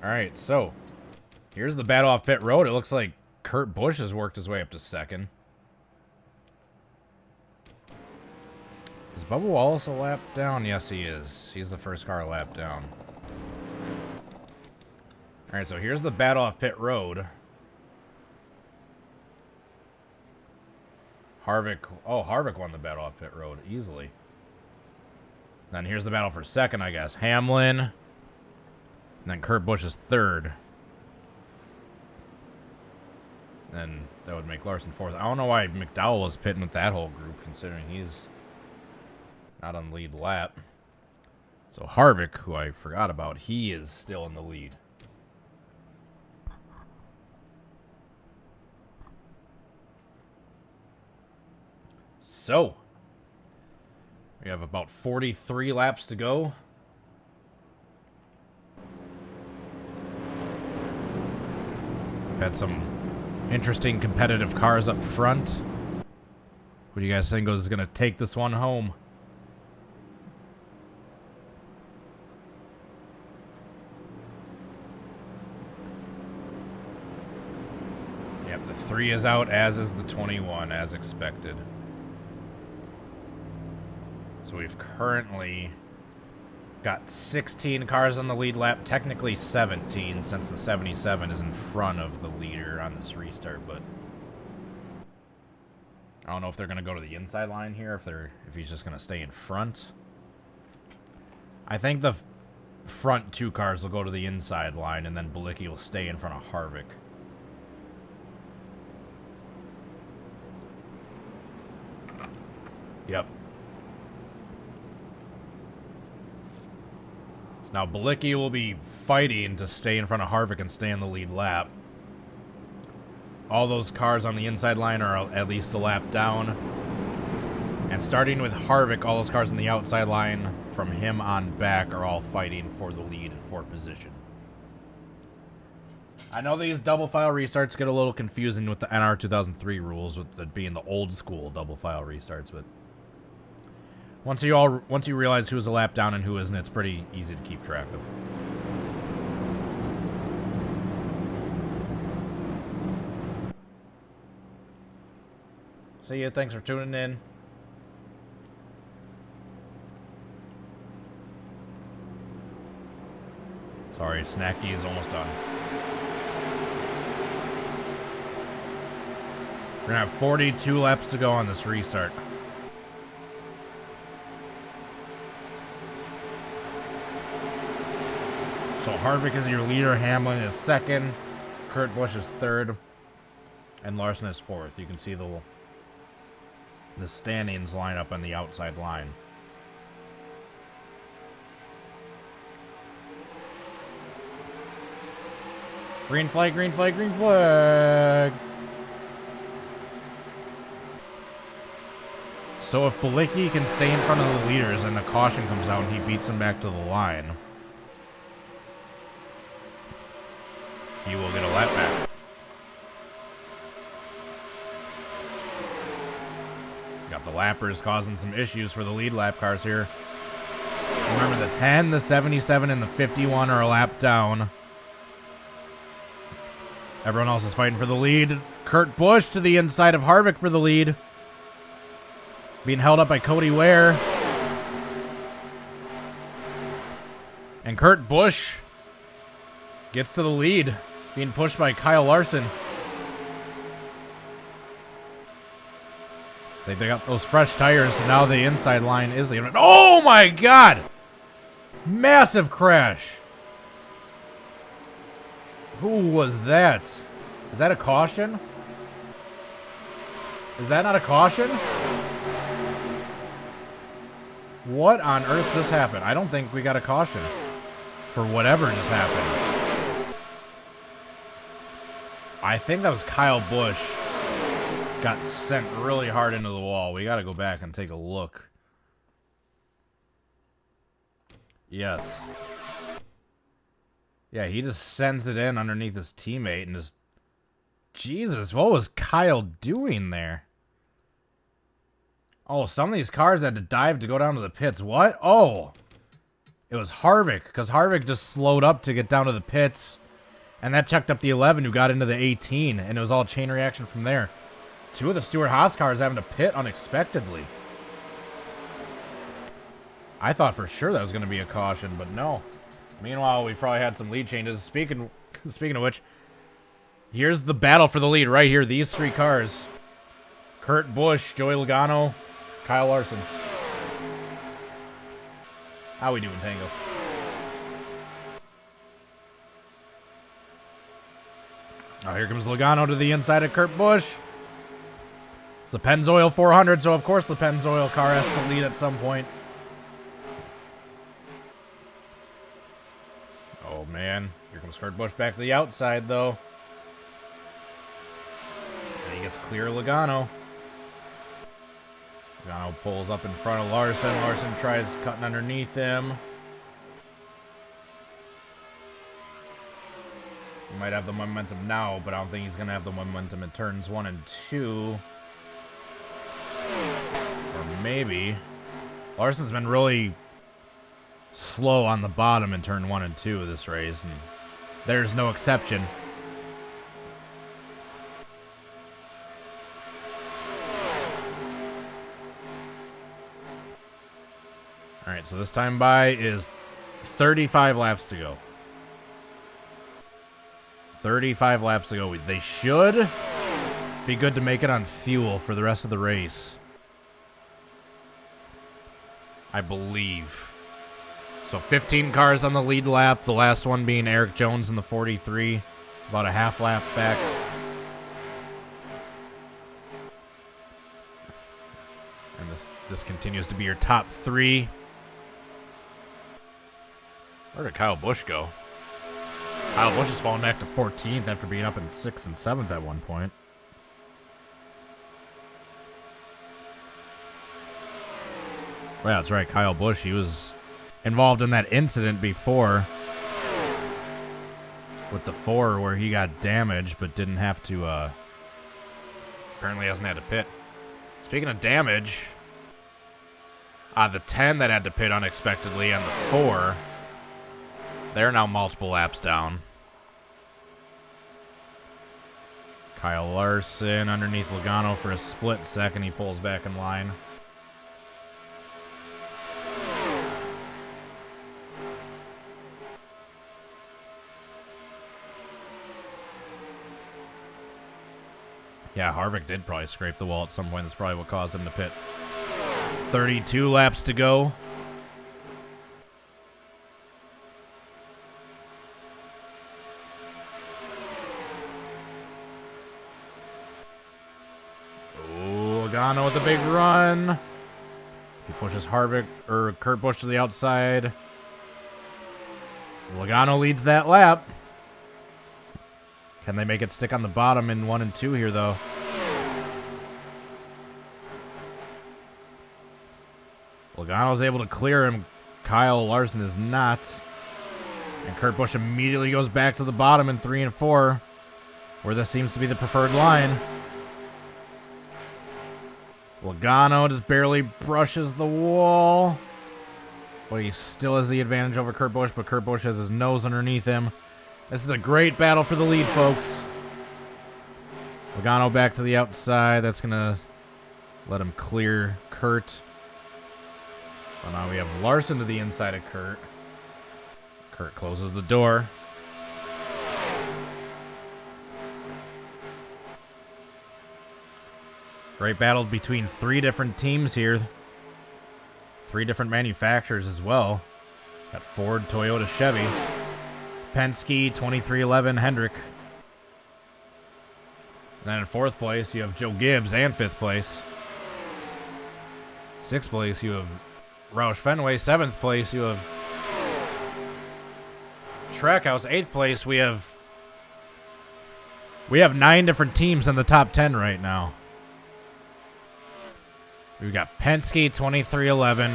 Alright, so here's the battle off pit road. It looks like Kurt Busch has worked his way up to second. Is Bubba Wallace a lap down? Yes, he is. He's the first car a lap down. Alright, so here's the battle off pit road. Harvick. Oh, Harvick won the battle off pit road easily. Then here's the battle for second, I guess. Hamlin. And then Kurt Busch is third. Then that would make Larson fourth. I don't know why McDowell was pitting with that whole group, considering he's not on the lead lap. So Harvick, who I forgot about, he is still in the lead. So we have about 43 laps to go. We've had some interesting competitive cars up front. Who do you guys think is going to take this one home? Yep, the 3 is out, as is the 21, as expected. So we've currently got 16 cars on the lead lap, technically 17 since the 77 is in front of the leader on this restart, but I don't know if they're going to go to the inside line here, if he's just going to stay in front. I think the front 2 cars will go to the inside line, and then Bilicki will stay in front of Harvick. Yep. Now, Bilicki will be fighting to stay in front of Harvick and stay in the lead lap. All those cars on the inside line are at least a lap down. And starting with Harvick, all those cars on the outside line from him on back are all fighting for the lead and for position. I know these double file restarts get a little confusing with the NR2003 rules, with it being the old school double file restarts, but once you realize who's a lap down and who isn't, it's pretty easy to keep track of. See ya, thanks for tuning in. Sorry, Snacky is almost done. We're gonna have 42 laps to go on this restart. So Harvick is your leader, Hamlin is second, Kurt Busch is third, and Larson is fourth. You can see the standings line up on the outside line. Green flag, green flag, green flag! So if Bilicki can stay in front of the leaders and the caution comes out and he beats them back to the line, he will get a lap back. Got the lappers causing some issues for the lead lap cars here. Remember, the 10, the 77, and the 51 are a lap down. Everyone else is fighting for the lead. Kurt Busch to the inside of Harvick for the lead. Being held up by Cody Ware. And Kurt Busch gets to the lead, being pushed by Kyle Larson. They got those fresh tires, so now the inside line is the... Oh my God! Massive crash. Who was that? Is that a caution? Is that not a caution? What on earth just happened? I don't think we got a caution for whatever just happened. I think that was Kyle Busch. Got sent really hard into the wall. We got to go back and take a look. Yes. Yeah, he just sends it in underneath his teammate and just... Jesus, what was Kyle doing there? Oh, some of these cars had to dive to go down to the pits. What? Oh! It was Harvick, because Harvick just slowed up to get down to the pits. And that checked up the 11 who got into the 18, and it was all chain reaction from there. Two of the Stewart-Haas cars having to pit unexpectedly. I thought for sure that was going to be a caution, but no. Meanwhile, we probably had some lead changes. Speaking of which, here's the battle for the lead right here. These three cars. Kurt Busch, Joey Logano, Kyle Larson. How we doing, Tango? Oh, here comes Logano to the inside of Kurt Busch. It's the Pennzoil 400, so of course the Pennzoil car has to lead at some point. Oh, man. Here comes Kurt Busch back to the outside, though. And he gets clear of Logano. Logano pulls up in front of Larson. Larson tries cutting underneath him. He might have the momentum now, but I don't think he's going to have the momentum in turns 1 and 2. Or maybe. Larson's been really slow on the bottom in turn 1 and 2 of this race, and there's no exception. Alright, so this time by is 35 laps to go. 35 laps to go. They should be good to make it on fuel for the rest of the race, I believe. So 15 cars on the lead lap, the last one being Eric Jones in the 43, about a half lap back. And this continues to be your top 3. Where did Kyle Busch go? Kyle Busch has fallen back to 14th after being up in 6th and 7th at one point. Well, yeah, that's right. Kyle Busch, he was involved in that incident before with the 4 where he got damaged but didn't have to, apparently hasn't had to pit. Speaking of damage, the 10 that had to pit unexpectedly and the 4, they're now multiple laps down. Kyle Larson underneath Logano for a split second. He pulls back in line. Yeah, Harvick did probably scrape the wall at some point. That's probably what caused him to pit. 32 laps to go. Logano with a big run. He pushes Harvick or Kurt Busch to the outside. Logano leads that lap. Can they make it stick on the bottom in 1 and 2 here, though? Logano's able to clear him. Kyle Larson is not. And Kurt Busch immediately goes back to the bottom in 3 and 4, where this seems to be the preferred line. Logano just barely brushes the wall. But he still has the advantage over Kurt Busch, but Kurt Busch has his nose underneath him. This is a great battle for the lead, folks. Logano back to the outside. That's going to let him clear Kurt. So now we have Larson to the inside of Kurt. Kurt closes the door. Great battle between 3 different teams here. 3 different manufacturers as well. Got Ford, Toyota, Chevy. Penske, 2311, Hendrick. And then in 4th place, you have Joe Gibbs, and 5th place. 6th place, you have Roush Fenway. 7th place, you have Trackhouse. 8th place, we have 9 different teams in the top 10 right now. We've got Penske, 2311,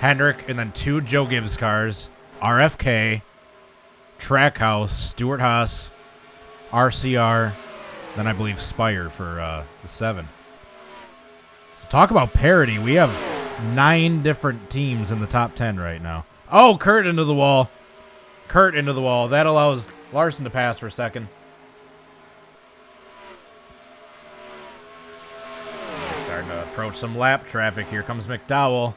Hendrick, and then 2 Joe Gibbs cars, RFK, Trackhouse, Stewart Haas, RCR, then I believe Spire for the 7. So talk about parity. We have 9 different teams in the top 10 right now. Oh, Kurt into the wall. Kurt into the wall. That allows Larson to pass for a second. Starting to approach some lap traffic. Here comes McDowell.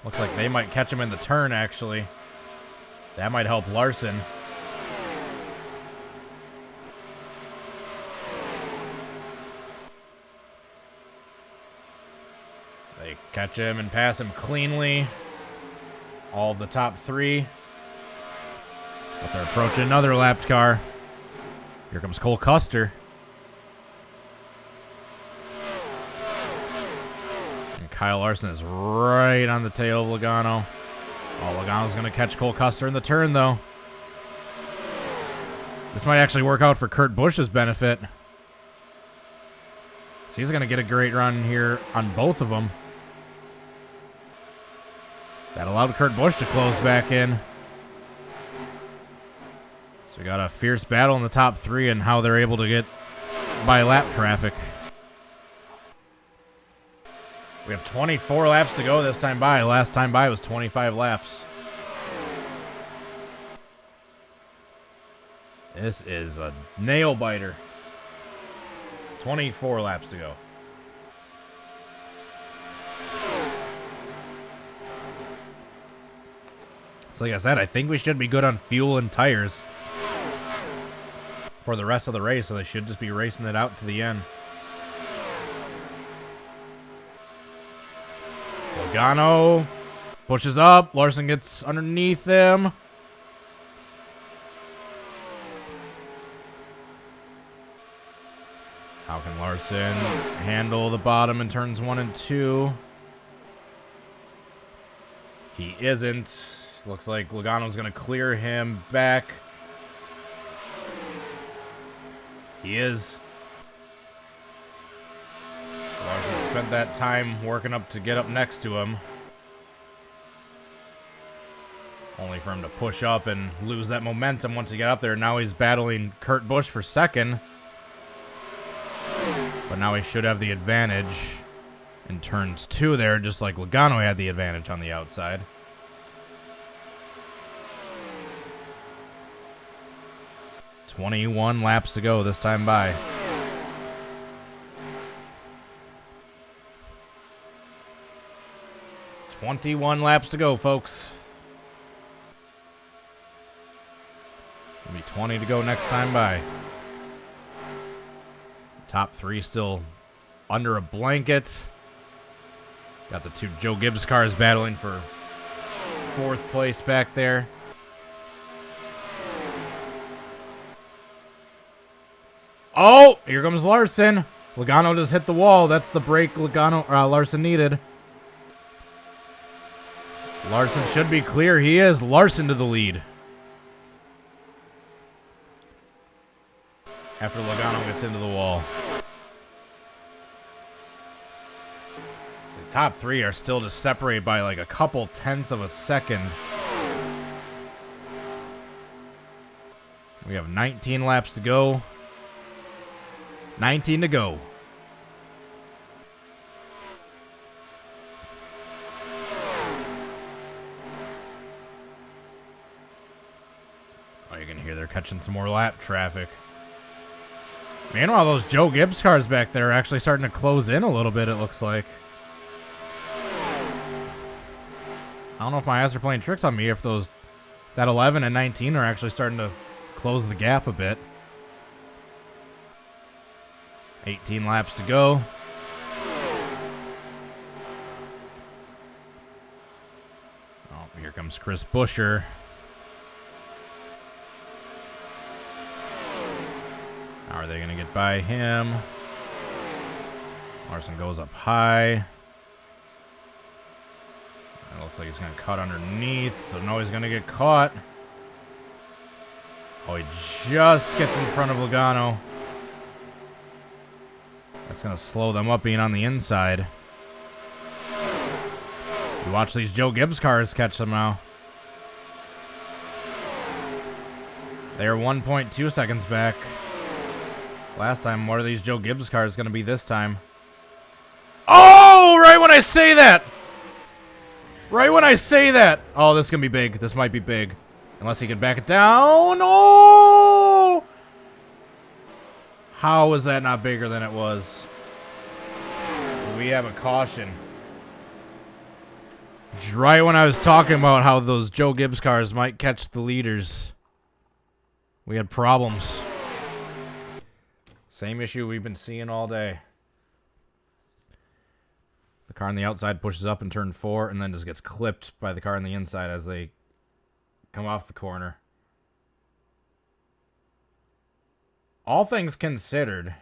Looks like they might catch him in the turn, actually. That might help Larson. They catch him and pass him cleanly. All of the top 3. But they're approaching another lapped car. Here comes Cole Custer. And Kyle Larson is right on the tail of Logano. Oh, Logano's going to catch Cole Custer in the turn, though. This might actually work out for Kurt Busch's benefit. So he's going to get a great run here on both of them. That allowed Kurt Busch to close back in. So we got a fierce battle in the top 3 and how they're able to get by lap traffic. We have 24 laps to go this time by. Last time by was 25 laps. This is a nail biter. 24 laps to go. So like I said, I think we should be good on fuel and tires for the rest of the race, so they should just be racing it out to the end. Logano pushes up. Larson gets underneath him. How can Larson handle the bottom in turns 1 and 2? He isn't. Looks like Logano's going to clear him back. He is. Larson spent that time working up to get up next to him. Only for him to push up and lose that momentum once he got up there. Now he's battling Kurt Busch for second. But now he should have the advantage in turns 2 there, just like Logano had the advantage on the outside. "21 laps to go this time by. "21 laps to go, folks. It'll be 20 to go next time by. Top 3 still under a blanket. Got the 2 Joe Gibbs cars battling for 4th place back there. Oh, here comes Larson. Logano just hit the wall. That's the break Larson needed. Larson should be clear. He is. Larson to the lead. After Logano gets into the wall. So his top 3 are still just separated by like a couple tenths of a second. We have 19 laps to go. 19 to go. catching some more lap traffic. Meanwhile, those Joe Gibbs cars back there are actually starting to close in a little bit, it looks like. I don't know if my eyes are playing tricks on me, if that 11 and 19 are actually starting to close the gap a bit. 18 laps to go. Oh, here comes Chris Buescher. How are they going to get by him? Larson goes up high. It looks like he's going to cut underneath. So no, he's going to get caught. Oh, he just gets in front of Logano. That's going to slow them up being on the inside. You watch these Joe Gibbs cars catch them now. They are 1.2 seconds back. Last time, what are these Joe Gibbs cars going to be this time? Oh, right when I say that! Right when I say that! Oh, this is going to be big. This might be big. Unless he can back it down. Oh! How is that not bigger than it was? We have a caution. Right when I was talking about how those Joe Gibbs cars might catch the leaders, we had problems. Same issue we've been seeing all day. The car on the outside pushes up in turn 4 and then just gets clipped by the car on the inside as they come off the corner. All things considered,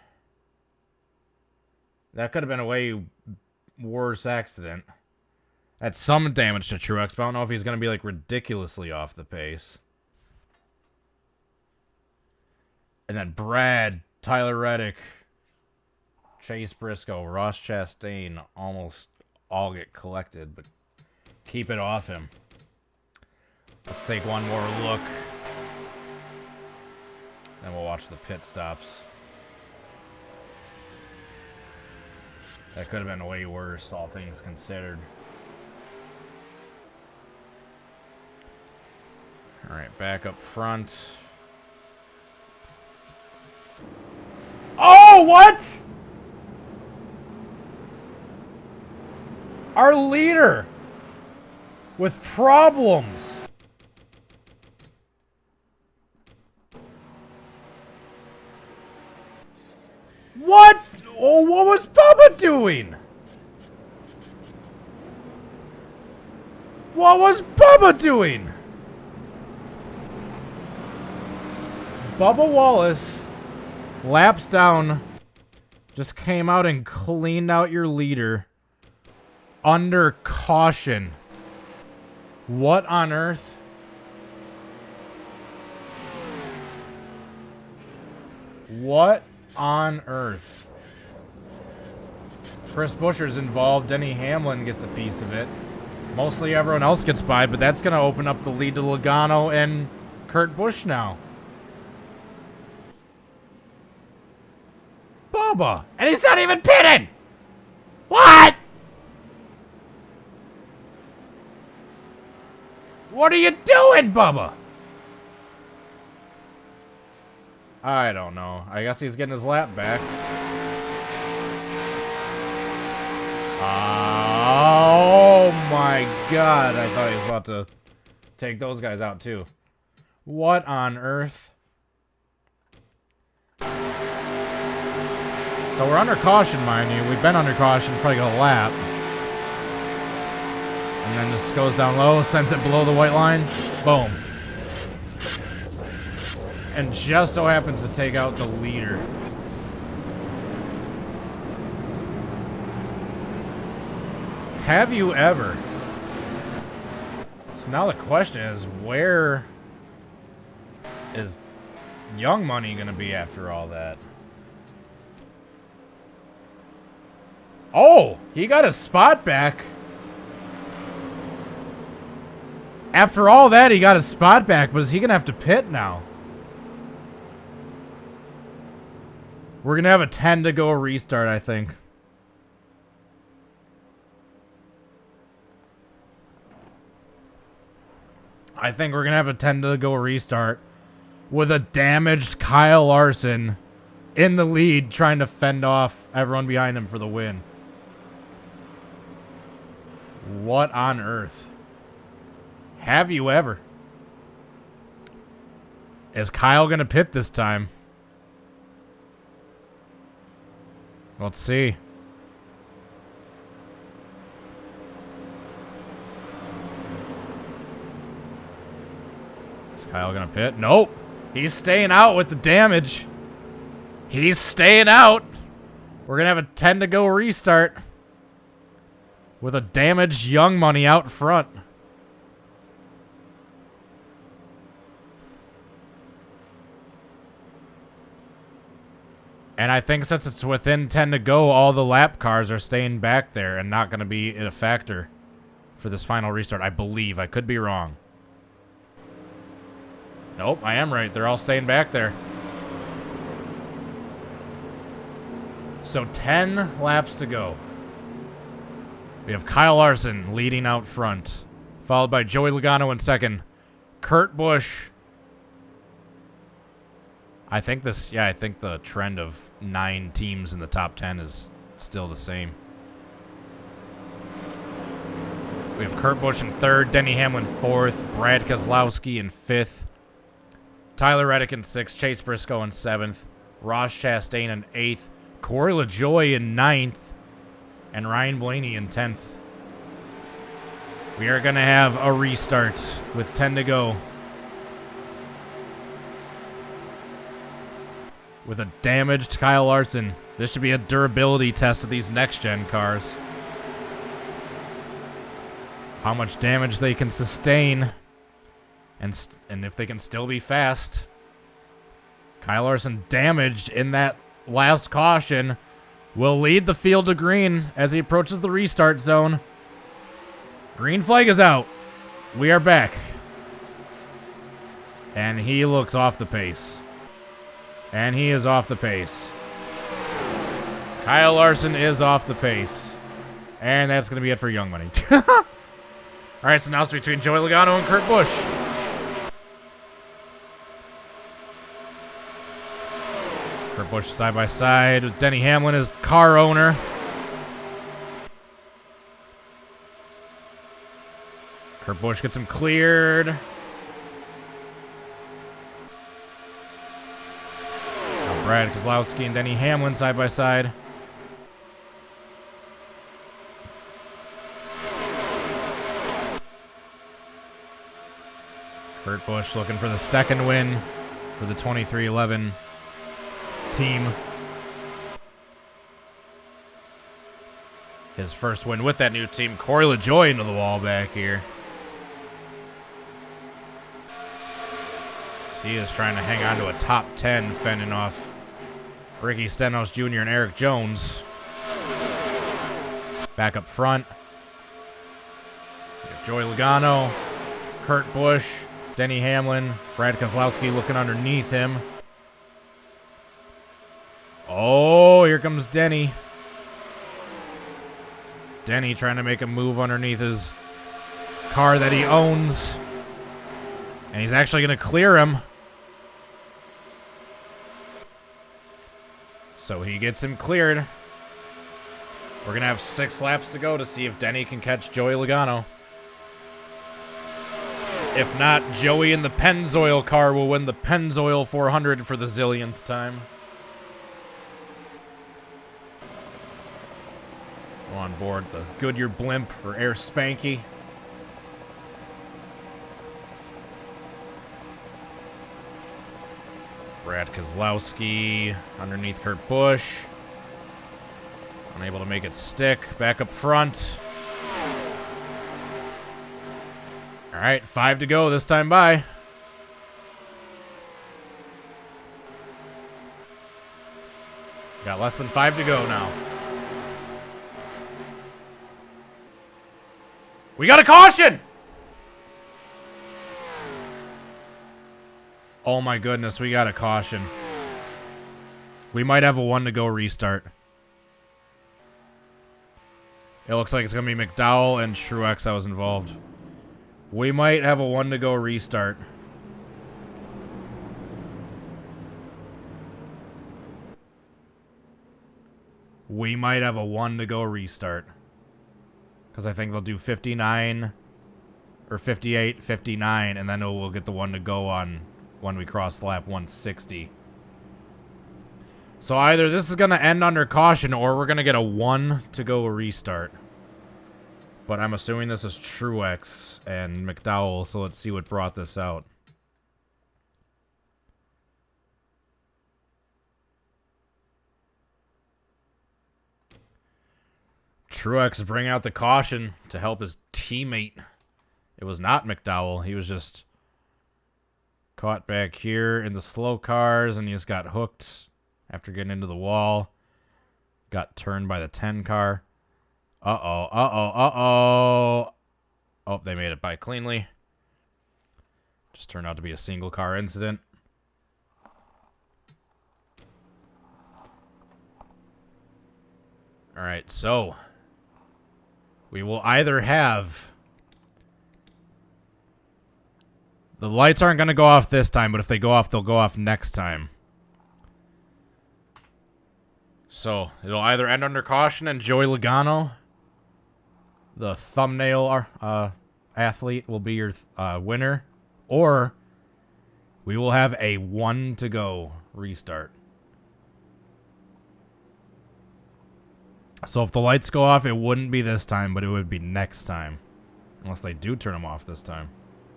that could have been a way worse accident. That's some damage to Truex, but I don't know if he's going to be like ridiculously off the pace. And then Brad, Tyler Reddick, Chase Briscoe, Ross Chastain almost all get collected, but keep it off him. Let's take one more look. Then we'll watch the pit stops. That could have been way worse, all things considered. Alright, back up front. Oh, what? Our leader with problems. What? Oh, what was Bubba doing? What was Bubba doing? Bubba Wallace, laps down, just came out and cleaned out your leader under caution. What on earth? What on earth? Chris Buescher's involved. Denny Hamlin gets a piece of it. Mostly everyone else gets by, but that's going to open up the lead to Logano and Kurt Busch now. Bubba! And he's not even pitting! What? What are you doing, Bubba? I don't know. I guess he's getting his lap back. Oh my god. I thought he was about to take those guys out too. What on earth? So we're under caution, mind you. We've been under caution for like a lap. And then this goes down low, sends it below the white line. Boom. And just so happens to take out the leader. Have you ever? So now the question is, where is Young Money going to be after all that? Oh, he got a spot back. After all that, he got a spot back, but is he going to have to pit now? We're going to have a 10 to go restart, I think. I think we're going to have a 10 to go restart. with a damaged Kyle Larson in the lead, trying to fend off everyone behind him for the win. What on earth? Have you ever? Is Kyle going to pit this time? Let's see. Is Kyle going to pit? Nope. He's staying out with the damage. He's staying out. We're going to have a 10 to go restart with a damaged Young Money out front. And I think since it's within 10 to go, all the lap cars are staying back there and not going to be a factor for this final restart. I believe. I could be wrong. Nope, I am right. They're all staying back there. So 10 laps to go. We have Kyle Larson leading out front, followed by Joey Logano in second. Kurt Busch. I think the trend of 9 teams in the top 10 is still the same. We have Kurt Busch in third, Denny Hamlin fourth, Brad Keselowski in fifth, Tyler Reddick in sixth, Chase Briscoe in seventh, Ross Chastain in eighth, Corey LaJoie in ninth, and Ryan Blaney in 10th. We are going to have a restart with 10 to go. With a damaged Kyle Larson. This should be a durability test of these next-gen cars. How much damage they can sustain. And if they can still be fast. Kyle Larson damaged in that last caution will lead the field to green as he approaches the restart zone. Green flag is out. We are back. And he looks off the pace. And he is off the pace. Kyle Larson is off the pace. And that's going to be it for Young Money. All right, so now it's between Joey Logano and Kurt Busch. Kurt Busch side by side with Denny Hamlin as car owner. Kurt Busch gets him cleared. Now Brad Keselowski and Denny Hamlin side by side. Kurt Busch looking for the second win for the 2311 team. His first win with that new team. Corey LaJoie into the wall back here. He is trying to hang on to a top 10, fending off Ricky Stenhouse Jr. and Eric Jones. Back up front. We have Joey Logano, Kurt Busch, Denny Hamlin, Brad Keselowski looking underneath him. Oh, here comes Denny. Denny trying to make a move underneath his car that he owns. And he's actually going to clear him. So he gets him cleared. We're going to have 6 laps to go to see if Denny can catch Joey Logano. If not, Joey in the Pennzoil car will win the Pennzoil 400 for the zillionth time. On board the Goodyear blimp or Air Spanky. Brad Keselowski underneath Kurt Busch. Unable to make it stick. Back up front. All right, 5 to go this time by. Got less than 5 to go now. We got a caution! Oh my goodness, we got a caution. We might have a 1 to go restart. It looks like it's going to be McDowell and Truex that was involved. We might have a 1 to go restart. we might have a 1 to go restart. Because I think they'll do 59 or 58, 59, and then we'll get the 1 to go on when we cross lap 160. So either this is going to end under caution or we're going to get a 1 to go restart. But I'm assuming this is Truex and McDowell, so let's see what brought this out. Truex bring out the caution to help his teammate. It was not McDowell. He was just caught back here in the slow cars, and he just got hooked after getting into the wall. Got turned by the 10 car. Uh-oh, uh-oh, uh-oh. Oh, they made it by cleanly. Just turned out to be a single car incident. Alright, so we will either have... The lights aren't going to go off this time, but if they go off, they'll go off next time. So, it'll either end under caution and Joey Logano, the thumbnail athlete, will be your winner, or we will have a 1 to go restart. So if the lights go off, it wouldn't be this time, but it would be next time. Unless they do turn them off this time.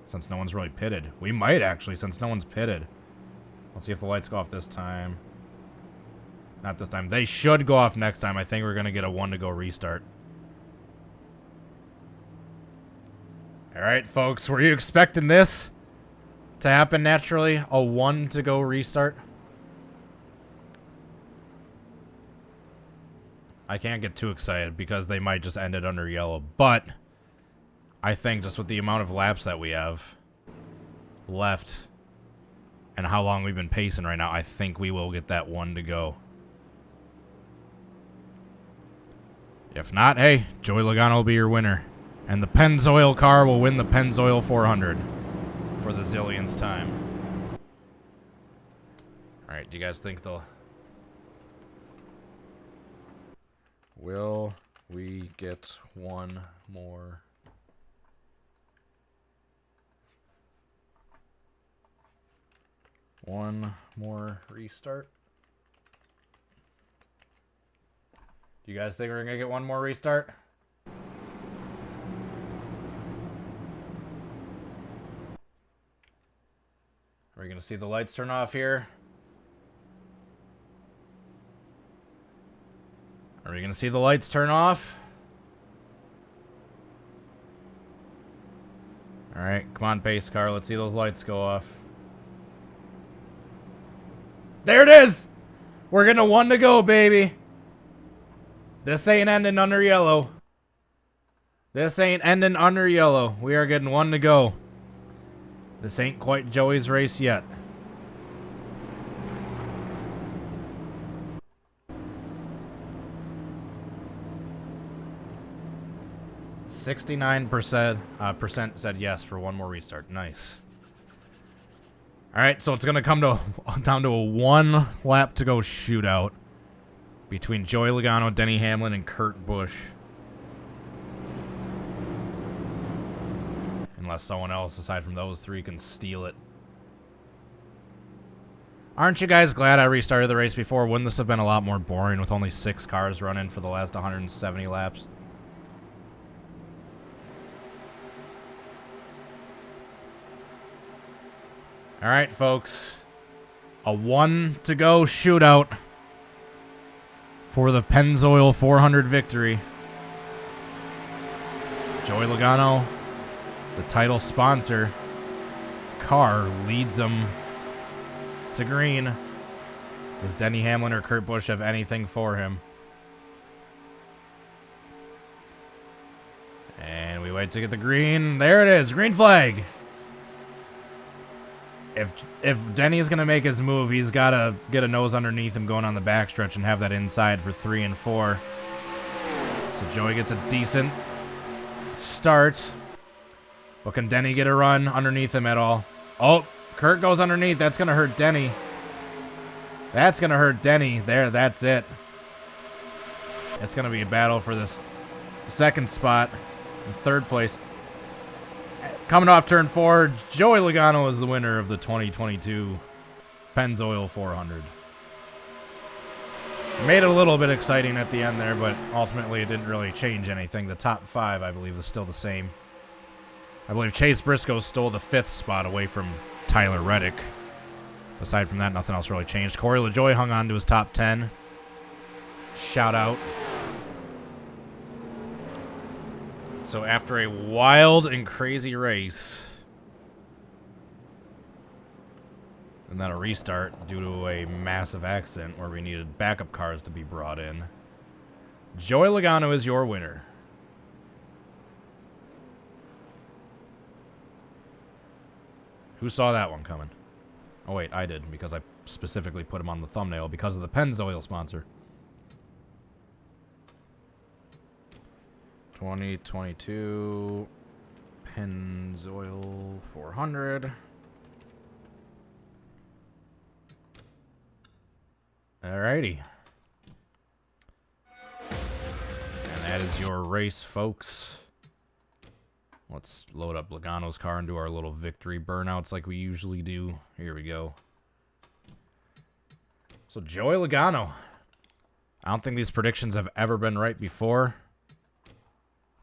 Since no one's really pitted. We might actually, since no one's pitted. Let's see if the lights go off this time. Not this time. They should go off next time. I think we're going to get a 1 to go restart. Alright, folks. Were you expecting this to happen naturally? A 1 to go restart? I can't get too excited because they might just end it under yellow. But I think just with the amount of laps that we have left and how long we've been pacing right now, I think we will get that 1 to go. If not, hey, Joey Logano will be your winner. And the Pennzoil car will win the Pennzoil 400 for the zillionth time. Alright, do you guys think they'll... Will we get one more? One more restart? Do you guys think we're going to get one more restart? Are we going to see the lights turn off here? Are we going to see the lights turn off? Alright, come on, pace car. Let's see those lights go off. There it is! We're getting a 1 to go, baby. This ain't ending under yellow. This ain't ending under yellow. We are getting 1 to go. This ain't quite Joey's race yet. %% said yes for one more restart. Nice. All right, so it's gonna come down to a 1 lap to go shootout between Joey Logano, Denny Hamlin, and Kurt Busch. Unless someone else aside from those three can steal it. Aren't you guys glad I restarted the race before? Wouldn't this have been a lot more boring with only 6 cars running for the last 170 laps? All right, folks. A 1 to go shootout for the Pennzoil 400 victory. Joey Logano, the title sponsor, car leads them to green. Does Denny Hamlin or Kurt Busch have anything for him? And we wait to get the green. There it is, green flag. If Denny is going to make his move, he's got to get a nose underneath him going on the backstretch and have that inside for 3 and 4. So Joey gets a decent start. But can Denny get a run underneath him at all? Oh, Kurt goes underneath. That's going to hurt Denny. That's going to hurt Denny. There, that's it. It's going to be a battle for this second spot in third place. Coming off turn 4, Joey Logano is the winner of the 2022 Pennzoil 400. Made it a little bit exciting at the end there, but ultimately it didn't really change anything. The top 5, I believe, is still the same. I believe Chase Briscoe stole the 5th spot away from Tyler Reddick. Aside from that, nothing else really changed. Corey LaJoie hung on to his top 10. Shout out. So after a wild and crazy race, and then a restart due to a massive accident where we needed backup cars to be brought in, Joey Logano is your winner. Who saw that one coming? Oh wait, I did, because I specifically put him on the thumbnail because of the Pennzoil sponsor. 2022 Pennzoil 400. Alrighty. And that is your race, folks. Let's load up Logano's car and do our little victory burnouts like we usually do. Here we go. So Joey Logano. I don't think these predictions have ever been right before.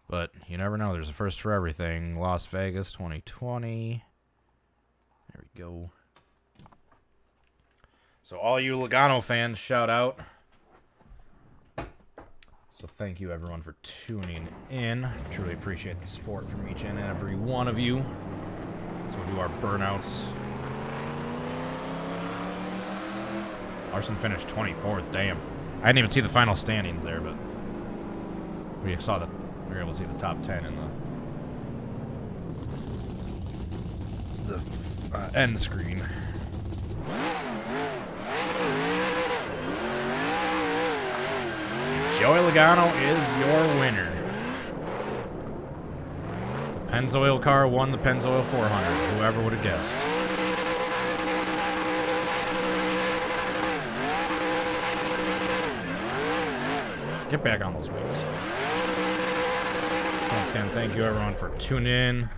But you never know. There's a first for everything. Las Vegas 2020. There we go. So all you Logano fans, shout out. So thank you everyone for tuning in. Truly appreciate the support from each and every one of you. So we'll do our burnouts. Larson finished 24th. Damn. I didn't even see the final standings there, but we were able to see the top 10 in the end screen. Joey Logano is your winner. The Pennzoil car won the Pennzoil 400. Whoever would have guessed. Get back on those wheels. So once again, thank you everyone for tuning in.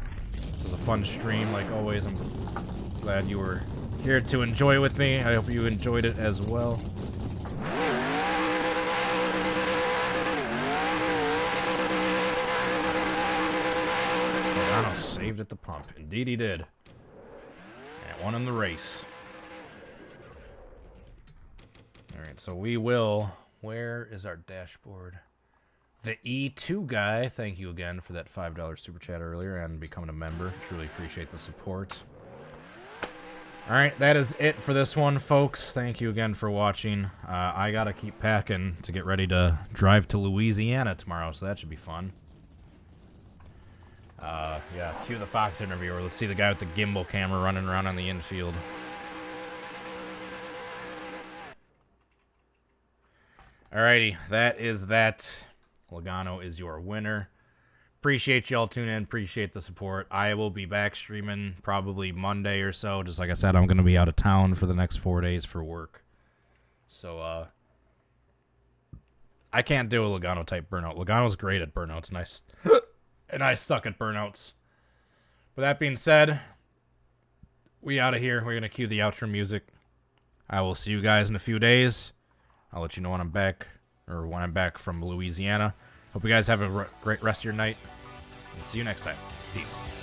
This was a fun stream, like always. I'm glad you were here to enjoy with me. I hope you enjoyed it as well. Logano saved at the pump. Indeed he did. And won in the race. Alright, so we will... Where is our dashboard? The E2 guy, thank you again for that $5 super chat earlier and becoming a member. Truly appreciate the support. Alright, that is it for this one, folks. Thank you again for watching. I gotta keep packing to get ready to drive to Louisiana tomorrow, so that should be fun. Yeah, cue the Fox interviewer. Let's see the guy with the gimbal camera running around on the infield. Alrighty, that is that. Logano is your winner. Appreciate y'all tuning in. Appreciate the support. I will be back streaming probably Monday or so. Just like I said, I'm going to be out of town for the next 4 days for work. So, I can't do a Logano type burnout. Logano's great at burnouts, and I suck at burnouts. With that being said, we out of here. We're going to cue the outro music. I will see you guys in a few days. I'll let you know when I'm back, or when I'm back from Louisiana. Hope you guys have a great rest of your night, and see you next time. Peace.